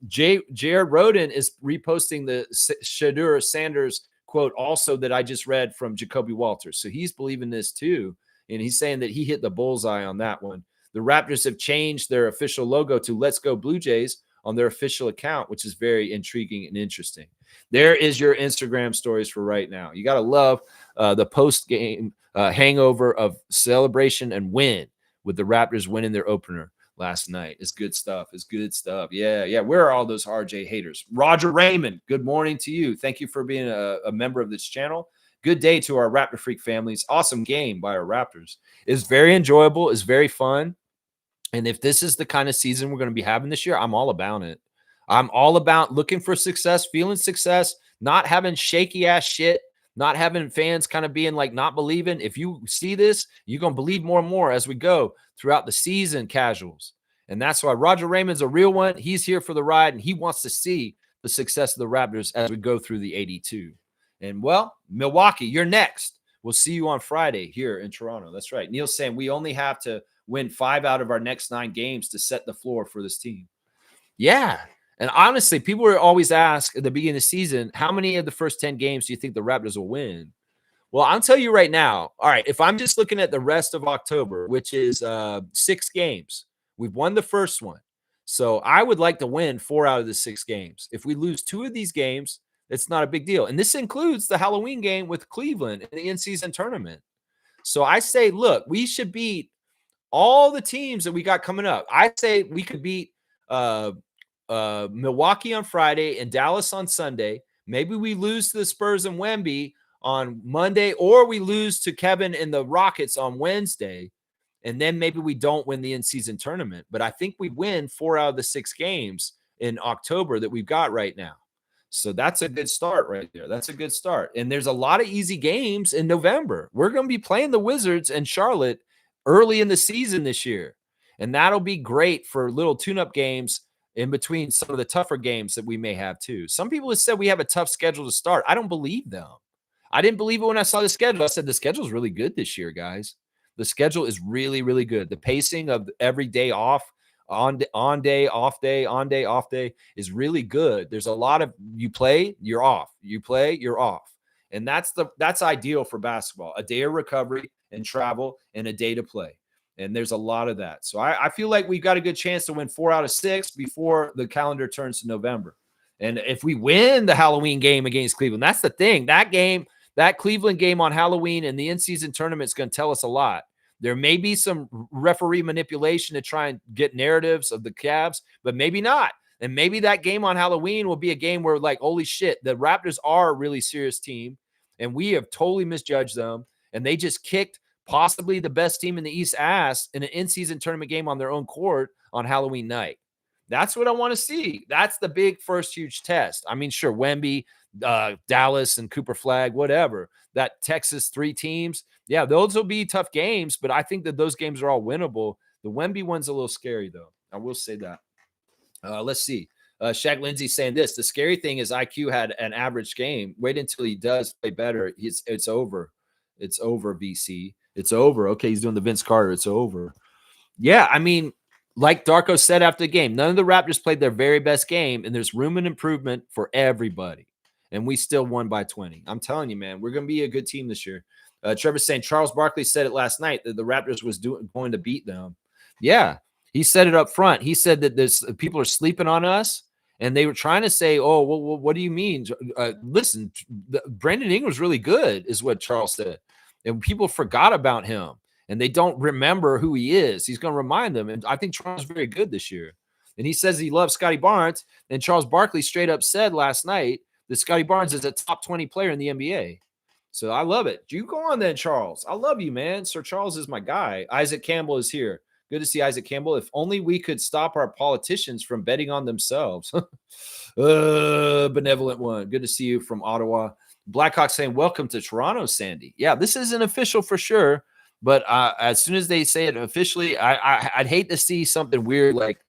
Jared Roden is reposting the Shadur Sanders quote also that I just read from Jacoby Walters. So he's believing this too. And he's saying that he hit the bullseye on that one. The Raptors have changed their official logo to Let's Go Blue Jays on their official account, which is very intriguing and interesting. There is your Instagram stories for right now. You got to love the post-game hangover of celebration and win with the Raptors winning their opener last night. It's good stuff. It's good stuff. Yeah. Where are all those RJ haters? Roger Raymond, good morning to you. Thank you for being a member of this channel. Good day to our Raptor Freak families. Awesome game by our Raptors. It's very enjoyable. It's very fun. And if this is the kind of season we're going to be having this year, I'm all about it. I'm all about looking for success, feeling success, not having shaky ass shit, not having fans kind of being like not believing. If you see this, you're going to believe more and more as we go throughout the season, casuals. And that's why Roger Raymond's a real one. He's here for the ride, and he wants to see the success of the Raptors as we go through the 82. And, well, Milwaukee, you're next. We'll see you on Friday here in Toronto. That's right. Neil's saying we only have to win 5 out of our next 9 games to set the floor for this team. Yeah. And honestly, people were always asked at the beginning of the season, how many of the first 10 games do you think the Raptors will win? Well, I'll tell you right now. All right, if I'm just looking at the rest of October, which is 6 games, we've won the first one. So I would like to win 4 out of the 6 games. If we lose 2 of these games, it's not a big deal. And this includes the Halloween game with Cleveland in the in-season tournament. So I say, look, we should beat all the teams that we got coming up. I say we could beat Milwaukee on Friday and Dallas on Sunday. Maybe we lose to the Spurs and Wemby on Monday, or we lose to Kevin and the Rockets on Wednesday. And then maybe we don't win the in-season tournament. But I think we win 4 out of the 6 games in October that we've got right now. So that's a good start right there. That's a good start. And there's a lot of easy games in November. We're going to be playing the Wizards and Charlotte early in the season this year. And that'll be great for little tune-up games in between some of the tougher games that we may have too. Some people have said we have a tough schedule to start. I don't believe them. I didn't believe it when I saw the schedule. I said the schedule is really good this year, guys. The schedule is really, really good. The pacing of every day off, on day, off day, on day, off day is really good. There's a lot of you play, you're off. You play, you're off. And that's ideal for basketball. A day of recovery and travel and a day to play. And there's a lot of that. So I feel like we've got a good chance to win 4 out of 6 before the calendar turns to November. And if we win the Halloween game against Cleveland, that's the thing. That game, that Cleveland game on Halloween and the in-season tournament is going to tell us a lot. There may be some referee manipulation to try and get narratives of the Cavs, but maybe not. And maybe that game on Halloween will be a game where, like, holy shit, the Raptors are a really serious team, and we have totally misjudged them, and they just kicked possibly the best team in the East ass in an in-season tournament game on their own court on Halloween night. That's what I want to see. That's the big first huge test. I mean, sure, Wemby, Dallas, and Cooper Flag, whatever. That Texas 3 teams, yeah, those will be tough games, but I think that those games are all winnable. The Wemby one's a little scary, though. I will say that. Let's see. Shaq Lindsay saying this. The scary thing is IQ had an average game. Wait until he does play better. It's over. It's over, VC. It's over. Okay, he's doing the Vince Carter. It's over. Yeah, I mean, like Darko said after the game, none of the Raptors played their very best game, and there's room and improvement for everybody. And we still won by 20. I'm telling you, man, we're going to be a good team this year. Trevor's saying Charles Barkley said it last night that the Raptors was going to beat them. Yeah, he said it up front. He said that people are sleeping on us, and they were trying to say, oh, well, what do you mean? Listen, Brandon Ingram's really good, is what Charles said. And people forgot about him, and they don't remember who he is. He's going to remind them. And I think Charles is very good this year. And he says he loves Scotty Barnes. And Charles Barkley straight up said last night that Scotty Barnes is a top 20 player in the NBA. So I love it. You go on then, Charles. I love you, man. Sir Charles is my guy. Isaac Campbell is here. Good to see Isaac Campbell. If only we could stop our politicians from betting on themselves. Benevolent one. Good to see you from Ottawa. Blackhawks saying, welcome to Toronto, Sandy. Yeah, this isn't official for sure. But as soon as they say it officially, I'd hate to see something weird like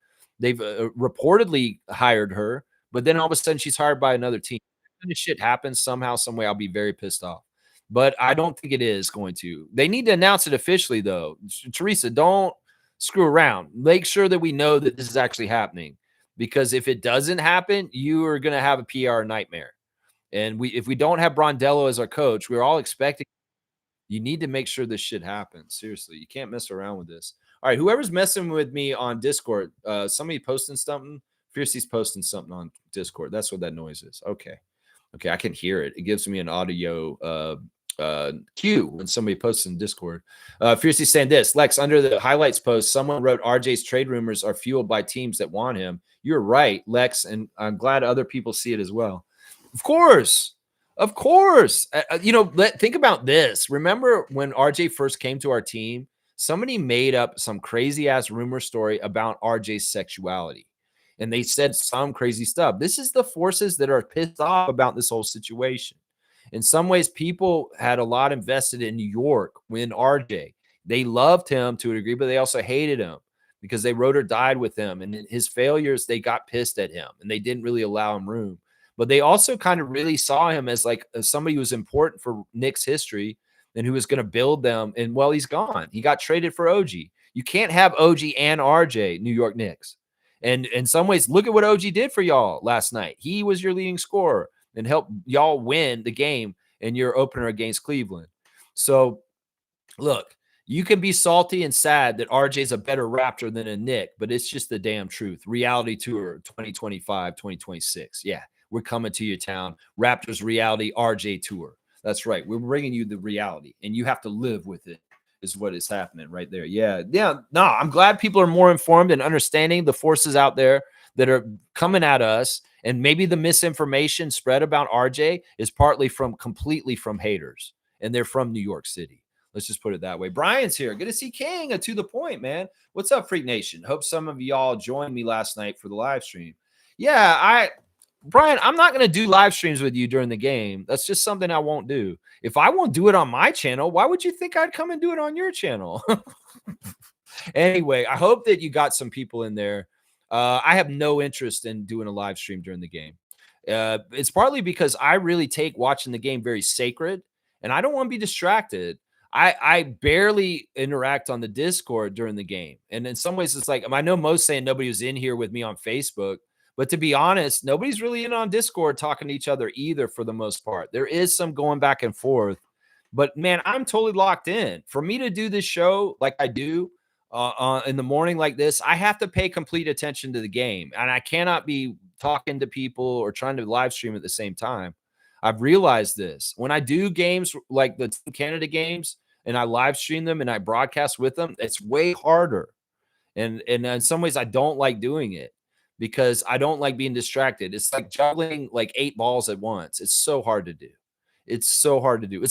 they've reportedly hired her, but then all of a sudden she's hired by another team. If this shit happens somehow, some way, I'll be very pissed off. But I don't think it is going to. They need to announce it officially, though. Teresa, don't screw around. Make sure that we know that this is actually happening. Because if it doesn't happen, you are going to have a PR nightmare. And if we don't have Brondello as our coach, we're all expecting. You need to make sure this shit happens. Seriously, you can't mess around with this. All right, whoever's messing with me on Discord, somebody posting something. Fiercey's posting something on Discord. That's what that noise is. Okay, I can hear it. It gives me an audio cue when somebody posts in Discord. Fiercey saying this, Lex, under the highlights post, someone wrote RJ's trade rumors are fueled by teams that want him. You're right, Lex, and I'm glad other people see it as well. Of course. Think about this. Remember when RJ first came to our team, somebody made up some crazy ass rumor story about RJ's sexuality. And they said some crazy stuff. This is the forces that are pissed off about this whole situation. In some ways, people had a lot invested in New York when RJ. They loved him to a degree, but they also hated him because they rode or died with him. And in his failures, they got pissed at him and they didn't really allow him room. But they also kind of really saw him as like somebody who was important for Knicks history and who was going to build them. And well, he's gone. He got traded for OG. You can't have OG and RJ, New York Knicks. And in some ways, look at what OG did for y'all last night. He was your leading scorer and helped y'all win the game in your opener against Cleveland. So look, you can be salty and sad that RJ's a better Raptor than a Knick, but it's just the damn truth. Reality Tour 2025, 2026. Yeah. We're coming to your town. Raptors Reality RJ Tour. That's right. We're bringing you the reality, and you have to live with it is what is happening right there. Yeah. No, I'm glad people are more informed and understanding the forces out there that are coming at us, and maybe the misinformation spread about RJ is completely from haters, and they're from New York City. Let's just put it that way. Brian's here. Good to see King. To the point, man. What's up, Freak Nation? Hope some of y'all joined me last night for the live stream. Yeah, Brian, I'm not going to do live streams with you during the game. That's just something I won't do. If I won't do it on my channel, why would you think I'd come and do it on your channel? Anyway, I hope that you got some people in there. I have no interest in doing a live stream during the game. It's partly because I really take watching the game very sacred, and I don't want to be distracted. I barely interact on the Discord during the game. And in some ways, it's like, I know Mo's saying nobody was in here with me on Facebook. But to be honest, nobody's really in on Discord talking to each other either for the most part. There is some going back and forth. But, man, I'm totally locked in. For me to do this show like I do in the morning like this, I have to pay complete attention to the game. And I cannot be talking to people or trying to live stream at the same time. I've realized this. When I do games like the Canada games and I live stream them and I broadcast with them, it's way harder. And in some ways, I don't like doing it, because I don't like being distracted. It's like juggling like 8 balls at once. It's so hard to do. It's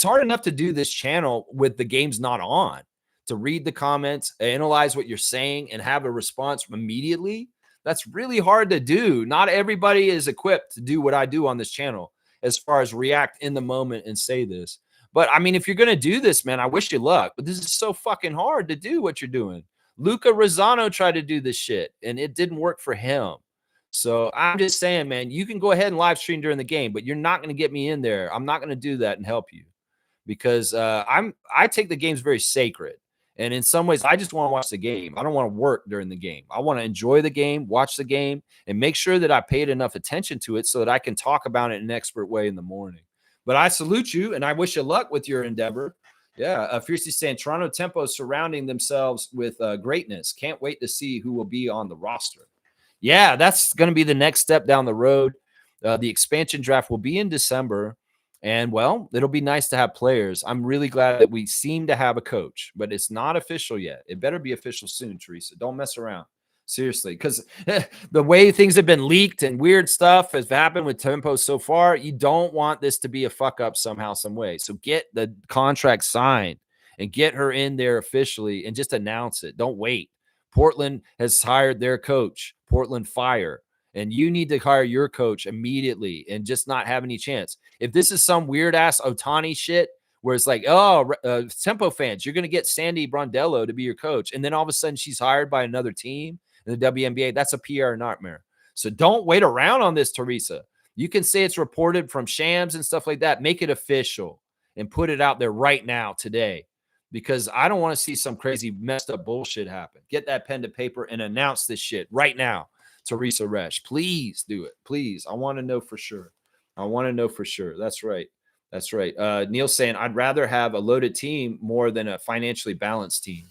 hard enough to do this channel with the game's not on, to read the comments, analyze what you're saying, and have a response immediately. That's really hard to do. Not everybody is equipped to do what I do on this channel as far as react in the moment and say this. But I mean, if you're going to do this, man, I wish you luck. But this is so fucking hard to do what you're doing. Luca Rosano tried to do this shit, and it didn't work for him. So I'm just saying, man, you can go ahead and live stream during the game, but you're not going to get me in there. I'm not going to do that and help you, because I take the games very sacred. And in some ways, I just want to watch the game. I don't want to work during the game. I want to enjoy the game, watch the game, and make sure that I paid enough attention to it so that I can talk about it in an expert way in the morning. But I salute you, and I wish you luck with your endeavor. Yeah, Fiercely saying Toronto Tempo surrounding themselves with greatness. Can't wait to see who will be on the roster. Yeah, that's going to be the next step down the road. The expansion draft will be in December. And, well, it'll be nice to have players. I'm really glad that we seem to have a coach, but it's not official yet. It better be official soon, Teresa. Don't mess around. Seriously, because the way things have been leaked and weird stuff has happened with Tempo so far, you don't want this to be a fuck up somehow, some way. So get the contract signed and get her in there officially and just announce it. Don't wait. Portland has hired their coach. Portland fire. And you need to hire your coach immediately and just not have any chance. If this is some weird ass Otani shit where it's like, oh, Tempo fans, you're going to get Sandy Brondello to be your coach. And then all of a sudden she's hired by another team in the WNBA. That's a PR nightmare. So don't wait around on this, Teresa. You can say it's reported from Shams and stuff like that. Make it official and put it out there right now today, because I don't want to see some crazy messed up bullshit happen. Get that pen to paper and announce this shit right now. Teresa Resch, please do it. Please. I want to know for sure. I want to know for sure. That's right. That's right. Neil's saying, I'd rather have a loaded team more than a financially balanced team.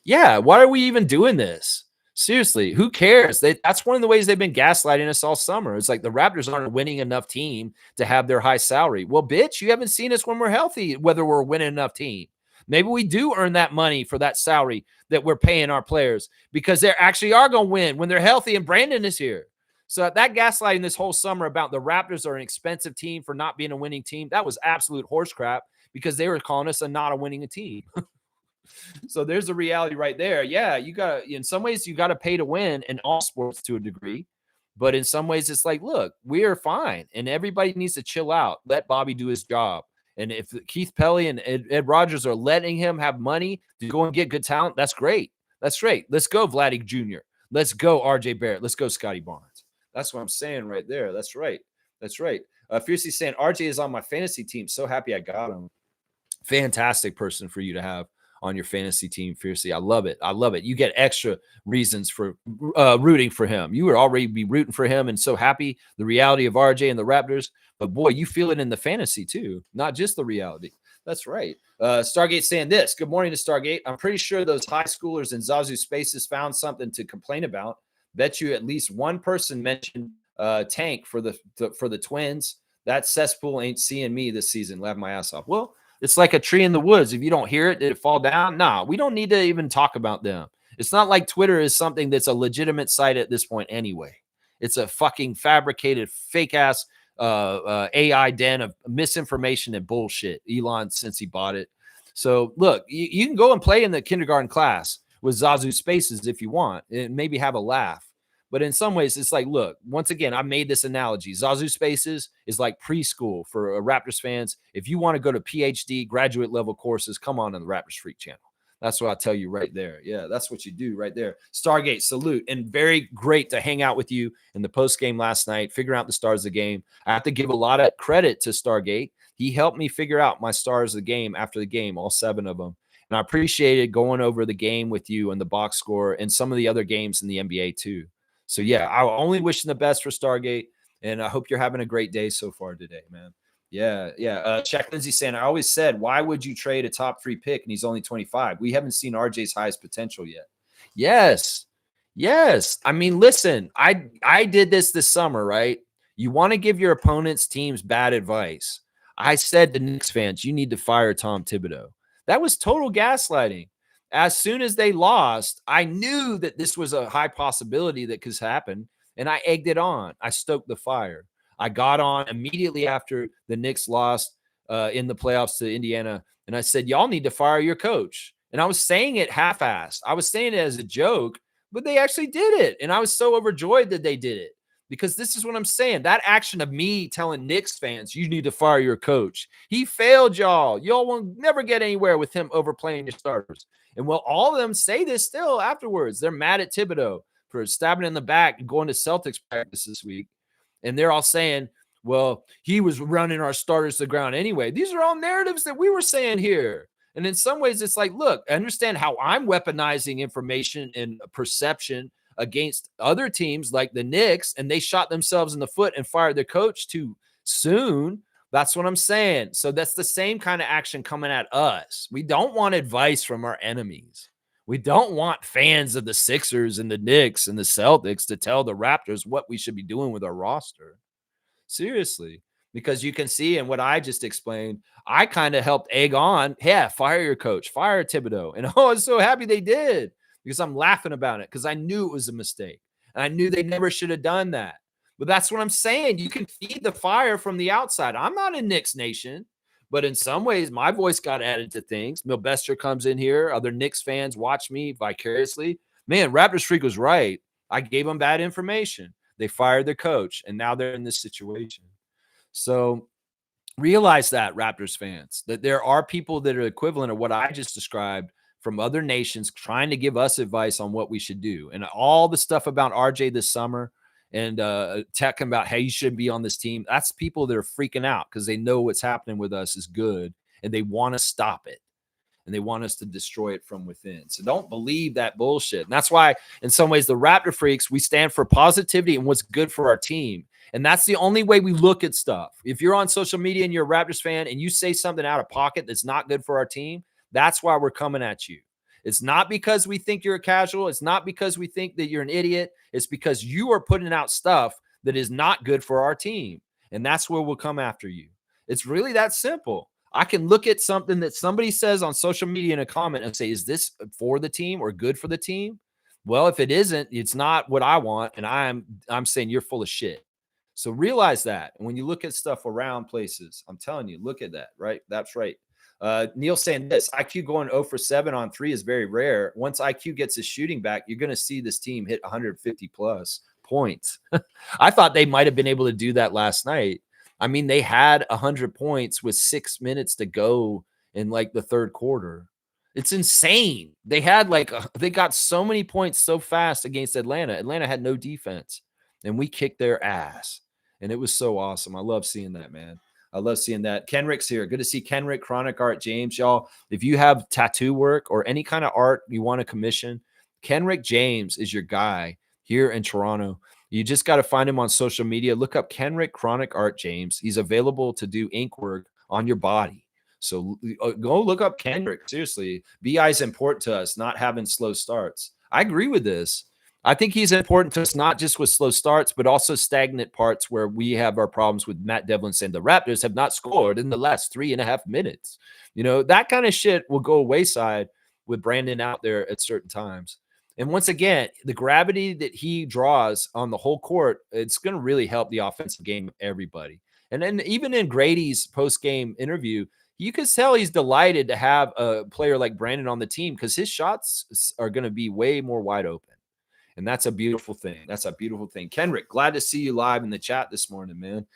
Yeah. Why are we even doing this? Seriously, who cares? That's one of the ways they've been gaslighting us all summer. It's like the Raptors aren't a winning enough team to have their high salary. Well, bitch, you haven't seen us when we're healthy, whether we're a winning enough team. Maybe we do earn that money for that salary that we're paying our players because they actually are going to win when they're healthy and Brandon is here. So that gaslighting this whole summer about the Raptors are an expensive team for not being a winning team, that was absolute horse crap because they were calling us not a winning team. So there's a reality right there. Yeah, you got in some ways you got to pay to win in all sports to a degree. But in some ways it's like, look, we are fine and everybody needs to chill out. Let Bobby do his job. And if Keith Pelly and Ed Rogers are letting him have money to go and get good talent, that's great. That's great. Let's go, Vladdy Jr. Let's go, RJ Barrett. Let's go, Scotty Barnes. That's what I'm saying right there. That's right. That's right. Fiercely saying, RJ is on my fantasy team. So happy I got him. Fantastic person for you to have on your fantasy team, Fiercely. I love it. I love it. You get extra reasons for rooting for him. You were already be rooting for him and so happy the reality of RJ and the Raptors. But boy, you feel it in the fantasy too, not just the reality. That's right. Stargate saying this. Good morning to Stargate. I'm pretty sure those high schoolers in Zazu Spaces found something to complain about. Bet you at least one person mentioned Tank for the Twins. That cesspool ain't seeing me this season. Laugh my ass off. Well, it's like a tree in the woods. If you don't hear it, did it fall down? Nah, we don't need to even talk about them. It's not like Twitter is something that's a legitimate site at this point anyway. It's a fucking fabricated, fake-ass AI den of misinformation and bullshit. Elon, since he bought it. So, look, you can go and play in the kindergarten class with Zazu Spaces if you want and maybe have a laugh. But in some ways, it's like, look, once again, I made this analogy. Zazu Spaces is like preschool for Raptors fans. If you want to go to PhD graduate level courses, come on the Raptors Freak channel. That's what I tell you right there. Yeah, that's what you do right there. Stargate, salute. And very great to hang out with you in the post game last night, figuring out the stars of the game. I have to give a lot of credit to Stargate. He helped me figure out my stars of the game after the game, all 7 of them. And I appreciated going over the game with you and the box score and some of the other games in the NBA too. So, yeah, I only wish the best for Stargate, and I hope you're having a great day so far today, man. Yeah. Shaq Lindsay saying, I always said, why would you trade a top 3 pick and he's only 25? We haven't seen RJ's highest potential yet. Yes. I mean, listen, I did this summer, right? You want to give your opponent's teams bad advice. I said to Knicks fans, you need to fire Tom Thibodeau. That was total gaslighting. As soon as they lost, I knew that this was a high possibility that could happen, and I egged it on. I stoked the fire. I got on immediately after the Knicks lost in the playoffs to Indiana, and I said, y'all need to fire your coach. And I was saying it half-assed. I was saying it as a joke, but they actually did it, and I was so overjoyed that they did it. Because this is what I'm saying. That action of me telling Knicks fans, you need to fire your coach. He failed y'all. Y'all will never get anywhere with him overplaying your starters. And well, all of them say this still afterwards. They're mad at Thibodeau for stabbing in the back and going to Celtics practice this week. And they're all saying, well, he was running our starters to the ground anyway. These are all narratives that we were saying here. And in some ways, it's like, look, understand how I'm weaponizing information and perception against other teams like the Knicks, and they shot themselves in the foot and fired their coach too soon. That's what I'm saying. So that's the same kind of action coming at us. We don't want advice from our enemies. We don't want fans of the Sixers and the Knicks and the Celtics to tell the Raptors what we should be doing with our roster. Seriously. Because you can see in what I just explained, I kind of helped egg on, yeah, fire your coach, fire Thibodeau. And I was so happy they did. Because I'm laughing about it because I knew it was a mistake. And I knew they never should have done that. But that's what I'm saying. You can feed the fire from the outside. I'm not in Knicks Nation. But in some ways, my voice got added to things. Milbester comes in here. Other Knicks fans watch me vicariously. Man, Raptors Freak was right. I gave them bad information. They fired their coach, and now they're in this situation. So realize that, Raptors fans, that there are people that are equivalent of what I just described from other nations trying to give us advice on what we should do. And all the stuff about RJ this summer and talking about, hey, you should be on this team. That's people that are freaking out because they know what's happening with us is good and they want to stop it. And they want us to destroy it from within. So don't believe that bullshit. And that's why, in some ways, the Raptor Freaks, we stand for positivity and what's good for our team. And that's the only way we look at stuff. If you're on social media and you're a Raptors fan and you say something out of pocket that's not good for our team, that's why we're coming at you. It's not because we think you're a casual. It's not because we think that you're an idiot. It's because you are putting out stuff that is not good for our team. And that's where we'll come after you. It's really that simple. I can look at something that somebody says on social media in a comment and say, is this for the team or good for the team? Well, if it isn't, it's not what I want. And I'm saying you're full of shit. So realize that. And when you look at stuff around places, I'm telling you, look at that, right? That's right. Neil saying this, IQ going 0 for 7 on 3 is very rare. Once IQ gets his shooting back, you're going to see this team hit 150 plus points. I thought they might have been able to do that last night. I mean, they had 100 points with 6 minutes to go in like the third quarter. It's insane. They had they got so many points so fast against Atlanta. Atlanta had no defense, and we kicked their ass. And it was so awesome. I love seeing that, man. I love seeing that. Kenrick's here. Good to see Kenrick, Chronic Art, James. Y'all, if you have tattoo work or any kind of art you want to commission, Kenrick James is your guy here in Toronto. You just got to find him on social media. Look up Kenrick Chronic Art James. He's available to do ink work on your body. So go look up Kenrick. Seriously, BI is important to us, not having slow starts. I agree with this. I think he's important to us, not just with slow starts, but also stagnant parts where we have our problems with Matt Devlin saying the Raptors have not scored in the last 3.5 minutes. You know, that kind of shit will go wayside with Brandon out there at certain times. And once again, the gravity that he draws on the whole court, it's going to really help the offensive game of everybody. And then even in Grady's post-game interview, you could tell he's delighted to have a player like Brandon on the team because his shots are going to be way more wide open. And that's a beautiful thing. That's a beautiful thing. Kenrick, glad to see you live in the chat this morning, man.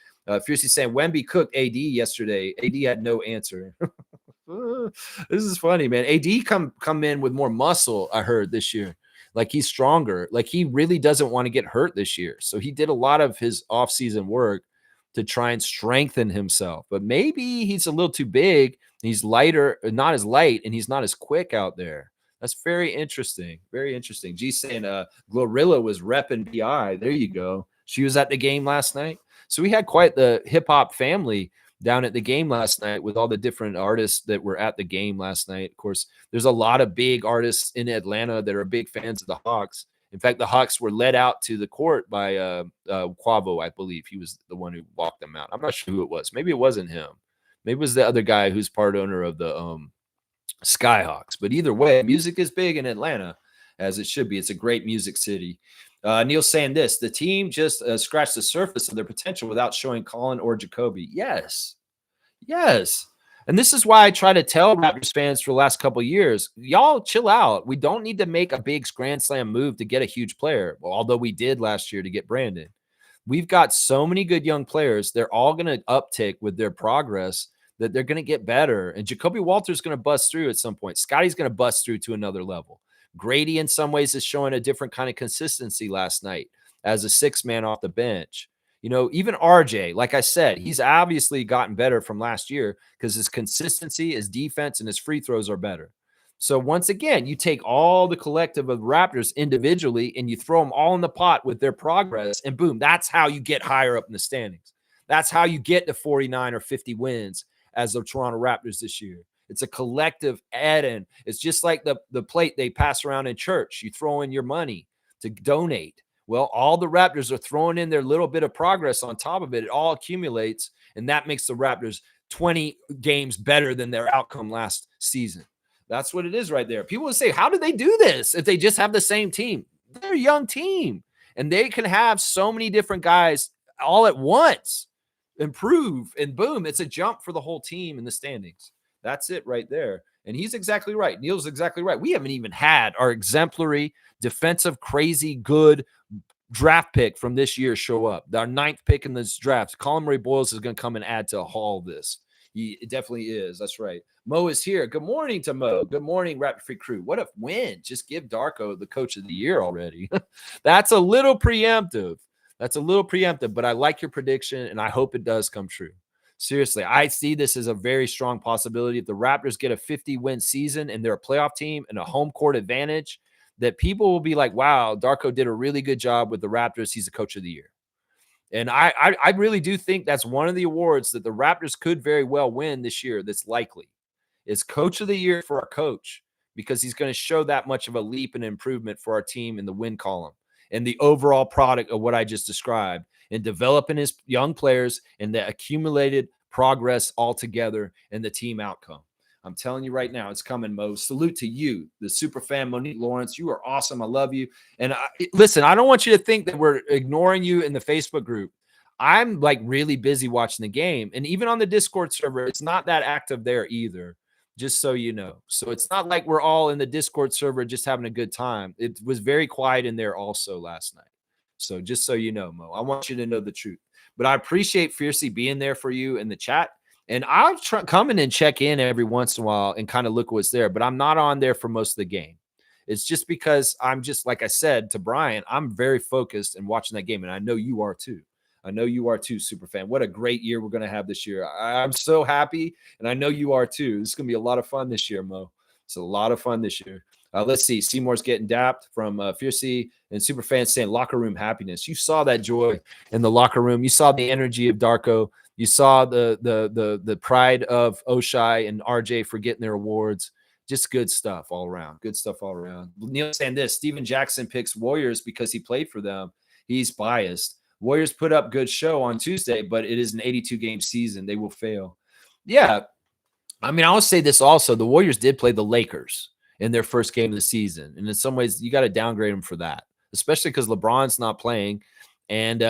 Fiercely saying Wemby cooked AD yesterday. AD had no answer. This is funny, man. AD come in with more muscle, I heard, this year. Like he's stronger. Like he really doesn't want to get hurt this year. So he did a lot of his offseason work to try and strengthen himself. But maybe he's a little too big. He's lighter, not as light, and he's not as quick out there. That's very interesting. Very interesting. G saying Glorilla was repping BI. There you go. She was at the game last night. So we had quite the hip-hop family down at the game last night with all the different artists that were at the game last night. Of course, there's a lot of big artists in Atlanta that are big fans of the Hawks. In fact, the Hawks were led out to the court by Quavo, I believe. He was the one who walked them out. I'm not sure who it was. Maybe it wasn't him. Maybe it was the other guy who's part owner of the Skyhawks. But either way, music is big in Atlanta, as it should be. It's a great music city. Neil saying this, the team just scratched the surface of their potential without showing Colin or Jacoby. Yes. And this is why I try to tell Raptors fans for the last couple of years, y'all chill out. We don't need to make a big grand slam move to get a huge player. Well, although we did last year to get Brandon. We've got so many good young players. They're all going to uptick with their progress that they're going to get better. And Jacoby Walter's going to bust through at some point. Scotty's going to bust through to another level. Grady, in some ways, is showing a different kind of consistency last night as a 6-man off the bench. You know, even RJ, like I said, he's obviously gotten better from last year because his consistency, his defense, and his free throws are better. So once again, you take all the collective of the Raptors individually and you throw them all in the pot with their progress, and boom, that's how you get higher up in the standings. That's how you get to 49 or 50 wins as the Toronto Raptors this year. It's a collective add-in. It's just like the plate they pass around in church. You throw in your money to donate. Well, all the Raptors are throwing in their little bit of progress on top of it. It all accumulates, and that makes the Raptors 20 games better than their outcome last season. That's what it is right there. People will say, how do they do this if they just have the same team? They're a young team, and they can have so many different guys all at once improve, and boom, it's a jump for the whole team in the standings. That's it right there. And he's exactly right. Neil's exactly right. We haven't even had our exemplary, defensive, crazy, good, draft pick from this year show up. Our 9th pick in this draft. Colin Murray Boyles is going to come and add to all this. It definitely is. That's right. Mo is here. Good morning to Mo. Good morning, Raptor Free crew. What a win. Just give Darko the coach of the year already. That's a little preemptive. But I like your prediction, and I hope it does come true. Seriously, I see this as a very strong possibility. If the Raptors get a 50-win season and they're a playoff team and a home court advantage, that people will be like, wow, Darko did a really good job with the Raptors. He's the coach of the year. And I really do think that's one of the awards that the Raptors could very well win this year that's likely, is coach of the year for our coach, because he's going to show that much of a leap and improvement for our team in the win column and the overall product of what I just described, and developing his young players and the accumulated progress altogether and the team outcome. I'm telling you right now, it's coming, Mo. Salute to you, the super fan, Monique Lawrence. You are awesome. I love you. And listen, I don't want you to think that we're ignoring you in the Facebook group. I'm like really busy watching the game. And even on the Discord server, it's not that active there either, just so you know. So it's not like we're all in the Discord server just having a good time. It was very quiet in there also last night. So just so you know, Mo, I want you to know the truth. But I appreciate Fiercey being there for you in the chat. And I'll come in and check in every once in a while and kind of look what's there. But I'm not on there for most of the game. It's just because I'm just, like I said to Brian, I'm very focused and watching that game. And I know you are too. Super fan. What a great year we're going to have this year. I'm so happy. And I know you are too. This is going to be a lot of fun this year, Mo. It's a lot of fun this year. Let's see. Seymour's getting dapped from Fiercey and Superfans saying locker room happiness. You saw that joy in the locker room. You saw the energy of Darko. You saw the pride of Oshai and RJ for getting their awards. Just good stuff all around. Good stuff all around. Neil saying this, Steven Jackson picks Warriors because he played for them. He's biased. Warriors put up good show on Tuesday, but it is an 82-game season. They will fail. Yeah. I mean, I'll say this also. The Warriors did play the Lakers in their first game of the season. And in some ways, you got to downgrade them for that, especially because LeBron's not playing. And,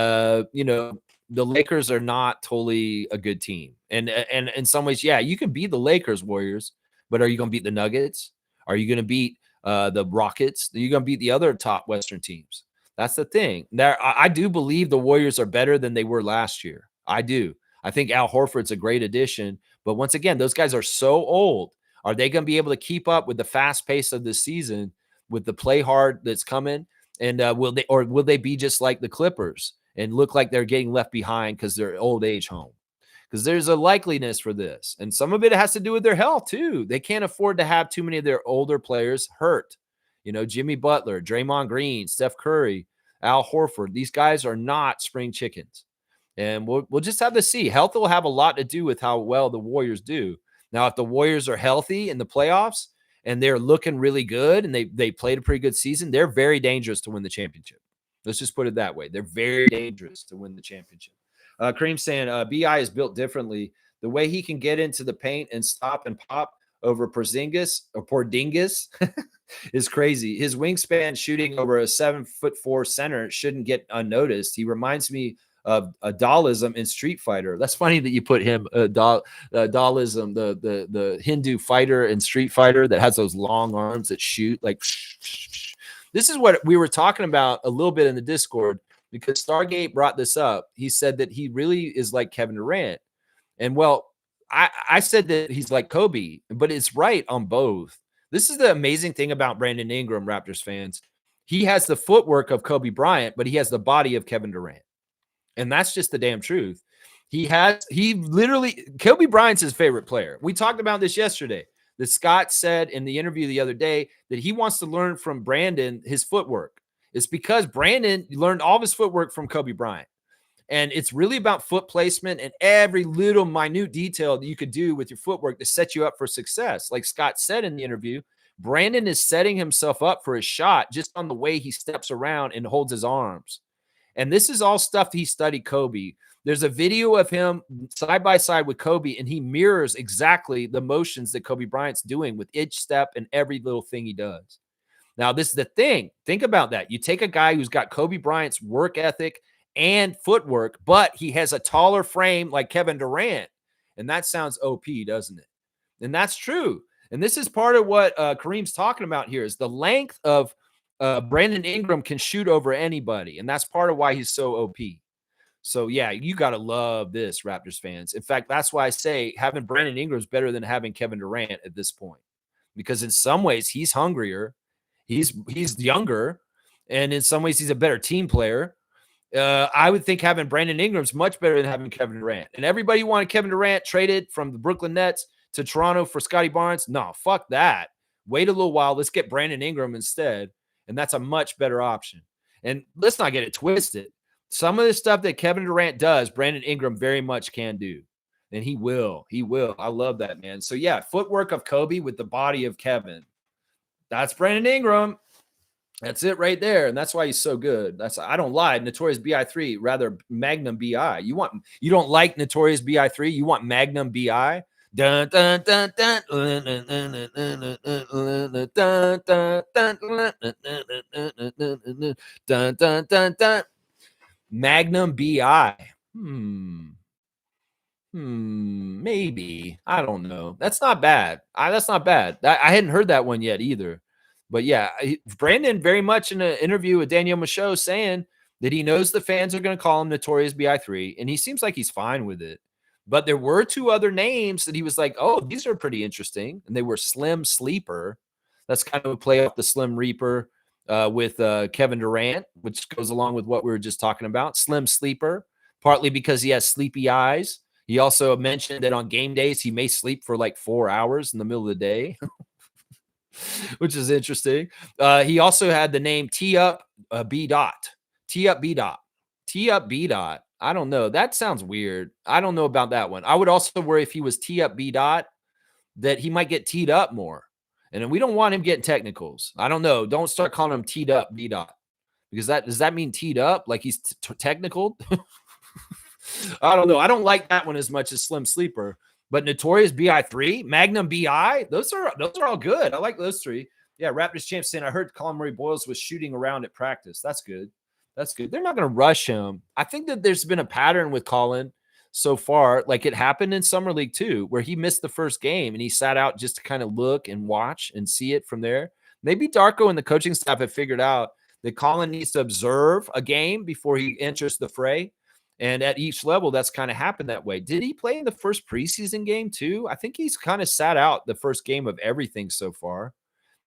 the Lakers are not totally a good team. And in some ways, yeah, you can beat the Lakers, Warriors, but are you going to beat the Nuggets? Are you going to beat the Rockets? Are you going to beat the other top Western teams? That's the thing. I do believe the Warriors are better than they were last year. I do. I think Al Horford's a great addition. But once again, those guys are so old. Are they going to be able to keep up with the fast pace of this season, with the play hard that's coming? And will they be just like the Clippers and look like they're getting left behind because they're old age home? Because there's a likeliness for this. And some of it has to do with their health too. They can't afford to have too many of their older players hurt. Jimmy Butler, Draymond Green, Steph Curry, Al Horford. These guys are not spring chickens. And we'll just have to see. Health will have a lot to do with how well the Warriors do. Now, if the Warriors are healthy in the playoffs and they're looking really good and they played a pretty good season, they're very dangerous to win the championship. Let's just put it that way. They're very dangerous to win the championship. Kareem saying BI is built differently. The way he can get into the paint and stop and pop over Porzingis is crazy. His wingspan shooting over a 7'4" center shouldn't get unnoticed. He reminds me of Daalism in Street Fighter. That's funny that you put him Daalism, the Hindu fighter in Street Fighter that has those long arms that shoot like. This is what we were talking about a little bit in the Discord, because Stargate brought this up. He said that he really is like Kevin Durant. And well, I said that he's like Kobe, but it's right on both. This is the amazing thing about Brandon Ingram, Raptors fans. He has the footwork of Kobe Bryant, but he has the body of Kevin Durant. And that's just the damn truth. Kobe Bryant's his favorite player. We talked about this yesterday. That Scott said in the interview the other day that he wants to learn from Brandon his footwork. It's because Brandon learned all of his footwork from Kobe Bryant. And it's really about foot placement and every little minute detail that you could do with your footwork to set you up for success. Like Scott said in the interview, Brandon is setting himself up for his shot just on the way he steps around and holds his arms. And this is all stuff he studied Kobe. There's a video of him side by side with Kobe, and he mirrors exactly the motions that Kobe Bryant's doing with each step and every little thing he does. Now, this is the thing. Think about that. You take a guy who's got Kobe Bryant's work ethic and footwork, but he has a taller frame like Kevin Durant. And that sounds OP, doesn't it? And that's true. And this is part of what Kareem's talking about here is the length of Brandon Ingram can shoot over anybody, and that's part of why he's so OP. So, yeah, you got to love this, Raptors fans. In fact, that's why I say having Brandon Ingram is better than having Kevin Durant at this point, because in some ways he's hungrier, he's younger, and in some ways he's a better team player. I would think having Brandon Ingram's much better than having Kevin Durant. And everybody wanted Kevin Durant traded from the Brooklyn Nets to Toronto for Scotty Barnes. No, fuck that. Wait a little while. Let's get Brandon Ingram instead. And that's a much better option. And let's not get it twisted. Some of the stuff that Kevin Durant does, Brandon Ingram very much can do. And he will. He will. I love that, man. So, yeah, footwork of Kobe with the body of Kevin. That's Brandon Ingram. That's it right there. And that's why he's so good. I don't lie. Notorious BI3, rather Magnum BI. You don't like Notorious BI3, you want Magnum BI? Dun, dun, dun, dun, dun, dun, dun, dun. Magnum BI. Maybe. I don't know. That's not bad. That's not bad. I hadn't heard that one yet either. But yeah, Brandon very much in an interview with Daniel Michaud saying that he knows the fans are going to call him Notorious BI3, and he seems like he's fine with it. But there were two other names that he was like, oh, these are pretty interesting. And they were Slim Sleeper. That's kind of a play off the Slim Reaper with Kevin Durant, which goes along with what we were just talking about. Slim Sleeper, partly because he has sleepy eyes. He also mentioned that on game days, he may sleep for like 4 hours in the middle of the day. Which is interesting. He also had the name T Up B Dot. T Up B Dot. T Up B Dot. I don't know. That sounds weird. I don't know about that one. I would also worry if he was T Up B Dot that he might get teed up more. And we don't want him getting technicals. I don't know. Don't start calling him teed up B Dot. Because does that mean teed up? Like he's technical? I don't know. I don't like that one as much as Slim Sleeper. But Notorious BI3, Magnum BI, those are all good. I like those three. Yeah, Raptors champ saying, I heard Colin Murray Boyles was shooting around at practice. That's good. That's good. They're not going to rush him. I think that there's been a pattern with Colin so far. Like it happened in Summer League too, where he missed the first game and he sat out just to kind of look and watch and see it from there. Maybe Darko and the coaching staff have figured out that Colin needs to observe a game before he enters the fray. And at each level, that's kind of happened that way. Did he play in the first preseason game too? I think he's kind of sat out the first game of everything so far.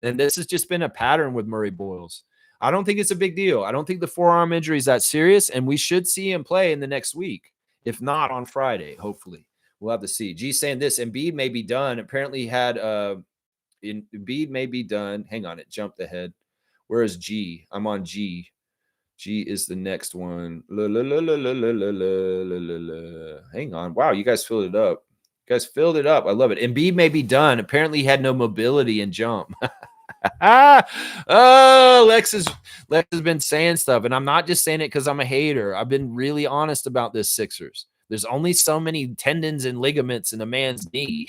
And this has just been a pattern with Murray Boyles. I don't think it's a big deal. I don't think the forearm injury is that serious, and we should see him play in the next week, if not on Friday, hopefully. We'll have to see. G saying this, Embiid may be done. Apparently had Embiid may be done. Hang on, it jumped ahead. Where is G? I'm on G. G is the next one. Hang on. Wow, you guys filled it up. You guys filled it up. I love it. Embiid may be done. Apparently he had no mobility and jump. Oh, Lex has been saying stuff, and I'm not just saying it because I'm a hater. I've been really honest about this, Sixers. There's only so many tendons and ligaments in a man's knee.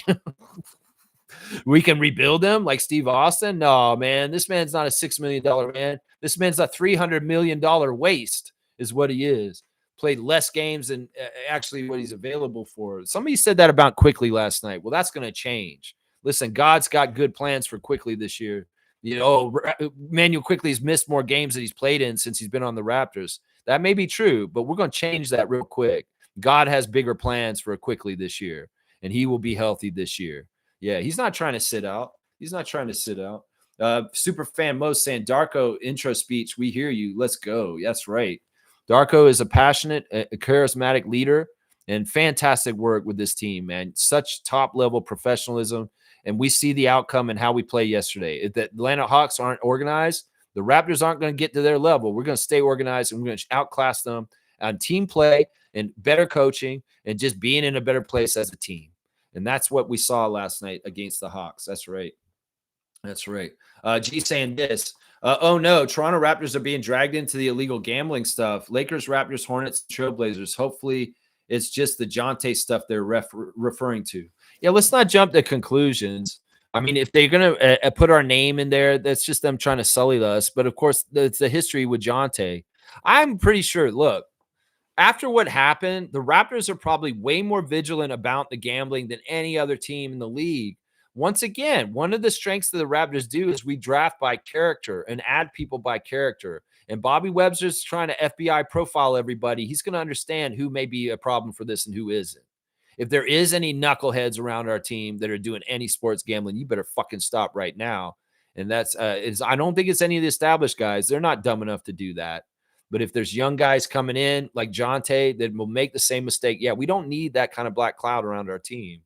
We can rebuild him like Steve Austin. No, man, this man's not a $6 million man. This man's a $300 million waste is what he is. Played less games than actually what he's available for. Somebody said that about Quickly last night. Well, that's going to change. Listen, God's got good plans for Quickly this year. You know, Manuel Quickly's missed more games that he's played in since he's been on the Raptors. That may be true, but we're going to change that real quick. God has bigger plans for Quickly this year, and he will be healthy this year. Yeah, he's not trying to sit out. He's not trying to sit out. Super fan Mo saying, Darko intro speech, we hear you. Let's go. That's right. Darko is a passionate, charismatic leader and fantastic work with this team, man. Such top-level professionalism, and we see the outcome and how we play yesterday. If the Atlanta Hawks aren't organized, the Raptors aren't going to get to their level. We're going to stay organized, and we're going to outclass them on team play and better coaching and just being in a better place as a team. And that's what we saw last night against the Hawks. That's right. That's right. G saying this. Oh, no. Toronto Raptors are being dragged into the illegal gambling stuff. Lakers, Raptors, Hornets, Trailblazers. Hopefully, it's just the Jonte stuff they're referring to. Yeah, let's not jump to conclusions. I mean, if they're going to put our name in there, that's just them trying to sully us. But, of course, it's the history with Jonte. I'm pretty sure, look, after what happened, the Raptors are probably way more vigilant about the gambling than any other team in the league. once again, one of the strengths that the Raptors do is we draft by character and add people by character. And Bobby Webster's trying to FBI profile everybody. He's going to understand who may be a problem for this and who isn't. If there is any knuckleheads around our team that are doing any sports gambling, you better fucking stop right now. And that's I don't think it's any of the established guys. They're not dumb enough to do that. But if there's young guys coming in like Jonte that will make the same mistake, yeah, we don't need that kind of black cloud around our team.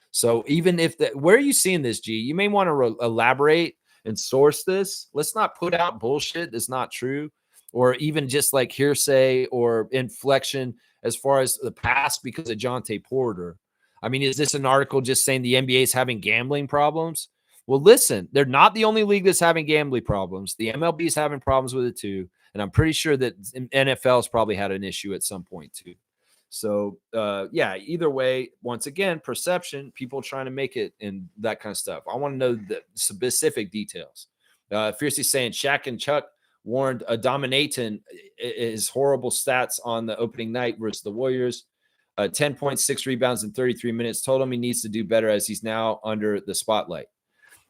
So even if where are you seeing this, G? You may want to elaborate and source this. Let's not put out bullshit that's not true, or even just like hearsay or inflection as far as the past because of Jonte Porter. I mean, is this an article just saying the NBA is having gambling problems? Well, listen, they're not the only league that's having gambling problems. The MLB is having problems with it too. And I'm pretty sure that NFL's probably had an issue at some point too. So, yeah, either way, once again, perception, people trying to make it and that kind of stuff. I want to know the specific details. Fiercely saying Shaq and Chuck warned dominating his horrible stats on the opening night versus the Warriors. 10.6 rebounds in 33 minutes. Told him he needs to do better as he's now under the spotlight.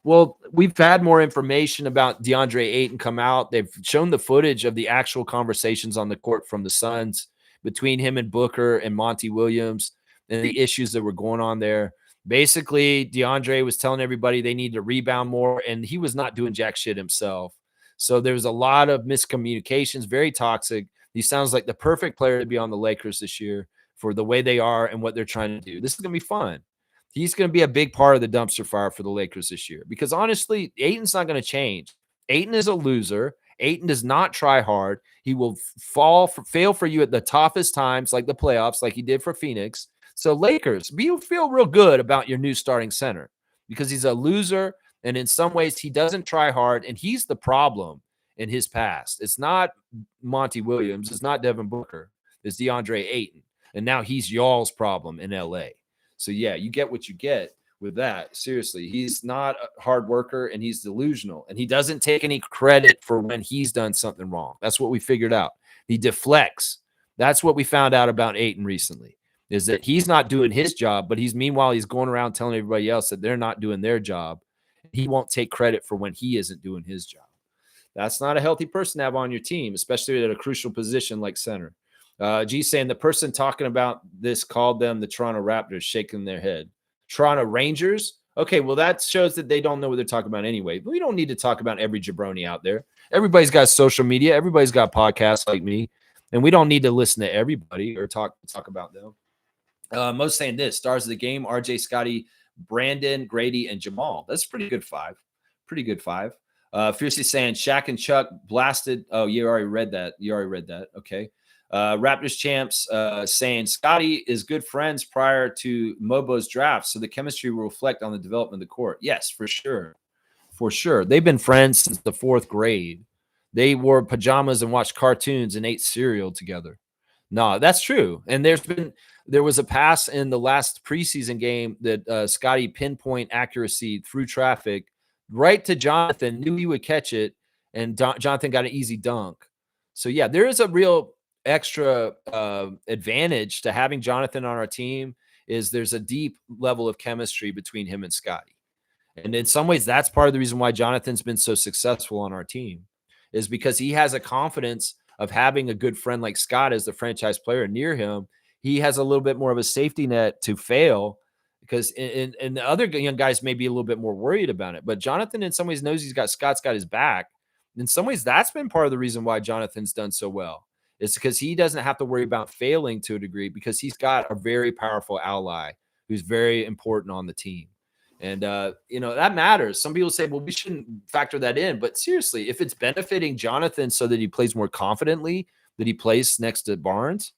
Well, we've had more information about DeAndre Ayton come out. They've shown the footage of the actual conversations on the court from the Suns between him and Booker and Monty Williams and the issues that were going on there. Basically, DeAndre was telling everybody they need to rebound more, and he was not doing jack shit himself. So there was a lot of miscommunications, very toxic. He sounds like the perfect player to be on the Lakers this year for the way they are and what they're trying to do. This is going to be fun. He's going to be a big part of the dumpster fire for the Lakers this year because honestly, Ayton's not going to change. Ayton is a loser. Ayton does not try hard. He will fail for you at the toughest times, like the playoffs, like he did for Phoenix. So Lakers, you feel real good about your new starting center because he's a loser. And in some ways, he doesn't try hard. And he's the problem in his past. It's not Monty Williams. It's not Devin Booker. It's DeAndre Ayton. And now he's y'all's problem in LA. So, yeah, you get what you get with that. Seriously, he's not a hard worker and he's delusional. And he doesn't take any credit for when he's done something wrong. That's what we figured out. He deflects. That's what we found out about Ayton recently, is that he's not doing his job, but meanwhile, he's going around telling everybody else that they're not doing their job. He won't take credit for when he isn't doing his job. That's not a healthy person to have on your team, especially at a crucial position like center. G saying the person talking about this called them the Toronto Raptors, shaking their head. Toronto Rangers? Okay, well, that shows that they don't know what they're talking about anyway. But we don't need to talk about every jabroni out there. Everybody's got social media. Everybody's got podcasts like me. And we don't need to listen to everybody or talk about them. Most saying this, stars of the game, RJ, Scotty, Brandon, Grady, and Jamal. That's a pretty good five. Pretty good five. Fiercely saying Shaq and Chuck blasted. Oh, you already read that. Okay. Raptors champs saying Scotty is good friends prior to Mobo's draft, so the chemistry will reflect on the development of the court. Yes, for sure. For sure. They've been friends since the 4th grade. They wore pajamas and watched cartoons and ate cereal together. No, that's true. And there was a pass in the last preseason game that Scotty pinpoint accuracy through traffic right to Jonathan, knew he would catch it, and Jonathan got an easy dunk. So, yeah, there is a real extra advantage to having Jonathan on our team is there's a deep level of chemistry between him and Scotty. And in some ways, that's part of the reason why Jonathan's been so successful on our team is because he has a confidence of having a good friend like Scott as the franchise player near him. He has a little bit more of a safety net to fail because and the other young guys may be a little bit more worried about it. But Jonathan in some ways knows Scott's got his back. In some ways, that's been part of the reason why Jonathan's done so well. It's because he doesn't have to worry about failing to a degree because he's got a very powerful ally who's very important on the team. And, that matters. Some people say, well, we shouldn't factor that in. But seriously, if it's benefiting Jonathan so that he plays more confidently, that he plays next to Barnes,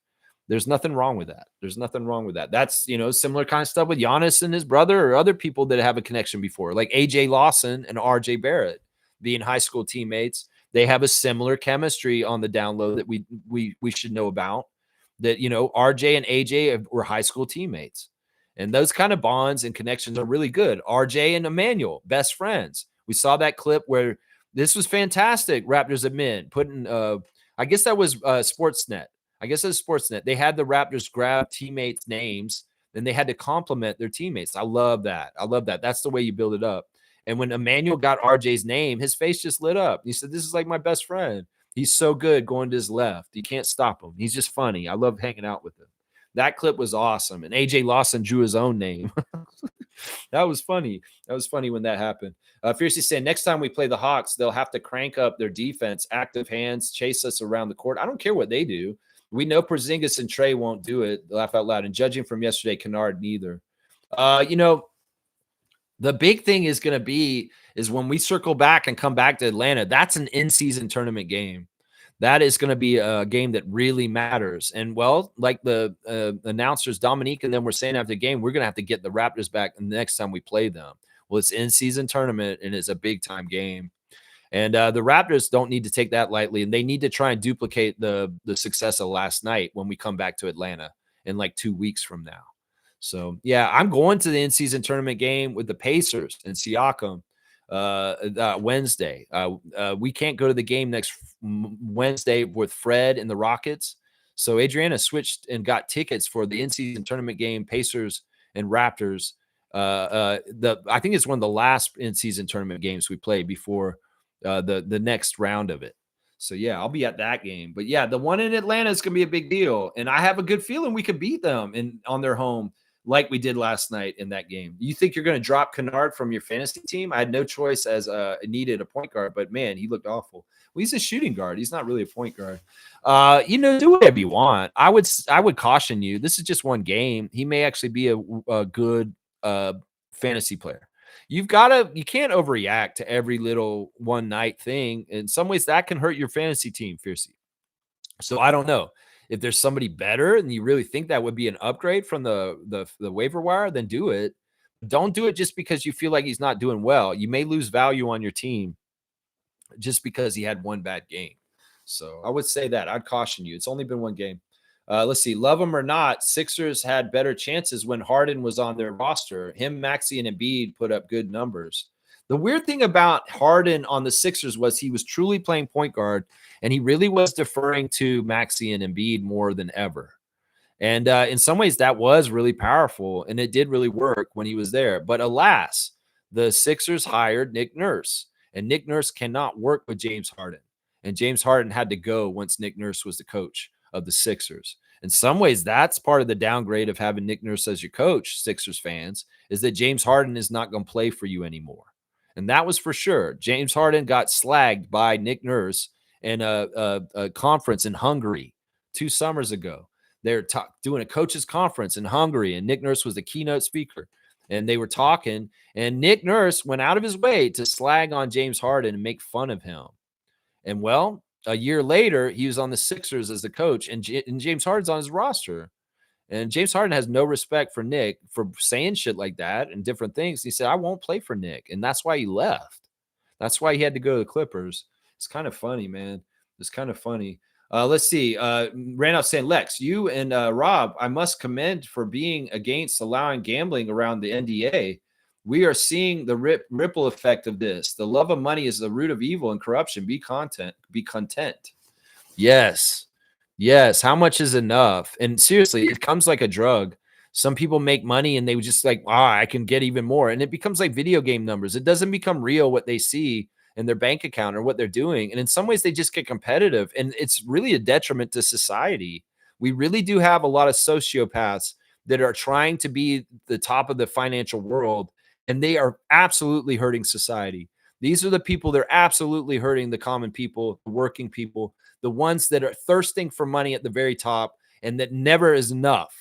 there's nothing wrong with that. There's nothing wrong with that. That's, similar kind of stuff with Giannis and his brother or other people that have a connection before, like AJ Lawson and RJ Barrett being high school teammates. They have a similar chemistry on the down low that we should know about. That, RJ and AJ were high school teammates. And those kind of bonds and connections are really good. RJ and Emmanuel, best friends. We saw that clip where this was fantastic. Raptors admin putting, I guess that was Sportsnet. They had the Raptors grab teammates' names and they had to compliment their teammates. I love that. I love that. That's the way you build it up. And when Emmanuel got RJ's name, his face just lit up. He said, "This is like my best friend. He's so good going to his left. You can't stop him. He's just funny. I love hanging out with him." That clip was awesome. And AJ Lawson drew his own name. That was funny. That was funny when that happened. Fiercely saying, next time we play the Hawks, they'll have to crank up their defense, active hands, chase us around the court. I don't care what they do. We know Porzingis and Trey won't do it. Laugh out loud. And judging from yesterday, Kennard neither. The big thing is going to be is when we circle back and come back to Atlanta, that's an in-season tournament game. That is going to be a game that really matters. And, well, like the announcers, Dominique, and then we're saying after the game, we're going to have to get the Raptors back the next time we play them. Well, it's in-season tournament, and it's a big-time game. And the Raptors don't need to take that lightly, and they need to try and duplicate the success of last night when we come back to Atlanta in like 2 weeks from now. So, yeah, I'm going to the in-season tournament game with the Pacers and Siakam Wednesday. We can't go to the game next Wednesday with Fred and the Rockets. So Adriana switched and got tickets for the in-season tournament game, Pacers and Raptors. I think it's one of the last in-season tournament games we play before the next round of it. So, yeah, I'll be at that game. But, yeah, the one in Atlanta is going to be a big deal. And I have a good feeling we could beat them on their home like we did last night in that game. You think you're going to drop Kennard from your fantasy team? I had no choice as needed a point guard, but, man, he looked awful. Well, he's a shooting guard. He's not really a point guard. Do whatever you want. I would caution you. This is just one game. He may actually be a good fantasy player. You can't overreact to every little one night thing. In some ways that can hurt your fantasy team, Fiercey. So I don't know. If there's somebody better and you really think that would be an upgrade from the waiver wire, then do it. Don't do it just because you feel like he's not doing well. You may lose value on your team just because he had one bad game. So I would say that. I'd caution you. It's only been one game. Let's see. Love him or not, Sixers had better chances when Harden was on their roster. Him, Maxey, and Embiid put up good numbers. The weird thing about Harden on the Sixers was he was truly playing point guard, and he really was deferring to Maxey and Embiid more than ever. And in some ways, that was really powerful, and it did really work when he was there. But alas, the Sixers hired Nick Nurse, and Nick Nurse cannot work with James Harden. And James Harden had to go once Nick Nurse was the coach of the Sixers. In some ways, that's part of the downgrade of having Nick Nurse as your coach, Sixers fans, is that James Harden is not going to play for you anymore. And that was for sure. James Harden got slagged by Nick Nurse in a conference in Hungary 2 summers ago. They're doing a coaches conference in Hungary, and Nick Nurse was the keynote speaker. And they were talking, and Nick Nurse went out of his way to slag on James Harden and make fun of him. And, well, a year later, he was on the Sixers as the coach, and James Harden's on his roster. And James Harden has no respect for Nick for saying shit like that and different things. He said, I won't play for Nick. And that's why he left. That's why he had to go to the Clippers. It's kind of funny, man. It's kind of funny. Let's see. Randolph saying, Lex, you and Rob, I must commend for being against allowing gambling around the NDA. We are seeing the ripple effect of this. The love of money is the root of evil and corruption. Be content. Yes. Yes. How much is enough? And seriously, it comes like a drug. Some people make money and they just like, I can get even more. And it becomes like video game numbers. It doesn't become real what they see in their bank account or what they're doing. And in some ways they just get competitive, and it's really a detriment to society. We really do have a lot of sociopaths that are trying to be the top of the financial world, and they are absolutely hurting society. These are the people that are absolutely hurting the common people, the working people, the ones that are thirsting for money at the very top, and that never is enough.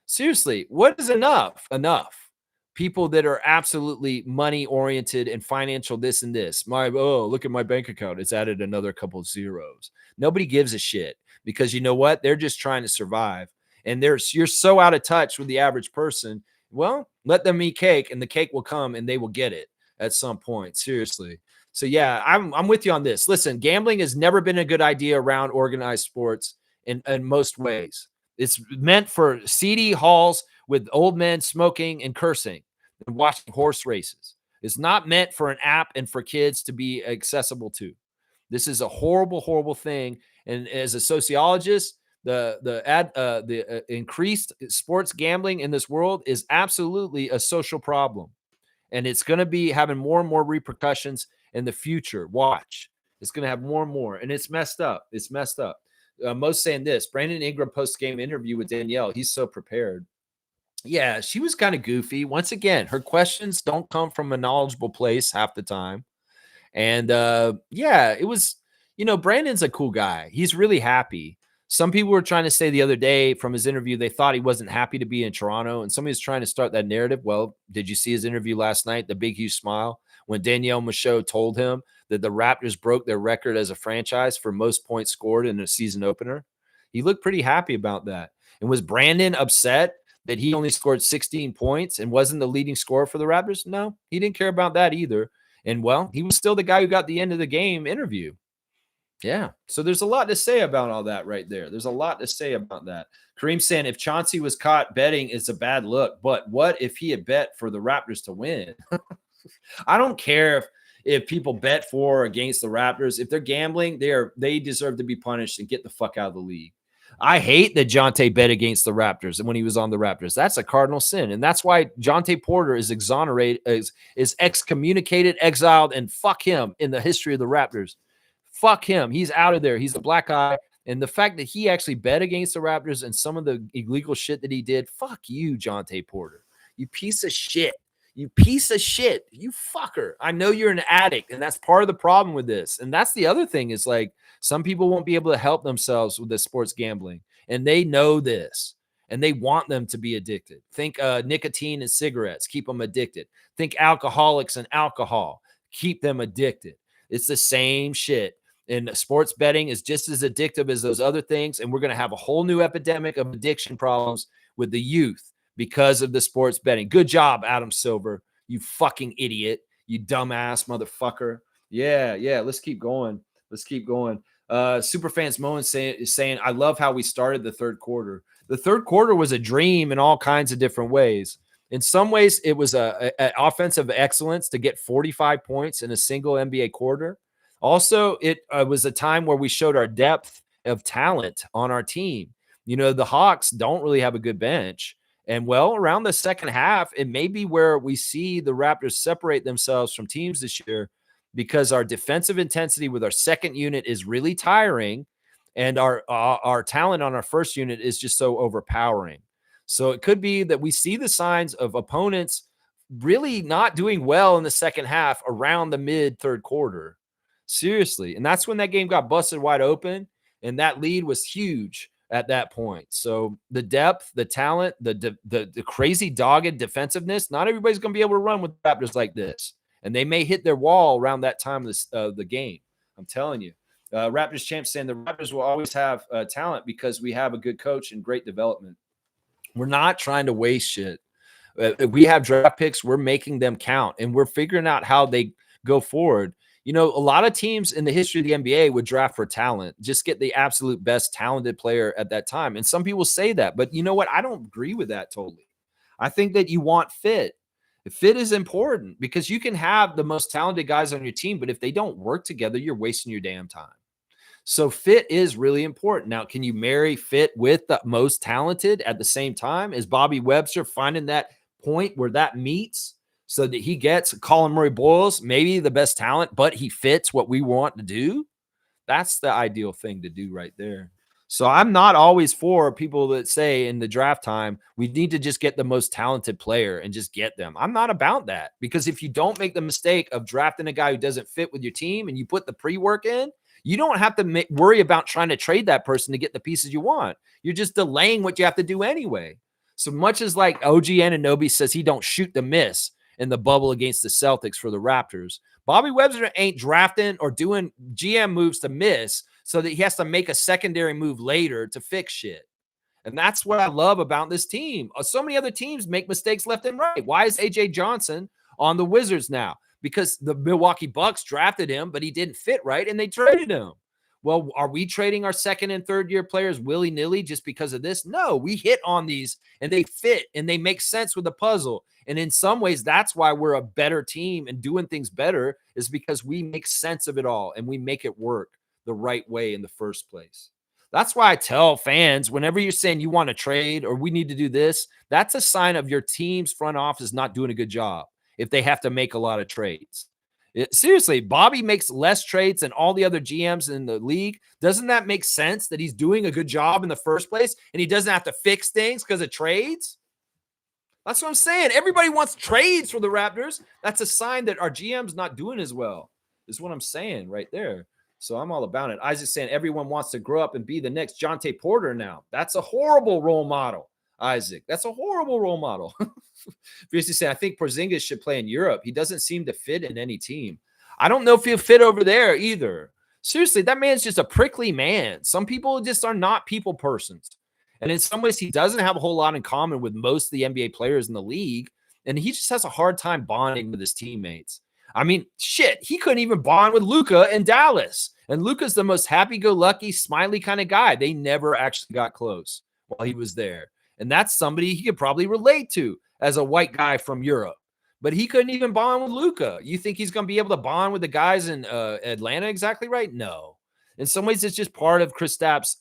Seriously, what is enough? Enough. People that are absolutely money oriented and financial this and this. Look at my bank account. It's added another couple of zeros. Nobody gives a shit, because you know what? They're just trying to survive. And you're so out of touch with the average person. Well, let them eat cake, and the cake will come, and they will get it at some point. Seriously. So yeah, I'm with you on this. Listen, gambling has never been a good idea around organized sports in most ways. It's meant for seedy halls with old men smoking and cursing and watching horse races. It's not meant for an app and for kids to be accessible to. This is a horrible, horrible thing. And as a sociologist, The increased sports gambling in this world is absolutely a social problem, and it's going to be having more and more repercussions in the future. Watch, it's going to have more and more, and it's messed up. It's messed up. Most saying this. Brandon Ingram post game interview with Danielle. He's so prepared. Yeah, she was kind of goofy. Once again, her questions don't come from a knowledgeable place half the time. And yeah, it was, Brandon's a cool guy. He's really happy. Some people were trying to say the other day from his interview, they thought he wasn't happy to be in Toronto. And somebody was trying to start that narrative. Well, did you see his interview last night? The big, huge smile when Danielle Michaud told him that the Raptors broke their record as a franchise for most points scored in a season opener. He looked pretty happy about that. And was Brandon upset that he only scored 16 points and wasn't the leading scorer for the Raptors? No, he didn't care about that either. And, well, he was still the guy who got the end of the game interview. Yeah. So there's a lot to say about all that right there. There's a lot to say about that. Kareem saying if Chauncey was caught betting, it's a bad look. But what if he had bet for the Raptors to win? I don't care if people bet for or against the Raptors. If they're gambling, they deserve to be punished and get the fuck out of the league. I hate that Jonte bet against the Raptors and when he was on the Raptors. That's a cardinal sin. And that's why Jonte Porter is exonerated, is excommunicated, exiled, and fuck him in the history of the Raptors. Fuck him. He's out of there. He's a black eye. And the fact that he actually bet against the Raptors and some of the illegal shit that he did, fuck you, Jonte Porter. You piece of shit. You piece of shit. You fucker. I know you're an addict, and that's part of the problem with this. And that's the other thing is like some people won't be able to help themselves with the sports gambling, and they know this, and they want them to be addicted. Think nicotine and cigarettes. Keep them addicted. Think alcoholics and alcohol. Keep them addicted. It's the same shit. And sports betting is just as addictive as those other things, and we're going to have a whole new epidemic of addiction problems with the youth because of the sports betting. Good job, Adam Silver. You fucking idiot. You dumbass motherfucker. Yeah. Let's keep going. Superfans Moen is saying, I love how we started the third quarter. The third quarter was a dream in all kinds of different ways. In some ways, it was an offensive excellence to get 45 points in a single NBA quarter. Also, it was a time where we showed our depth of talent on our team. The Hawks don't really have a good bench. And, well, around the second half, it may be where we see the Raptors separate themselves from teams this year because our defensive intensity with our second unit is really tiring, and our talent on our first unit is just so overpowering. So it could be that we see the signs of opponents really not doing well in the second half around the mid-third quarter. Seriously. And that's when that game got busted wide open, and that lead was huge at that point. So the depth, the talent, the crazy dogged defensiveness, not everybody's going to be able to run with Raptors like this. And they may hit their wall around that time of the game. I'm telling you. Raptors champs saying the Raptors will always have talent because we have a good coach and great development. We're not trying to waste shit. We have draft picks. We're making them count, and we're figuring out how they go forward. A lot of teams in the history of the NBA would draft for talent, just get the absolute best talented player at that time. And some people say that, but you know what? I don't agree with that totally. I think that you want fit. Fit is important because you can have the most talented guys on your team, but if they don't work together, you're wasting your damn time. So fit is really important. Now, can you marry fit with the most talented at the same time? Is Bobby Webster finding that point where that meets so that he gets Colin Murray Boyles, maybe the best talent, but he fits what we want to do? That's the ideal thing to do right there. So I'm not always for people that say in the draft time, we need to just get the most talented player and just get them. I'm not about that, because if you don't make the mistake of drafting a guy who doesn't fit with your team and you put the pre-work in, you don't have to worry about trying to trade that person to get the pieces you want. You're just delaying what you have to do anyway. So much as like OG Anunoby says he don't shoot the miss in the bubble against the Celtics for the Raptors, Bobby Webster ain't drafting or doing GM moves to miss so that he has to make a secondary move later to fix shit. And that's what I love about this team. So many other teams make mistakes left and right. Why is AJ Johnson on the Wizards now? Because the Milwaukee Bucks drafted him, but he didn't fit right, and they traded him. Well, are we trading our second and third year players willy-nilly just because of this? No, we hit on these, and they fit, and they make sense with the puzzle. And in some ways, that's why we're a better team and doing things better, is because we make sense of it all, and we make it work the right way in the first place. That's why I tell fans, whenever you're saying you want to trade or we need to do this, that's a sign of your team's front office not doing a good job if they have to make a lot of trades. Seriously, Bobby makes less trades than all the other GMs in the league. Doesn't that make sense that he's doing a good job in the first place and he doesn't have to fix things because of trades? That's what I'm saying. Everybody wants trades for the Raptors. That's a sign that our GM's not doing as well, is what I'm saying right there. So I'm all about it. Isaac's saying everyone wants to grow up and be the next Jonte Porter now. That's a horrible role model, Isaac. That's a horrible role model. Fiercely saying, I think Porzingis should play in Europe. He doesn't seem to fit in any team. I don't know if he'll fit over there either. Seriously, that man's just a prickly man. Some people just are not people persons. And in some ways, he doesn't have a whole lot in common with most of the NBA players in the league. And he just has a hard time bonding with his teammates. I mean, shit, he couldn't even bond with Luka in Dallas. And Luka's the most happy-go-lucky, smiley kind of guy. They never actually got close while he was there. And that's somebody he could probably relate to as a white guy from Europe. But he couldn't even bond with Luka. You think he's going to be able to bond with the guys in Atlanta exactly right? No. In some ways, it's just part of Kristaps'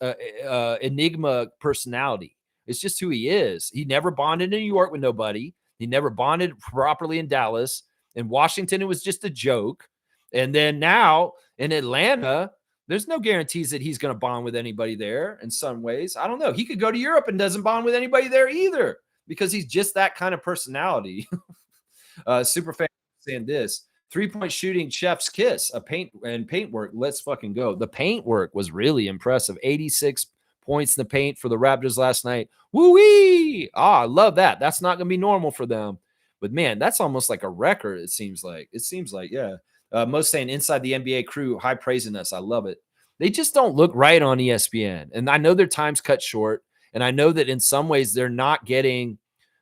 enigma personality. It's just who he is. He never bonded in New York with nobody. He never bonded properly in Dallas. In Washington, it was just a joke. And then now in Atlanta, there's no guarantees that he's going to bond with anybody there in some ways. I don't know. He could go to Europe and doesn't bond with anybody there either because he's just that kind of personality. Super fan saying this. 3-point shooting, chef's kiss, a paint work. Let's fucking go. The paint work was really impressive. 86 points in the paint for the Raptors last night. Woo-wee! I love that. That's not going to be normal for them. But, man, that's almost like a record, it seems like. Yeah. Most saying inside the NBA crew, high praising us. I love it. They just don't look right on ESPN. And I know their time's cut short. And I know that in some ways they're not getting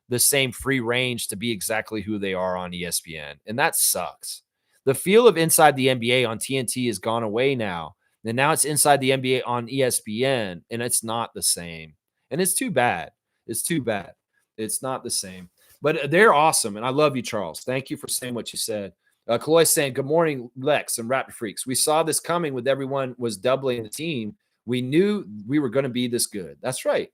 the same free range to be exactly who they are on ESPN. And that sucks. The feel of inside the NBA on TNT has gone away now. And now it's inside the NBA on ESPN. And it's not the same. And it's too bad. It's not the same. But they're awesome, and I love you, Charles. Thank you for saying what you said. Kaloy saying, good morning, Lex and Raptor Freaks. We saw this coming with everyone was doubling the team. We knew we were going to be this good. That's right.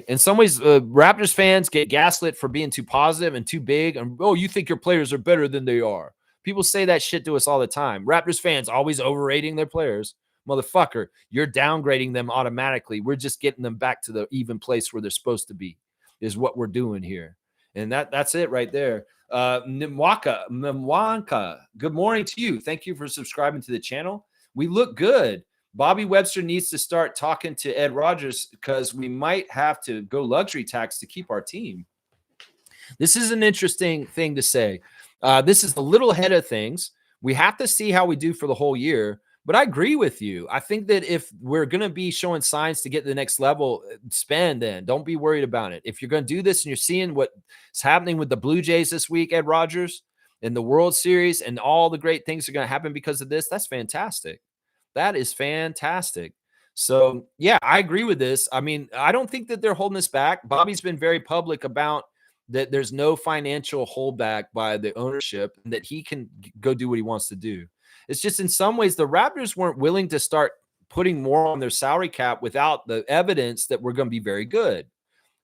In some ways, Raptors fans get gaslit for being too positive and too big. And, oh, you think your players are better than they are. People say that shit to us all the time. Raptors fans always overrating their players. Motherfucker, you're downgrading them automatically. We're just getting them back to the even place where they're supposed to be is what we're doing here. And that's it right there. Nimwaka, good morning to you. Thank you for subscribing to the channel. We look good. Bobby Webster needs to start talking to Ed Rogers because we might have to go luxury tax to keep our team. This is an interesting thing to say. This is a little ahead of things. We have to see how we do for the whole year. But I agree with you. I think that if we're going to be showing signs to get to the next level, spend then. Don't be worried about it. If you're going to do this and you're seeing what's happening with the Blue Jays this week, Ed Rogers, in the World Series, and all the great things are going to happen because of this, that's fantastic. That is fantastic. So, yeah, I agree with this. I mean, I don't think that they're holding us back. Bobby's been very public about that there's no financial holdback by the ownership and that he can go do what he wants to do. It's just in some ways the Raptors weren't willing to start putting more on their salary cap without the evidence that we're going to be very good.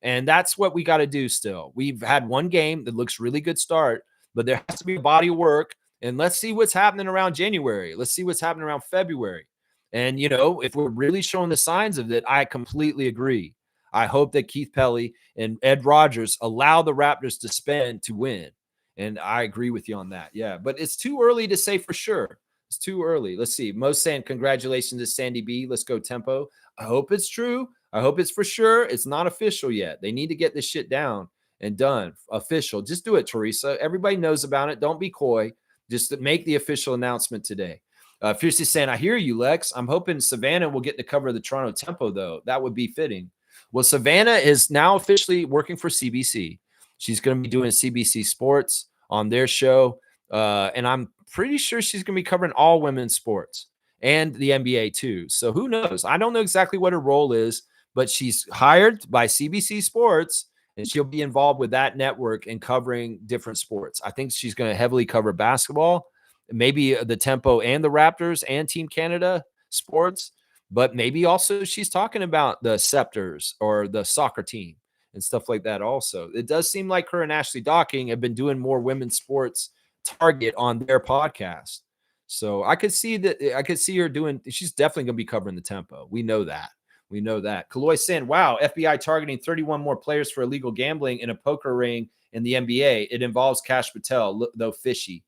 And that's what we got to do still. We've had one game that looks really good start, but there has to be a body of work. And let's see what's happening around January. Let's see what's happening around February. And, you know, if we're really showing the signs of it, I completely agree. I hope that Keith Pelly and Ed Rogers allow the Raptors to spend to win. And I agree with you on that. Yeah, but it's too early to say for sure. It's too early. Let's see. Most saying congratulations to Sandy B. Let's go tempo. I hope it's true. I hope it's for sure. It's not official yet. They need to get this shit down and done. Official. Just do it, Teresa. Everybody knows about it. Don't be coy. Just to make the official announcement today. Fiercely saying, I hear you, Lex. I'm hoping Savannah will get to cover the Toronto Tempo, though. That would be fitting. Well, Savannah is now officially working for CBC. She's going to be doing CBC Sports on their show. And I'm pretty sure she's going to be covering all women's sports and the NBA too. So who knows? I don't know exactly what her role is, but she's hired by CBC Sports and she'll be involved with that network in covering different sports. I think she's going to heavily cover basketball, maybe the Tempo and the Raptors and Team Canada sports. But maybe also she's talking about the Scepters or the soccer team and stuff like that also. It does seem like her and Ashley Docking have been doing more women's sports target on their podcast. So I could see her doing, she's definitely going to be covering the tempo. We know that. We know that. Kaloy saying, wow, FBI targeting 31 more players for illegal gambling in a poker ring in the NBA. It involves Cash Patel, though fishy.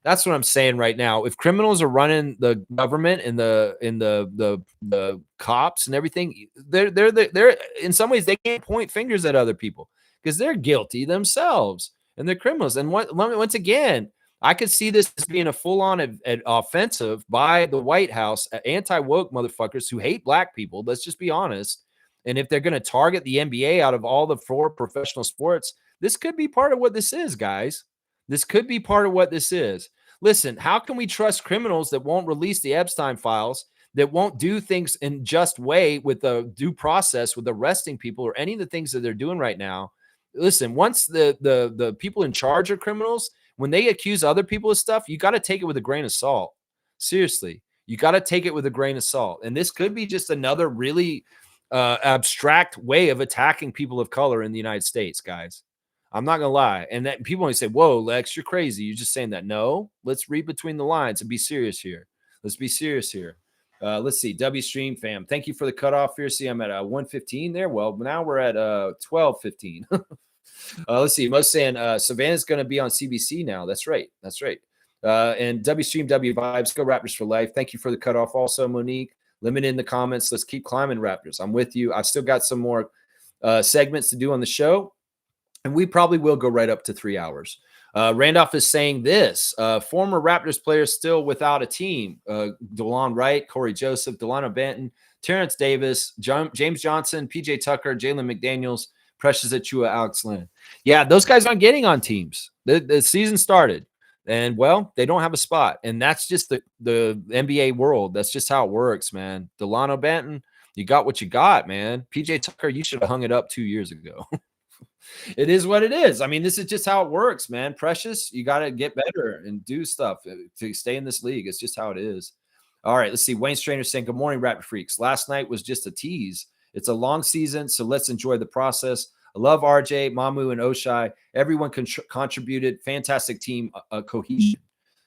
That's what I'm saying right now. If criminals are running the government and the cops and everything, they're in some ways they can't point fingers at other people because they're guilty themselves and they're criminals. And once again, I could see this as being a full-on offensive by the White House, anti-woke motherfuckers who hate black people. Let's just be honest. And if they're going to target the NBA out of all the 4 professional sports, this could be part of what this is, guys. This could be part of what this is. Listen, how can we trust criminals that won't release the Epstein files, that won't do things in just way with the due process, with arresting people or any of the things that they're doing right now? Listen, once the people in charge are criminals, when they accuse other people of stuff, you got to take it with a grain of salt. Seriously, you got to take it with a grain of salt. And this could be just another really abstract way of attacking people of color in the United States, guys. I'm not going to lie. And that people only say, whoa, Lex, you're crazy. You're just saying that. No, let's read between the lines and be serious here. Let's be serious here. Let's see. W Stream fam. Thank you for the cutoff here. See, I'm at 115 there. Well, now we're at 12:15. Let's see. Most saying Savannah's going to be on CBC now. That's right. That's right. And W Stream W Vibes. Go Raptors for life. Thank you for the cutoff also, Monique. Limit in the comments. Let's keep climbing, Raptors. I'm with you. I've still got some more segments to do on the show. And we probably will go right up to 3 hours. Randolph is saying this. Former Raptors players still without a team. DeLon Wright, Corey Joseph, Delano Banton, Terrence Davis, James Johnson, PJ Tucker, Jalen McDaniels, Precious Achua, Alex Lynn. Yeah, those guys aren't getting on teams. The season started. And, well, they don't have a spot. And that's just the NBA world. That's just how it works, man. Delano Banton, you got what you got, man. PJ Tucker, you should have hung it up 2 years ago. It is what it is. I mean, this is just how it works, man. Precious, you got to get better and do stuff to stay in this league. It's just how it is. All right, let's see. Wayne Strainer saying, good morning, Raptor Freaks. Last night was just a tease. It's a long season, so let's enjoy the process. I love RJ, Mamu, and Oshai. Everyone contributed. Fantastic team cohesion.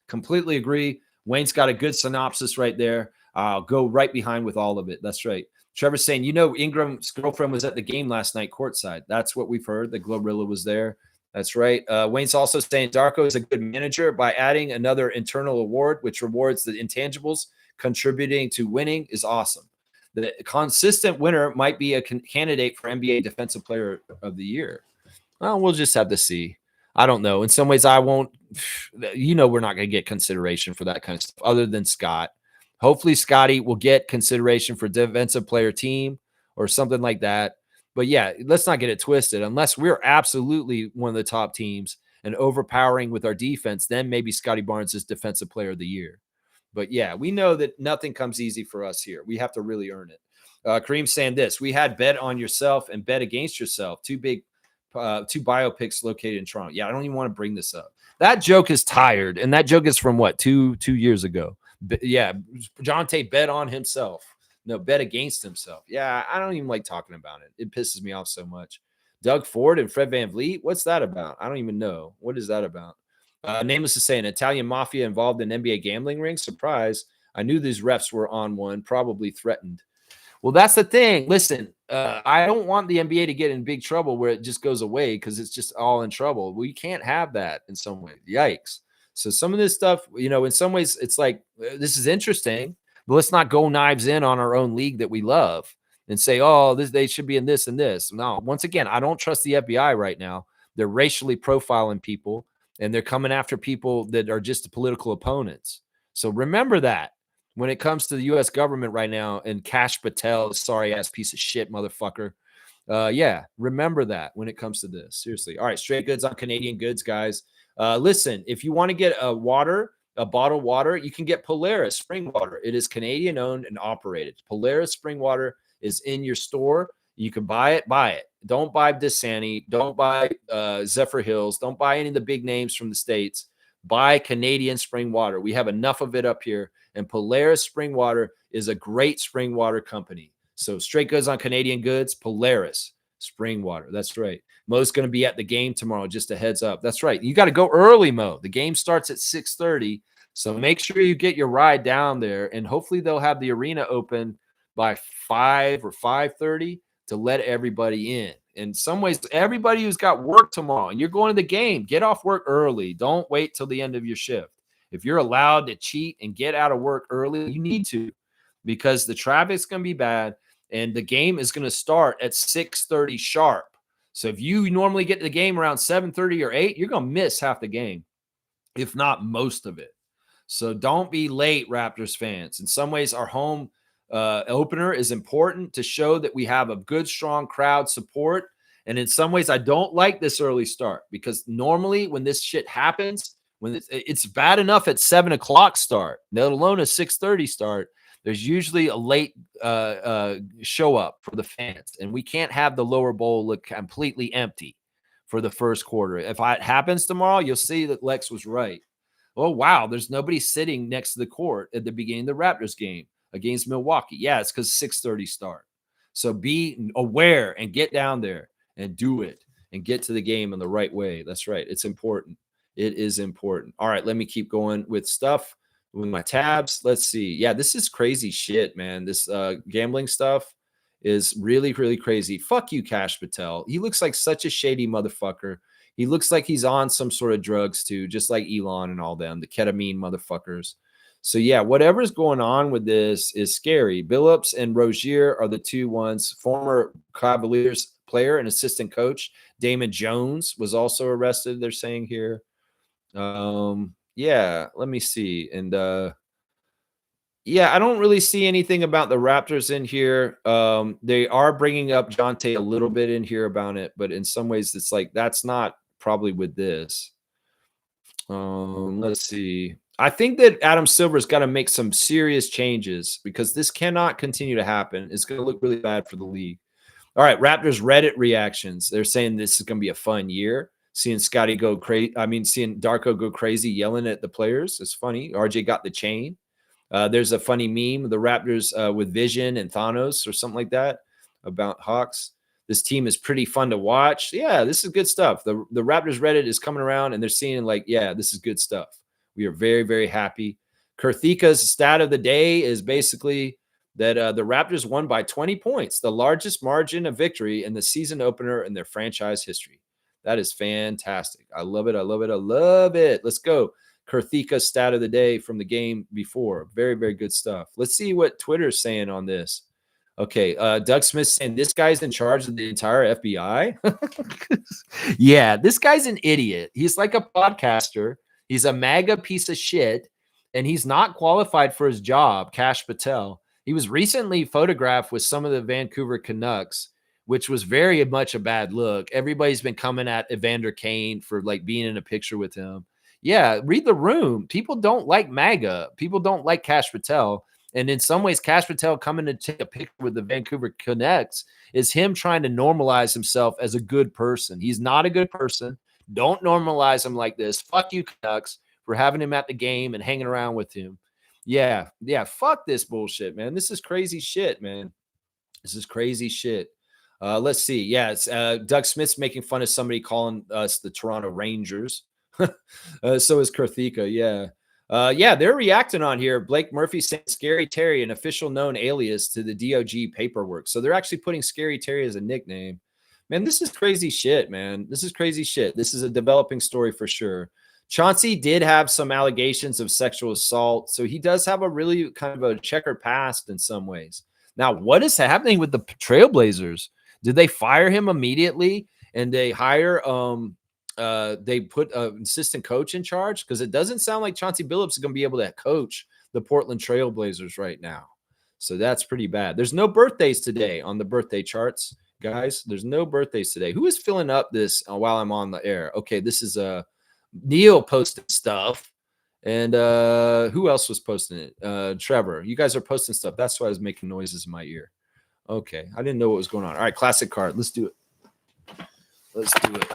Completely agree. Wayne's got a good synopsis right there. I'll go right behind with all of it. That's right. Trevor's saying, Ingram's girlfriend was at the game last night courtside. That's what we've heard. The Glorilla was there. That's right. Wayne's also saying Darko is a good manager by adding another internal award, which rewards the intangibles. Contributing to winning is awesome. The consistent winner might be a candidate for NBA Defensive Player of the Year. Well, we'll just have to see. I don't know. In some ways, I won't. We're not going to get consideration for that kind of stuff other than Scott. Hopefully, Scotty will get consideration for defensive player team or something like that. But, yeah, let's not get it twisted. Unless we're absolutely one of the top teams and overpowering with our defense, then maybe Scotty Barnes is defensive player of the year. But, yeah, we know that nothing comes easy for us here. We have to really earn it. Kareem's saying this. We had bet on yourself and bet against yourself. Two biopics located in Toronto. Yeah, I don't even want to bring this up. That joke is tired, and that joke is from, what, two years ago? Yeah, John Tate bet on himself. No, bet against himself. Yeah, I don't even like talking about it. It pisses me off so much. Doug Ford and Fred VanVleet, what's that about? I don't even know. What is that about? Nameless is saying, Italian mafia involved in NBA gambling ring? Surprise. I knew these refs were on one, probably threatened. Well, that's the thing. Listen, I don't want the NBA to get in big trouble where it just goes away because it's just all in trouble. We can't have that in some way. Yikes. So some of this stuff, in some ways, it's like, this is interesting, but let's not go knives in on our own league that we love and say, oh, they should be in this and this. No, once again, I don't trust the FBI right now. They're racially profiling people, and they're coming after people that are just political opponents. So remember that when it comes to the U.S. government right now and Cash Patel, sorry-ass piece of shit motherfucker. Remember that when it comes to this. Seriously. All right, straight goods on Canadian goods, guys. Listen, if you want to get a bottled water, you can get Polaris spring water. It is Canadian owned and operated. Polaris spring water is in your store. You can buy it. Don't buy Dasani. Don't buy Zephyr Hills. Don't buy any of the big names from the States. Buy Canadian spring water. We have enough of it up here, And Polaris Spring Water is a great spring water company. So straight goods on Canadian goods, Polaris Spring Water. That's right. Mo's going to be at the game tomorrow. Just a heads up. That's right. You got to go early, Mo. The game starts at 6:30. So make sure you get your ride down there. And hopefully they'll have the arena open by 5 or 5:30 to let everybody in. In some ways, everybody who's got work tomorrow and you're going to the game, get off work early. Don't wait till the end of your shift. If you're allowed to cheat and get out of work early, you need to, because the traffic's going to be bad and the game is going to start at 6:30 sharp. So if you normally get to the game around 7:30 or 8, you're going to miss half the game, if not most of it. So don't be late, Raptors fans. In some ways, our home opener is important to show that we have a good, strong crowd support. And in some ways, I don't like this early start, because normally when this shit happens, when it's bad enough at 7 o'clock start, let alone a 6:30 start, there's usually a late show up for the fans. And we can't have the lower bowl look completely empty for the first quarter. If it happens tomorrow, you'll see that Lex was right. Oh, wow, there's nobody sitting next to the court at the beginning of the Raptors game against Milwaukee. Yeah, it's because 6:30 start. So be aware and get down there and do it and get to the game in the right way. That's right. It's important. It is important. All right, let me keep going with stuff with my tabs. Let's see. Yeah, this is crazy shit, man. This gambling stuff is really, really crazy. Fuck you, Cash Patel. He looks like such a shady motherfucker. He looks like he's on some sort of drugs too, just like Elon and all them, the ketamine motherfuckers. So yeah, whatever's going on with this is scary. Billups and Rozier are the two ones. Former Cavaliers player and assistant coach Damon Jones was also arrested, they're saying here. Yeah, let me see. And yeah, I don't really see anything about the Raptors in here. They are bringing up Jonte a little bit in here about it, but in some ways it's like that's not probably with this. Let's see. I think that Adam Silver's got to make some serious changes, because this cannot continue to happen. It's going to look really bad for the league. All right, Raptors Reddit reactions. They're saying this is going to be a fun year. Seeing Scotty go crazy. I mean, seeing Darko go crazy yelling at the players. It's funny. RJ got the chain. There's a funny meme, the Raptors with Vision and Thanos or something like that about Hawks. This team is pretty fun to watch. Yeah, this is good stuff. The Raptors Reddit is coming around and they're seeing like, yeah, this is good stuff. We are very, very happy. Kurthika's stat of the day is basically that the Raptors won by 20 points, the largest margin of victory in the season opener in their franchise history. That is fantastic. I love it. I love it. I love it. Let's go. Kurthika's stat of the day from the game before. Very, very good stuff. Let's see what Twitter's saying on this. Okay, Doug Smith saying this guy's in charge of the entire FBI. Yeah, this guy's an idiot. He's like a podcaster. He's a MAGA piece of shit, and he's not qualified for his job, Cash Patel. He was recently photographed with some of the Vancouver Canucks, which was very much a bad look. Everybody's been coming at Evander Kane for like being in a picture with him. Yeah, read the room. People don't like MAGA. People don't like Cash Patel. And in some ways, Cash Patel coming to take a picture with the Vancouver Canucks is him trying to normalize himself as a good person. He's not a good person. Don't normalize him like this. Fuck you, Canucks, for having him at the game and hanging around with him. Yeah. Fuck this bullshit, man. This is crazy shit, man. This is crazy shit. Let's see. Yeah, it's Doug Smith's making fun of somebody calling us the Toronto Rangers. So is Kurthika. Yeah. Yeah, they're reacting on here. Blake Murphy saying Scary Terry, an official known alias to the DOG paperwork. So they're actually putting Scary Terry as a nickname. Man, this is crazy shit, man. This is crazy shit. This is a developing story for sure. Chauncey did have some allegations of sexual assault. So he does have a really kind of a checkered past in some ways. Now, what is happening with the Trailblazers? Did they fire him immediately and they hire they put an assistant coach in charge? Because it doesn't sound like Chauncey Billups is going to be able to coach the Portland Trailblazers right now. So that's pretty bad. There's no birthdays today on the birthday charts, guys. There's no birthdays today. Who is filling up this while I'm on the air? Okay, this is Neil posted stuff. And who else was posting it? Trevor. You guys are posting stuff. That's why I was making noises in my ear. Okay, I didn't know what was going on. All right, classic card. Let's do it. Let's do it.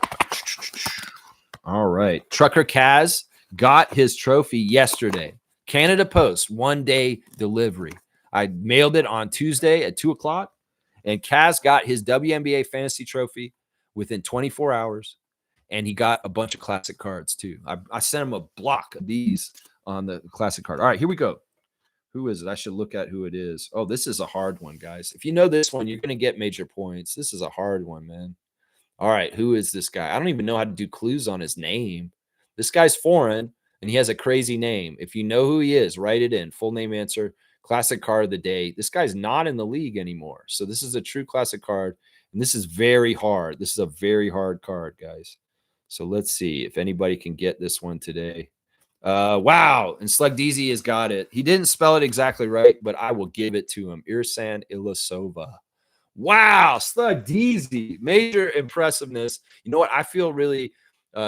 All right. Trucker Kaz got his trophy yesterday. Canada Post, 1-day delivery. I mailed it on Tuesday at 2 o'clock, and Kaz got his WNBA fantasy trophy within 24 hours, and he got a bunch of classic cards too. I sent him a block of these on the classic card. All right, here we go. Who is it? I should look at who it is. Oh, this is a hard one, guys. If you know this one, you're going to get major points. This is a hard one, man. All right, who is this guy? I don't even know how to do clues on his name. This guy's foreign, and he has a crazy name. If you know who he is, write it in. Full name, answer, classic card of the day. This guy's not in the league anymore. So this is a true classic card, and this is very hard. This is a very hard card, guys. So let's see if anybody can get this one today. Wow, and Slug DZ has got it. He didn't spell it exactly right, but I will give it to him. Irsan Ilyasova. Wow, Slug DZ, major impressiveness. You know what? I feel really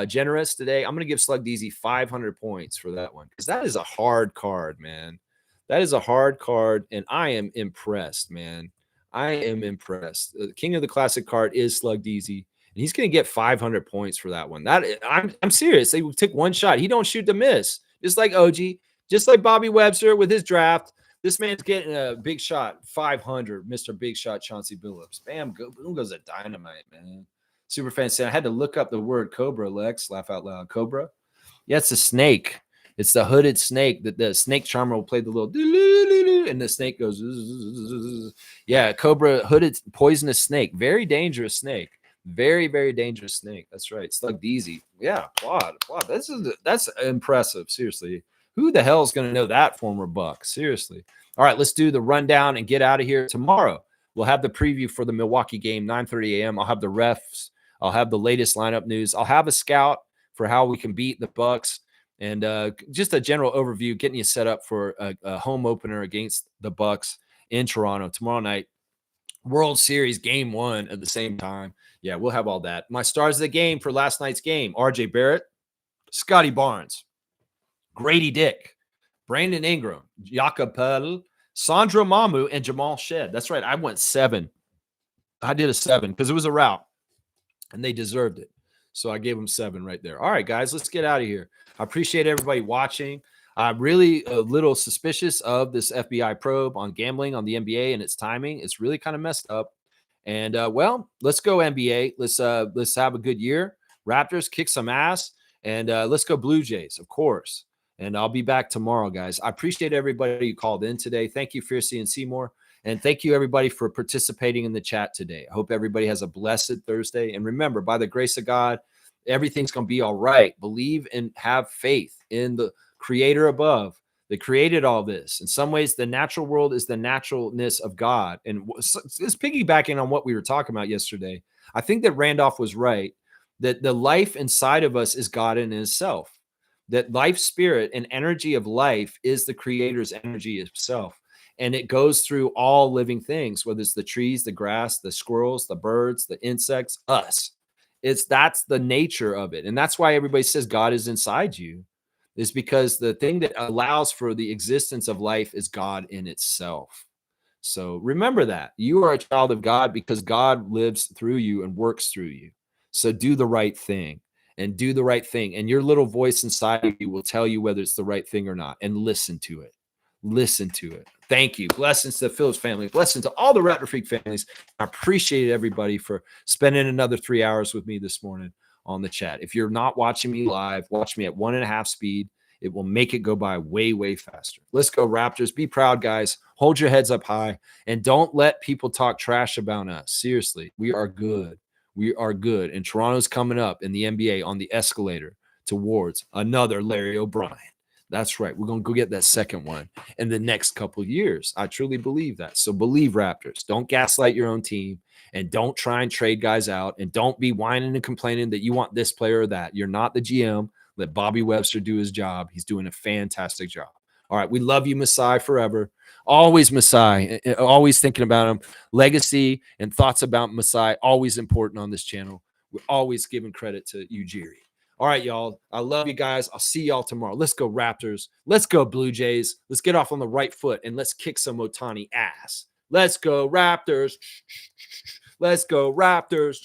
generous today. I'm going to give Slug DZ 500 points for that one, because that is a hard card, man. That is a hard card, and I am impressed, man. I am impressed. The king of the classic card is Slug DZ, and he's going to get 500 points for that one. I'm serious. They took one shot. He don't shoot to miss, just like OG, just like Bobby Webster with his draft. This man's getting a big shot, 500, Mr. Big Shot Chauncey Billups. Bam, boom goes a dynamite, man. Superfan said, I had to look up the word cobra, Lex. Laugh out loud. Cobra? Yeah, it's a snake. It's the hooded snake that the snake charmer will play the little and the snake goes. Yeah, cobra, hooded poisonous snake. Very dangerous snake. Very, very dangerous snake. That's right. Slug DZ. Yeah, applaud. That's impressive. Seriously. Who the hell is going to know that, former Buck? Seriously. All right, let's do the rundown and get out of here. Tomorrow, we'll have the preview for the Milwaukee game, 9:30 a.m. I'll have the refs. I'll have the latest lineup news. I'll have a scout for how we can beat the Bucks, and just a general overview, getting you set up for a home opener against the Bucks in Toronto tomorrow night. World Series Game 1 at the same time. Yeah, we'll have all that. My stars of the game for last night's game: RJ Barrett, Scotty Barnes, Grady Dick, Brandon Ingram, Jakob Perl, Sandro Mamu, and Jamal Shed. That's right. I went 7. I did a 7 because it was a route, and they deserved it. So I gave them 7 right there. All right, guys, let's get out of here. I appreciate everybody watching. I'm really a little suspicious of this FBI probe on gambling on the NBA and its timing. It's really kind of messed up. And, well, let's go NBA. Let's have a good year. Raptors, kick some ass. And let's go Blue Jays, of course. And I'll be back tomorrow, guys. I appreciate everybody who called in today. Thank you, Fiercey and Seymour. And thank you, everybody, for participating in the chat today. I hope everybody has a blessed Thursday. And remember, by the grace of God, everything's going to be all right. Believe and have faith in the Creator above that created all this. In some ways, the natural world is the naturalness of God. And it's piggybacking on what we were talking about yesterday. I think that Randolph was right, that the life inside of us is God in itself. That life spirit and energy of life is the Creator's energy itself. And it goes through all living things, whether it's the trees, the grass, the squirrels, the birds, the insects, us. That's the nature of it. And that's why everybody says God is inside you, is because the thing that allows for the existence of life is God in itself. So remember that. You are a child of God because God lives through you and works through you. So do the right thing. And do the right thing. And your little voice inside of you will tell you whether it's the right thing or not. And listen to it. Listen to it. Thank you. Blessings to the Phillips family. Blessings to all the Raptor Freak families. I appreciate everybody for spending another 3 hours with me this morning on the chat. If you're not watching me live, watch me at 1.5 speed. It will make it go by way, way faster. Let's go, Raptors. Be proud, guys. Hold your heads up high. And don't let people talk trash about us. Seriously, we are good. We are good. And Toronto's coming up in the NBA on the escalator towards another Larry O'Brien. That's right. We're going to go get that second one in the next couple of years. I truly believe that. So believe, Raptors. Don't gaslight your own team, and don't try and trade guys out, and don't be whining and complaining that you want this player or that. You're not the GM. Let Bobby Webster do his job. He's doing a fantastic job. All right. We love you, Masai, forever. Always Masai, always thinking about him. Legacy and thoughts about Masai, always important on this channel. We're always giving credit to Ujiri. All right, y'all. I love you guys. I'll see y'all tomorrow. Let's go Raptors. Let's go Blue Jays. Let's get off on the right foot and let's kick some Ohtani ass. Let's go Raptors. Let's go Raptors.